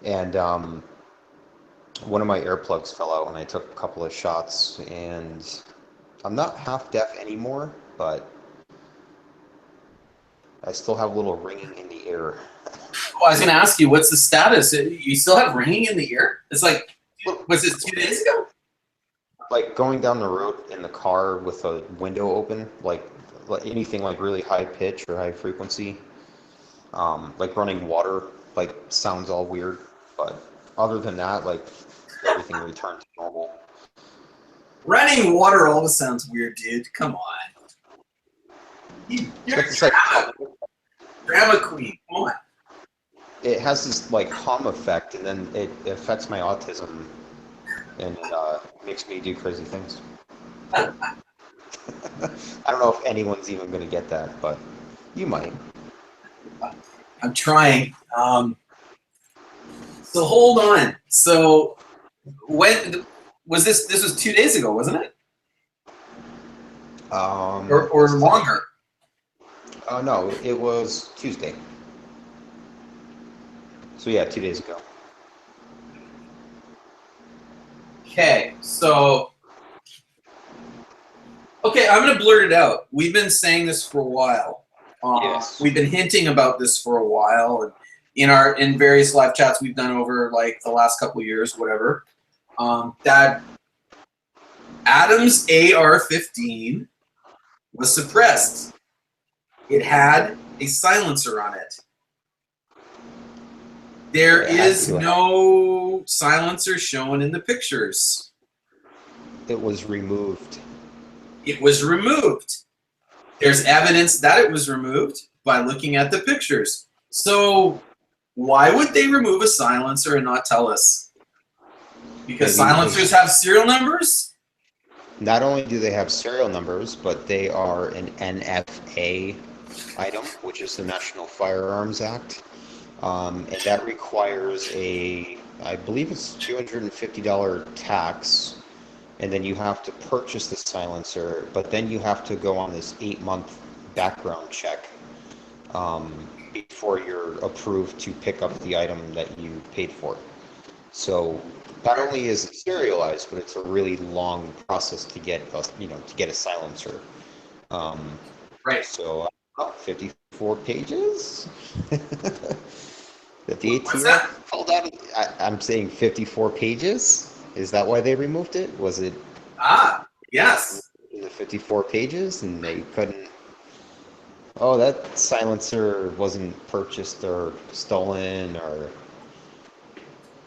and one of my earplugs fell out, and I took a couple of shots, and I'm not half deaf anymore, but I still have a little ringing in the ear. Oh, I was going to ask you, what's the status? You still have ringing in the ear? It's like, was this 2 days ago? Like going down the road in the car with a window open, like like anything like really high pitch or high frequency. Like running water, like sounds all weird, but other than that, like everything returned to normal. Running water always sounds weird, dude. Come on. It's You're got a this like drama queen. Come on. it has this like hum effect, and then it affects my autism, and makes me do crazy things. I don't know if anyone's even gonna get that, but you might. I'm trying. So hold on. So when was this? This was 2 days ago, wasn't it? Or longer? Oh no, it was Tuesday. So yeah, 2 days ago. Okay, so I'm gonna blurt it out. We've been saying this for a while. Yes. We've been hinting about this for a while, and in various live chats we've done over like the last couple of years, whatever. That Adam's AR-15 was suppressed. It had a silencer on it. There is no silencer shown in the pictures. It was removed. It was removed. There's evidence that it was removed by looking at the pictures. So why would they remove a silencer and not tell us? Because silencers have serial numbers? Not only do they have serial numbers, but they are an NFA item, which is the National Firearms Act. And that requires I believe it's $250 tax, and then you have to purchase the silencer, but then you have to go on this 8-month background check before you're approved to pick up the item that you paid for. So not only is it serialized, but it's a really long process to get a silencer. Right. So 54 pages. That the What's 18 that? called out. I'm saying 54 pages. Is that why they removed it? Was it? Yes. In the 54 pages, and they couldn't. Oh, that silencer wasn't purchased or stolen or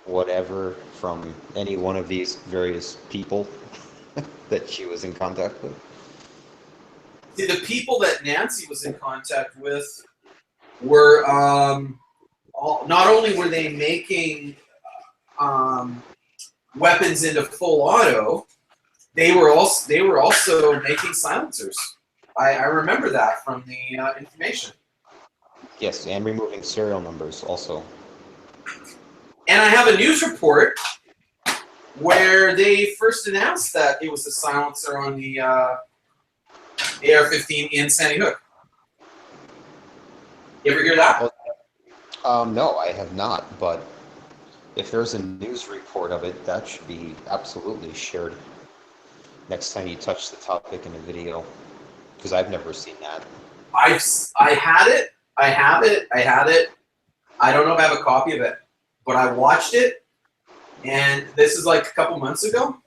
whatever from any one of these various people that she was in contact with. See, the people that Nancy was in contact with were not only were they making weapons into full auto, they were also making silencers. I remember that from the information. Yes, and removing serial numbers also. And I have a news report where they first announced that it was a silencer on the AR-15 in Sandy Hook. You ever hear that? No, I have not, but if there's a news report of it, that should be absolutely shared next time you touch the topic in a video, because I've never seen that. I had it. I have it. I don't know if I have a copy of it, but I watched it, and this is like a couple months ago,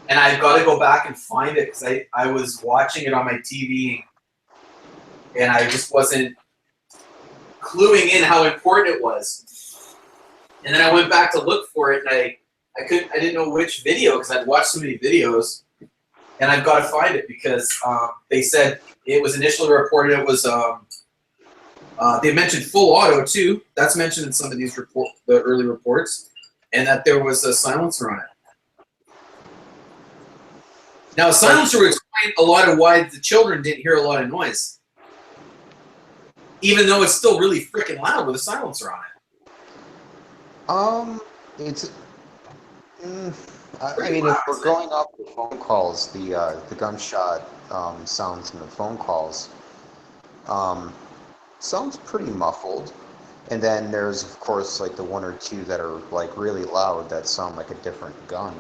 and I've got to go back and find it because I was watching it on my TV, and I just wasn't cluing in how important it was. And then I went back to look for it, and I didn't know which video because I'd watched so many videos, and I've got to find it because they said it was initially reported it was they mentioned full auto too. That's mentioned in some of these the early reports, and that there was a silencer on it. Now, a silencer would explain a lot of why the children didn't hear a lot of noise, even though it's still really freaking loud with a silencer on it. It's. I mean, if we're going off the phone calls, the gunshot sounds in the phone calls sounds pretty muffled. And then there's, of course, like the one or two that are like really loud that sound like a different gun.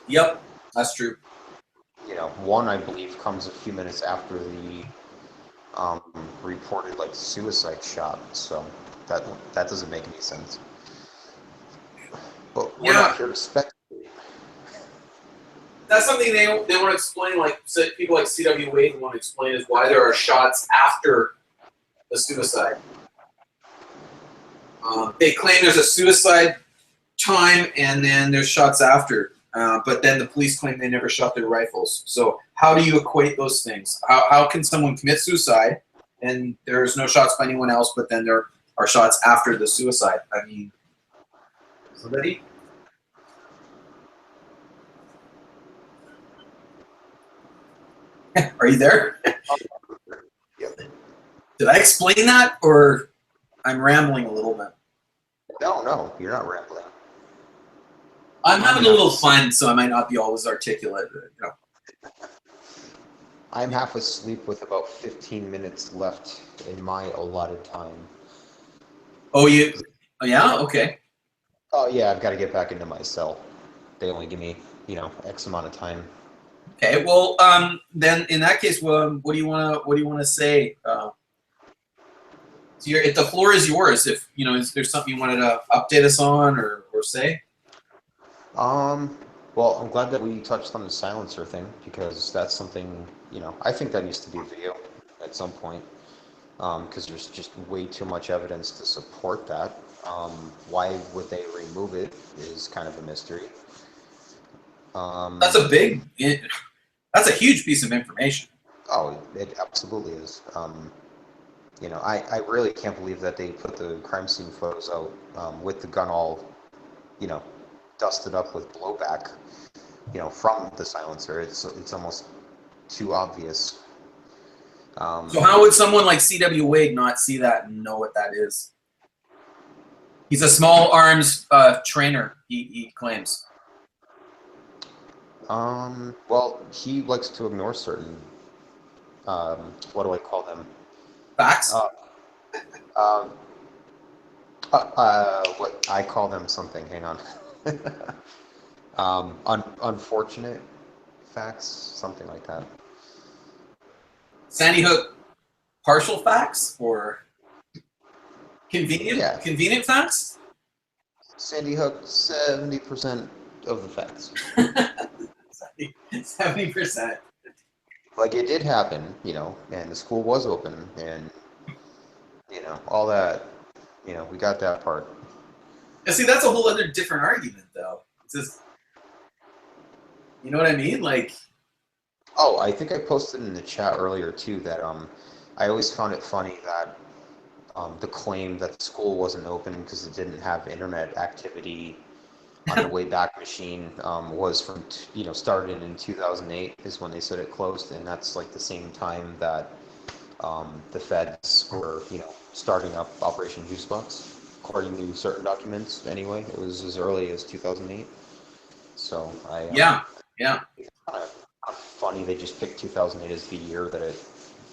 Yep, that's true. You know, one I believe comes a few minutes after the reported like suicide shot. So that doesn't make any sense. But we're not here to speculate. that's something they want to explain. Like people like C.W. Wade want to explain is why there are shots after the suicide. They claim there's a suicide time and then there's shots after, but then the police claim they never shot their rifles. So how do you equate those things? How can someone commit suicide and there's no shots by anyone else, but then there are shots after the suicide? I mean, somebody? Are you there? Yep. Did I explain that, or I'm rambling a little bit? No, you're not rambling. I'm having a little fun, so I might not be always articulate. You know. I'm half asleep with about 15 minutes left in my allotted time. Oh, you? Oh, yeah? Okay. Oh yeah, I've got to get back into my cell. They only give me, X amount of time. Okay. Well, then in that case, what do you want to say? So if the floor is yours. If is there something you wanted to update us on or say? Well, I'm glad that we touched on the silencer thing because that's something, I think that needs to be a video at some point because there's just way too much evidence to support that. Why would they remove it is kind of a mystery. That's a huge piece of information. Oh, it absolutely is. I really can't believe that they put the crime scene photos out with the gun all, dusted up with blowback, from the silencer. It's almost too obvious. So how would someone like C.W. Wade not see that and know what that is? He's a small arms trainer, he claims. Well, he likes to ignore certain, what do I call them? Facts? What I call them something, hang on. Unfortunate facts, something like that. Sandy Hook partial facts or convenient facts? Sandy Hook, 70% of the facts. 70%. Like it did happen, and the school was open, and all that. We got that part. And see, that's a whole other different argument, though. It's just, you know what I mean? Like, oh, I think I posted in the chat earlier too that I always found it funny that the claim that the school wasn't open because it didn't have internet activity on the Wayback Machine was from started in 2008 is when they said it closed, and that's like the same time that the feds were starting up Operation Juicebox, according to certain documents. Anyway, it was as early as 2008. So yeah. It's kind of funny they just picked 2008 as the year that it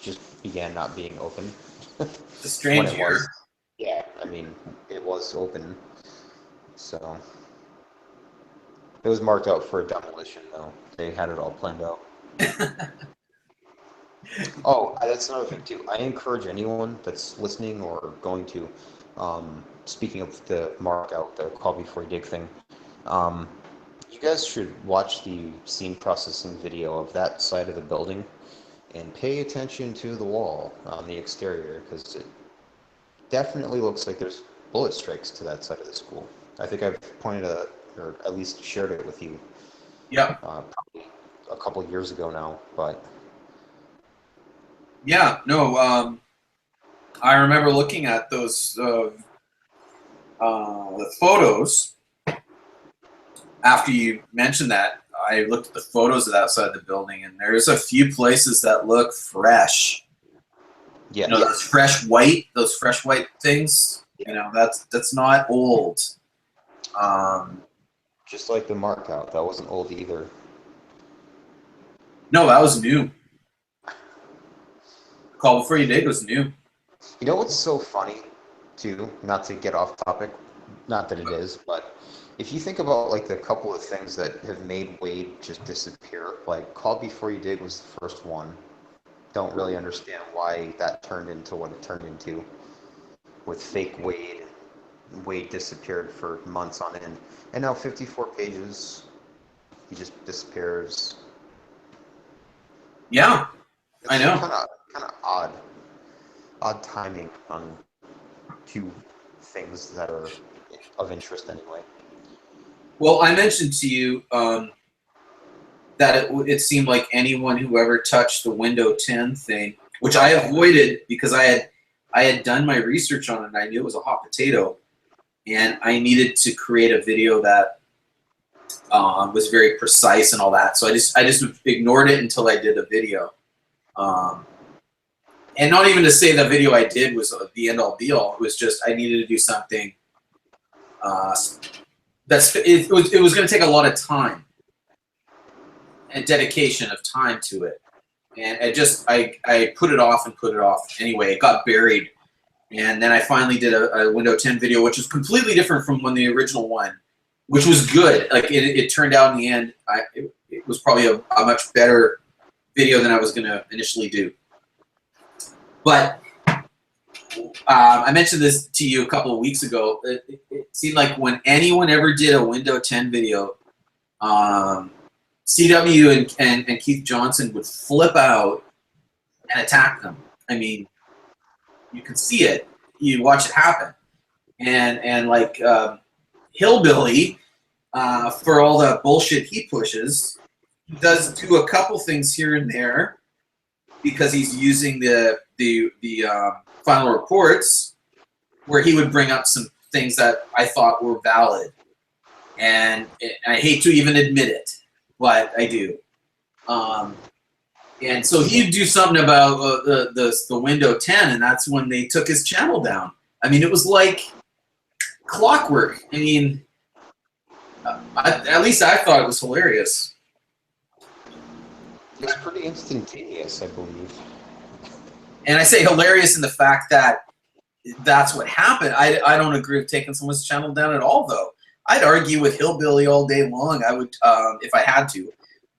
just began not being open. It's a strange year. Yeah, I mean, it was open, so it was marked out for a demolition, though. They had it all planned out. Oh, that's another thing, too. I encourage anyone that's listening or going to, speaking of the mark out, the call before you dig thing, you guys should watch the scene processing video of that side of the building and pay attention to the wall on the exterior, because it definitely looks like there's bullet strikes to that side of the school. I think I've pointed out, or at least shared it with you. Yeah. Probably a couple of years ago now, but. Yeah. No. I remember looking at those the photos after you mentioned that. I looked at the photos of outside the building, and there's a few places that look fresh. Yeah. Those fresh white things. That's not old. Just like the mark out, that wasn't old either. No, that was new. Call Before You Dig was new. You know what's so funny, too? Not to get off topic, not that it is, but if you think about like the couple of things that have made Wade just disappear, like Call Before You Dig was the first one. Don't really understand why that turned into what it turned into with fake Wade. Wade disappeared for months on end, and now 54 pages, he just disappears. Yeah, I know. Kind of odd timing on two things that are of interest anyway. Well, I mentioned to you that it seemed like anyone who ever touched the Windows 10 thing, which I avoided because I had done my research on it and I knew it was a hot potato, and I needed to create a video that was very precise and all that. So I just ignored it until I did the video. And not even to say the video I did was the end all be all. It was just I needed to do something. It was going to take a lot of time and dedication of time to it, and I put it off and put it off. Anyway, it got buried, and then I finally did a Windows 10 video, which was completely different from the original one, which was good. Like it turned out in the end, it was probably a much better video than I was going to initially do. But I mentioned this to you a couple of weeks ago. It seemed like when anyone ever did a Windows 10 video, CW and Keith Johnson would flip out and attack them. I mean, you can see it. You watch it happen. And like Hillbilly, for all the bullshit he pushes, he does do a couple things here and there because he's using the final reports where he would bring up some things that I thought were valid. And I hate to even admit it, but I do. And so he'd do something about the Windows 10, and that's when they took his channel down. I mean, it was like clockwork. I mean, at least I thought it was hilarious. It was pretty instantaneous, I believe. And I say hilarious in the fact that that's what happened. I don't agree with taking someone's channel down at all, though. I'd argue with Hillbilly all day long. I would, if I had to,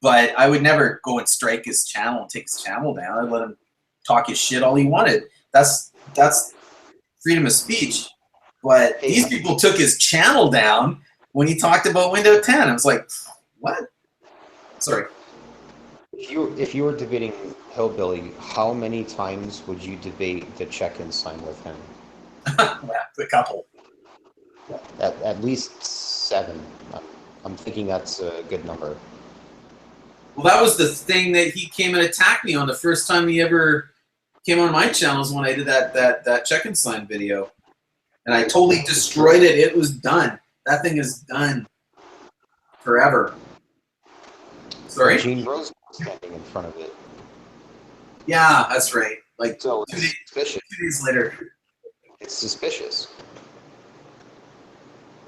but I would never go and strike his channel and take his channel down. I'd let him talk his shit all he wanted. That's freedom of speech. But these people took his channel down when he talked about Windows 10. I was like, what? Sorry. If you were debating Hillbilly, how many times would you debate the check-in sign with him? A couple. At least 7. I'm thinking that's a good number. Well, that was the thing that he came and attacked me on the first time he ever came on my channels when I did that check-in sign video. And I totally destroyed it. It was done. That thing is done forever. Sorry? Gene Rose was standing in front of it. Yeah, that's right. Like so 2 days later. It's suspicious.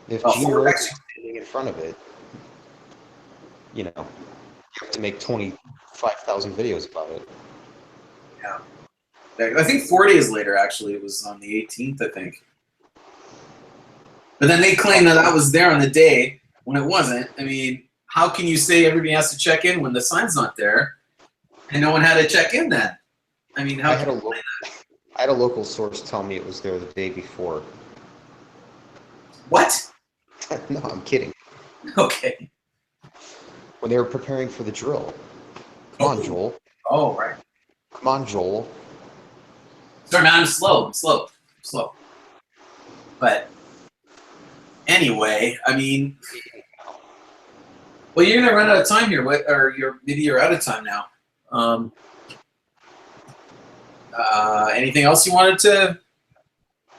If Oh, Gene Rose is standing in front of it, you know, you have to make 25,000 videos about it. Yeah. I think 4 days later, actually. It was on the 18th, I think. But then they claim that was there on the day when it wasn't. I mean, how can you say everybody has to check in when the sign's not there and no one had to check in then? I mean, how can you say that? I had a local source tell me it was there the day before. What? No, I'm kidding. Okay. When they were preparing for the drill. Come on, Joel. Oh, right. Come on, Joel. Sorry, man, I'm slow. But anyway, I mean, well, you're gonna run out of time here. Maybe you're out of time now. Anything else you wanted to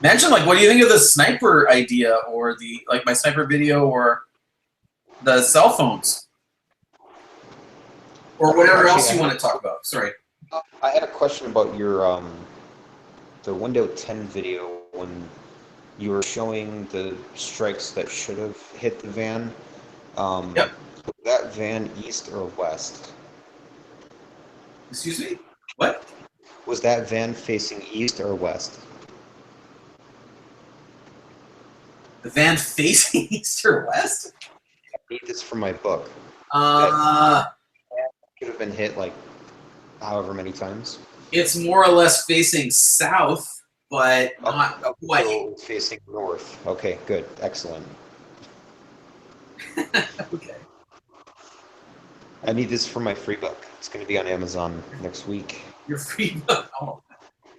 mention? Like, what do you think of the sniper idea, or my sniper video, or the cell phones, or whatever else you want to talk about? Sorry. I had a question about your the Windows 10 video when you were showing the strikes that should have hit the van. Yep. Was that van east or west? Excuse me? What? Was that van facing east or west? The van facing east or west? I need this for my book. Could have been hit like however many times. It's more or less facing south, but not quite. So facing north. Okay, good. Excellent. Okay. I need this for my free book. It's going to be on Amazon next week. Your free book. Oh.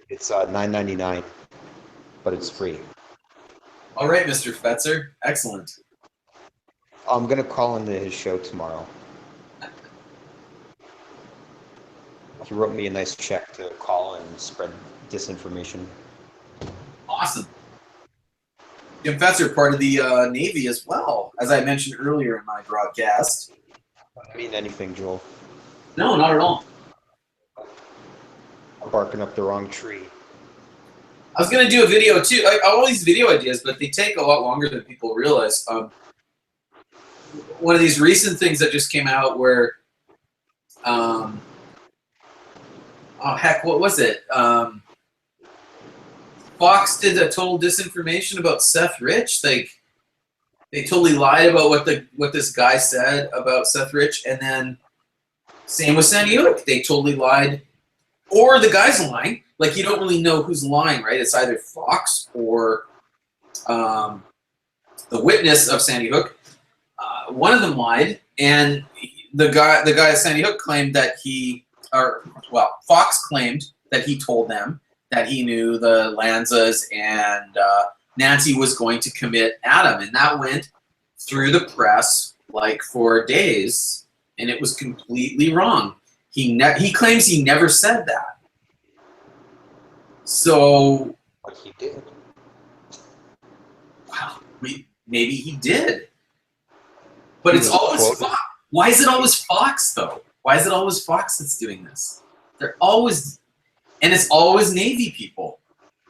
It's $9.99, but it's free. All right, Mr. Fetzer. Excellent. I'm going to call into his show tomorrow. He wrote me a nice check to call and spread disinformation. Awesome. Jim Fetzer, part of the Navy as well, as I mentioned earlier in my broadcast. I mean anything, Joel. No, not at all. I'm barking up the wrong tree. I was going to do a video too. I have all these video ideas, but they take a lot longer than people realize. One of these recent things that just came out where, oh heck, what was it? Fox did a total disinformation about Seth Rich. Like, they totally lied about what this guy said about Seth Rich, and then same with Sandy Hook. They totally lied, or the guy's lying. Like, you don't really know who's lying, right? It's either Fox or the witness of Sandy Hook. One of them lied, and the guy at Sandy Hook claimed that Fox claimed that he told them that he knew the Lanzas and Nancy was going to commit Adam, and that went through the press like for days, and it was completely wrong. He claims he never said that. So, But he did. wow, maybe he did. But it's always Fox. Why is it always Fox, though? Why is it always Fox that's doing this? They're always, and it's always Navy people.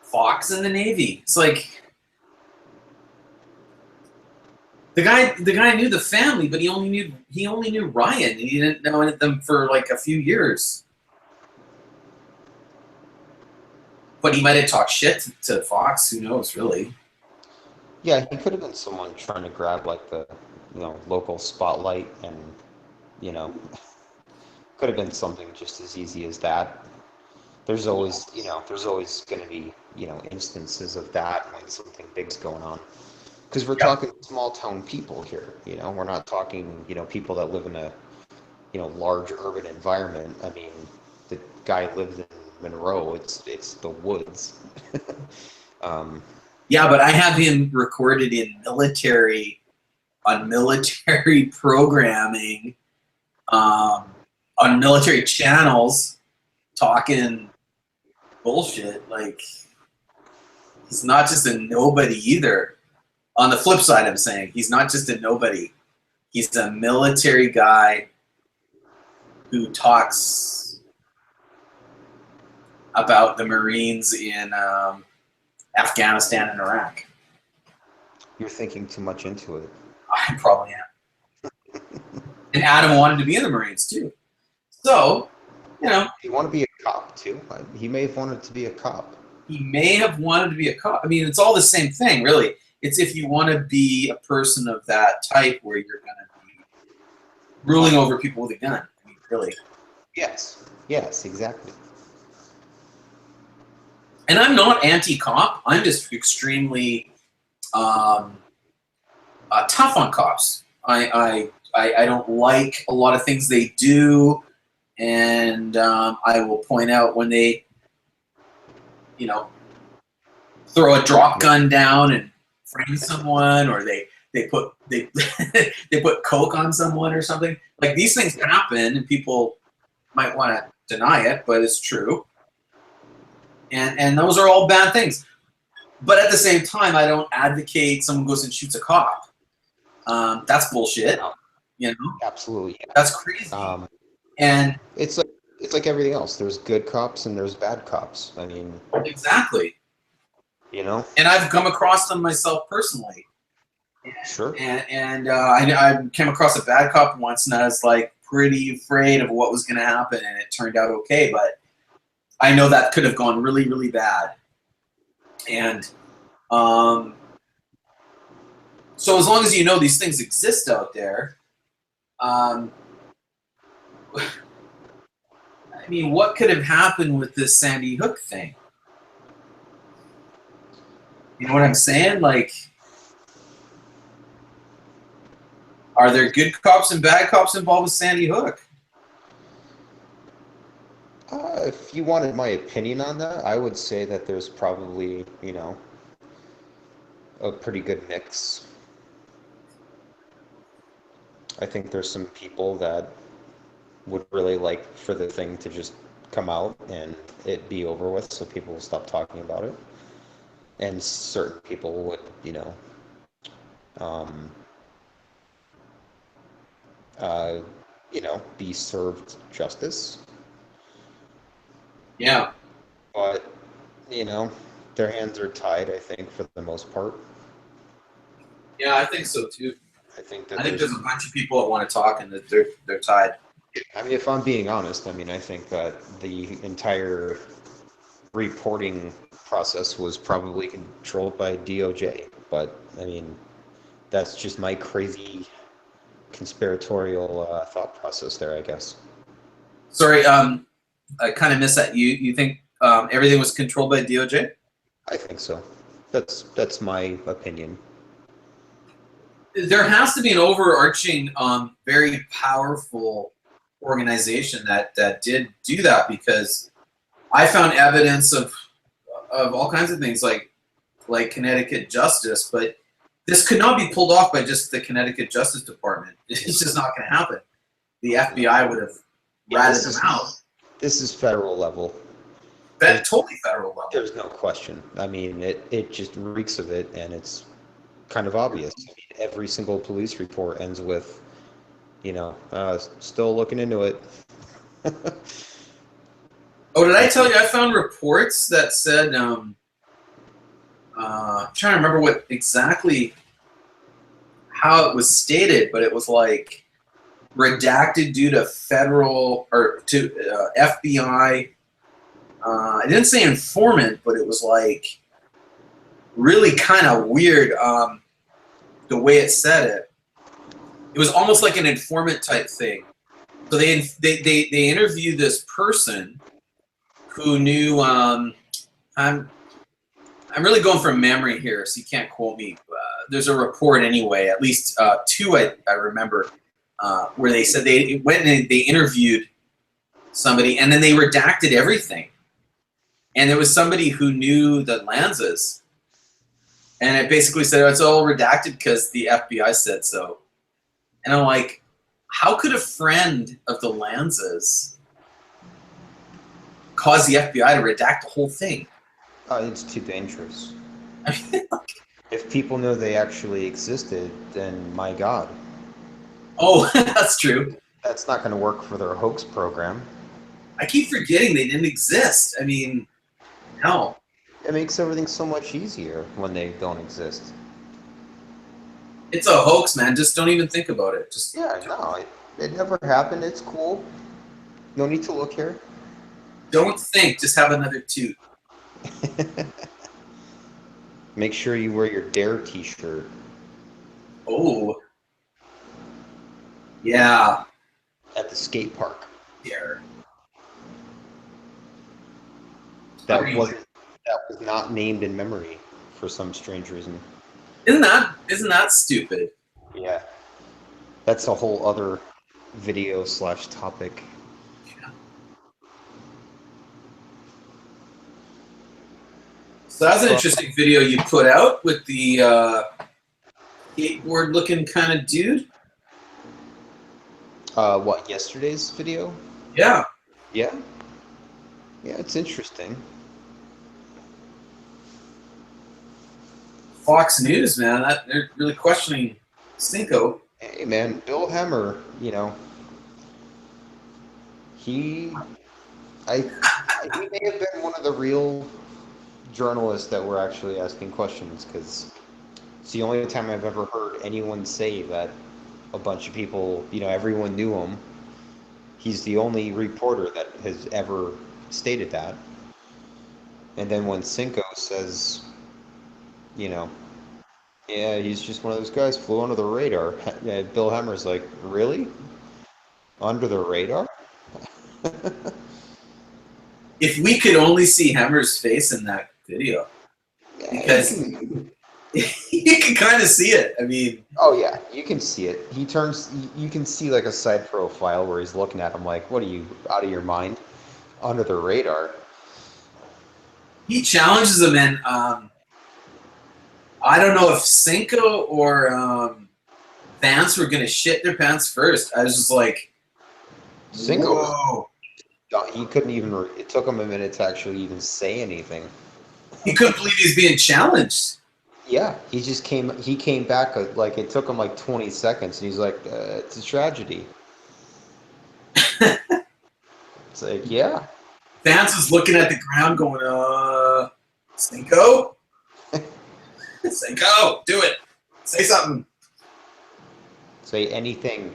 Fox and the Navy. It's like the guy knew the family, but he only knew Ryan, and he didn't know them for like a few years. But he might have talked shit to Fox. Who knows, really? Yeah, he could have been someone trying to grab like the local spotlight, and could have been something just as easy as that. There's always going to be instances of that when something big's going on, because we're talking small town people here. We're not talking people that live in a large urban environment. I mean, the guy lives in Monroe. It's the woods. Yeah, but I have him recorded on military programming, on military channels, talking bullshit. Like, he's not just a nobody either. On the flip side, I'm saying he's not just a nobody. He's a military guy who talks about the Marines in Afghanistan and Iraq. You're thinking too much into it. I probably am. And Adam wanted to be in the Marines too. So, He wanted to be a cop too. He may have wanted to be a cop. He may have wanted to be a cop. I mean, it's all the same thing, really. It's if you want to be a person of that type where you're going to be ruling over people with a gun. I mean, really. Yes, exactly. And I'm not anti-cop. I'm just extremely tough on cops. I don't like a lot of things they do, and I will point out when they, throw a drop gun down and frame someone, or they put they put coke on someone or something. Like, these things happen, and people might want to deny it, but it's true. And those are all bad things. But at the same time, I don't advocate someone goes and shoots a cop. That's bullshit. Absolutely. Yeah. That's crazy. And it's like everything else. There's good cops and there's bad cops. I mean, exactly. And I've come across them myself personally. Sure. And I came across a bad cop once, and I was like pretty afraid of what was going to happen, and it turned out okay. But I know that could have gone really, really bad. And so as long as you know these things exist out there, I mean, what could have happened with this Sandy Hook thing? You know what I'm saying? Like, Are there good cops and bad cops involved with Sandy Hook? If you wanted my opinion on that, I would say that there's probably, a pretty good mix. I think there's some people that would really like for the thing to just come out and it be over with so people will stop talking about it. And certain people would, um, uh, be served justice. Yeah. But, their hands are tied, I think, for the most part. Yeah, I think so too. I think that there's a bunch of people that want to talk and that they're tied. I mean, if I'm being honest, I think that the entire reporting process was probably controlled by DOJ. But, I mean, that's just my crazy conspiratorial thought process there, I guess. Sorry, I kind of missed that. You think everything was controlled by DOJ? I think so. That's my opinion. There has to be an overarching, very powerful organization that did do that, because I found evidence of all kinds of things like Connecticut Justice, but this could not be pulled off by just the Connecticut Justice Department. It's just not going to happen. The FBI would have ratted them out. This is federal level. Totally federal level. There's no question. I mean, it just reeks of it, and it's kind of obvious. I mean, every single police report ends with, still looking into it. Oh, did I tell you I found reports that said, I'm trying to remember what exactly how it was stated, but it was like redacted due to federal or to FBI. I didn't say informant, but it was like really kind of weird the way it said it. It was almost like an informant type thing. So they interviewed this person who knew. I'm really going from memory here, so you can't quote me. There's a report anyway, at least two I remember, where they said they went and they interviewed somebody, and then they redacted everything. And there was somebody who knew the Lanzas, and it basically said it's all redacted because the FBI said so. And I'm like, how could a friend of the Lanzas cause the FBI to redact the whole thing? It's too dangerous. I mean, if people know they actually existed, then my God. Oh, that's true. That's not going to work for their hoax program. I keep forgetting they didn't exist. I mean, no. It makes everything so much easier when they don't exist. It's a hoax, man. Just don't even think about it. It never happened. It's cool. No need to look here. Don't think. Just have another toot. Make sure you wear your Dare t-shirt. Oh. Yeah. At the skate park. Dare. That was not named in memory for some strange reason. Isn't that stupid? Yeah. That's a whole other video / topic. Yeah. So that's an interesting video you put out with the skateboard looking kind of dude. What, yesterday's video? Yeah. Yeah? Yeah, it's interesting. Fox News, man, they're really questioning Cinco. Hey, man, Bill Hemmer, he may have been one of the real journalists that were actually asking questions, because it's the only time I've ever heard anyone say that a bunch of people, everyone knew him. He's the only reporter that has ever stated that. And then when Cinco says, yeah, he's just one of those guys, flew under the radar. Yeah, Bill Hemmer's like, really? Under the radar? If we could only see Hemmer's face in that video. Yeah, Because You can kind of see it. I mean, Oh yeah, you can see it. He turns. You can see like a side profile where he's looking at him like, "What are you out of your mind?" Under the radar. he challenges him, and I don't know if Cinco or Vance were gonna shit their pants first. I was just like, Cinco was. whoa. He couldn't even. It took him a minute to actually even say anything. He couldn't believe he was being challenged. Yeah, he just came. He came back like it took him like 20 seconds, and he's like, "It's a tragedy." It's like, yeah. Vance was looking at the ground, going, Cinco, Cinco, do it, say something. Say anything.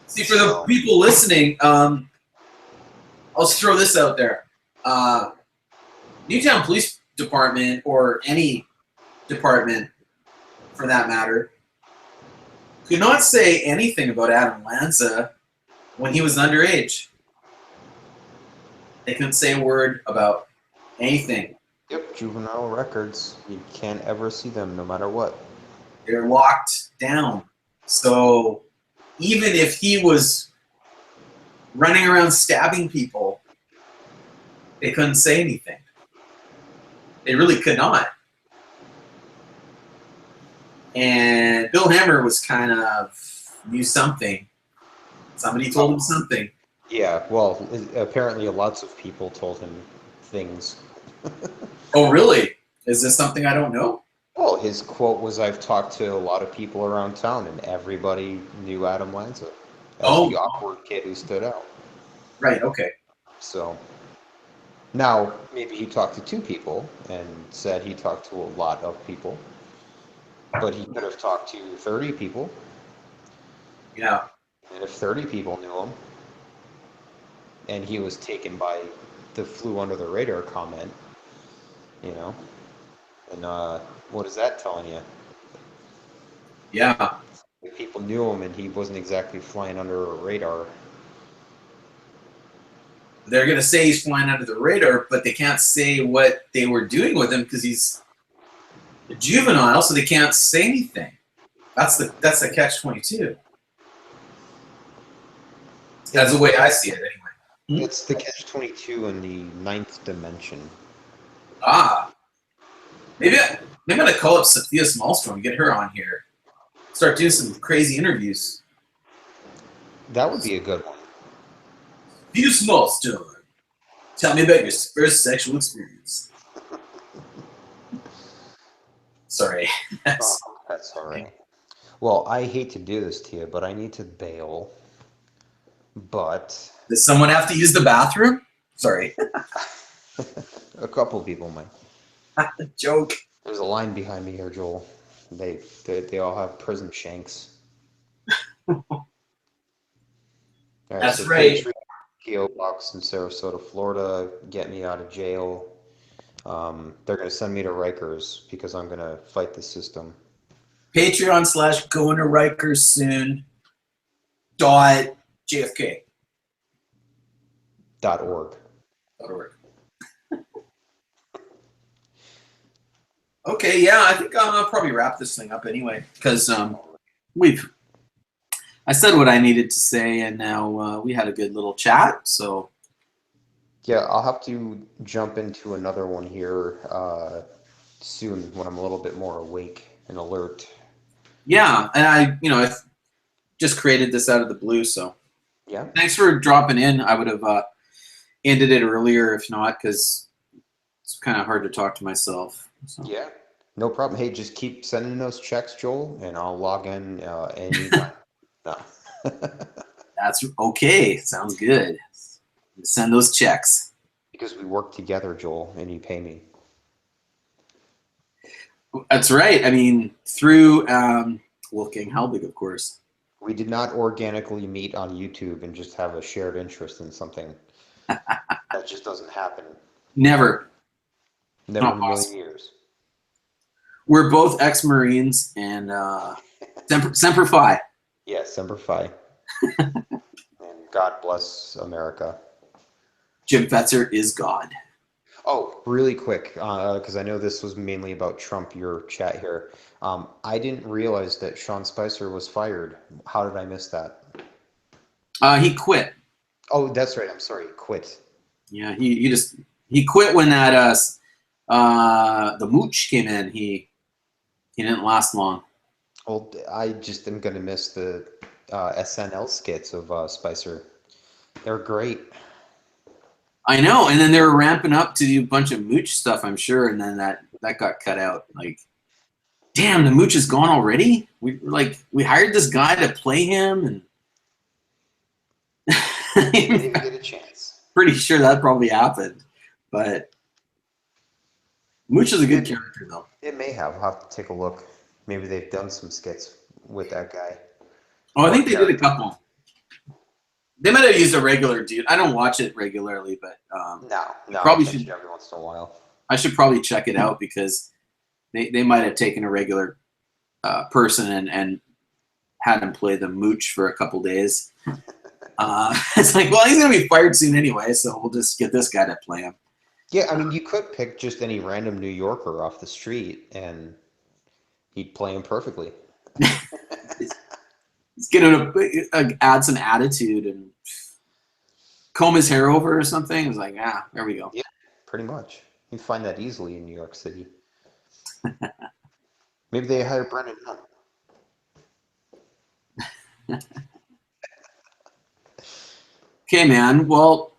See, for the people listening, I'll just throw this out there. Newtown Police Department, or any department for that matter, could not say anything about Adam Lanza when he was underage. They couldn't say a word about anything. Yep, juvenile records. You can't ever see them, no matter what. They're locked down. So even if he was running around stabbing people, they couldn't say anything. They really could not. And Bill Hammer was kind of knew something. Somebody told him something. Yeah, well, apparently lots of people told him things. Oh, really? Is this something I don't know? Well, his quote was, "I've talked to a lot of people around town, and everybody knew Adam Lanza as the awkward kid who stood out." Right, okay. So, now, maybe he talked to 2 people and said he talked to a lot of people, but he could have talked to 30 people. Yeah. And if 30 people knew him, and he was taken by the flew under the radar comment, you know, and what is that telling you? Yeah. If people knew him and he wasn't exactly flying under a radar. They're going to say he's flying under the radar, but they can't say what they were doing with him because he's a juvenile, so they can't say anything. That's the catch-22. That's the way I see it, anyway. It's the catch-22 in the 9th dimension. Ah. Maybe I'm going to call up Sophia Smallstrom, get her on here. Start doing some crazy interviews. That would be a good one. Sophia Smallstrom, tell me about your first sexual experience. Sorry. That's all right. Well, I hate to do this to you, but I need to bail. But does someone have to use the bathroom? Sorry. A couple people might. Joke. There's a line behind me here, Joel. They all have prison shanks. All right, That's so right. PO Box in Sarasota, Florida. Get me out of jail. They're going to send me to Rikers because I'm going to fight the system. Patreon/going to Rikers soon. .jfk. .org. Okay, yeah, I think I'll probably wrap this thing up anyway because I said what I needed to say, and now we had a good little chat. So yeah, I'll have to jump into another one here soon when I'm a little bit more awake and alert. Yeah, and I just created this out of the blue. So yeah, thanks for dropping in. I would have ended it earlier if not, because it's kind of hard to talk to myself. So. Yeah, no problem. Hey, just keep sending those checks, Joel, and I'll log in anytime. No. That's okay. Sounds good. Send those checks. Because we work together, Joel, and you pay me. That's right. I mean, through Wolfgang Halbig, of course. We did not organically meet on YouTube and just have a shared interest in something. That just doesn't happen. Never. Never in a million years. We're both ex-Marines and Semper Fi. Yeah, Semper Fi. And God bless America. Jim Fetzer is God. Oh, really quick, because I know this was mainly about Trump, your chat here. I didn't realize that Sean Spicer was fired. How did I miss that? He quit. Oh, that's right. I'm sorry. Quit. Yeah, he quit when that the mooch came in. He didn't last long. Well, I just am going to miss the SNL skits of Spicer. They're great. I know, and then they were ramping up to do a bunch of mooch stuff, I'm sure, and then that got cut out. Like, damn, the mooch is gone already. We hired this guy to play him, and He didn't even get a chance. pretty sure that probably happened. But Mooch is a good character, though. It may have. I'll have to take a look. Maybe they've done some skits with that guy. Oh, I think they did a couple. They might have used a regular dude. I don't watch it regularly, but No, probably I should every once in a while. I should probably check it out because they might have taken a regular person and had him play the mooch for a couple days. It's like, well, he's gonna be fired soon anyway, so we'll just get this guy to play him. Yeah, I mean, you could pick just any random New Yorker off the street, and he'd play him perfectly. He's gonna add some attitude and comb his hair over or something. It's like, there we go. Yeah, pretty much. You'd find that easily in New York City. Maybe they hire Brendan Hunt. Okay, man. Well,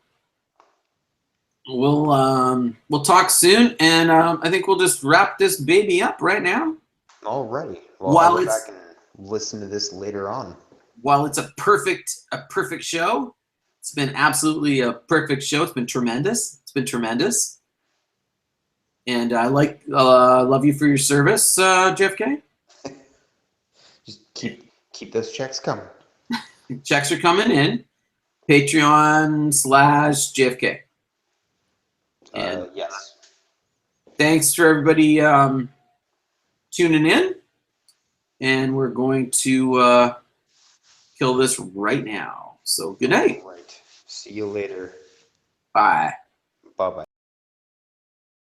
we'll talk soon, and I think we'll just wrap this baby up right now. Alrighty. Well, I'll go back and listen to this later on. While it's a perfect show, it's been absolutely a perfect show. It's been tremendous. It's been tremendous, and I love you for your service, JFK. Just keep those checks coming. Checks are coming in. Patreon/JFK. And yes. Thanks for everybody tuning in. And we're going to kill this right now. So good night. All right. See you later. Bye. Bye-bye.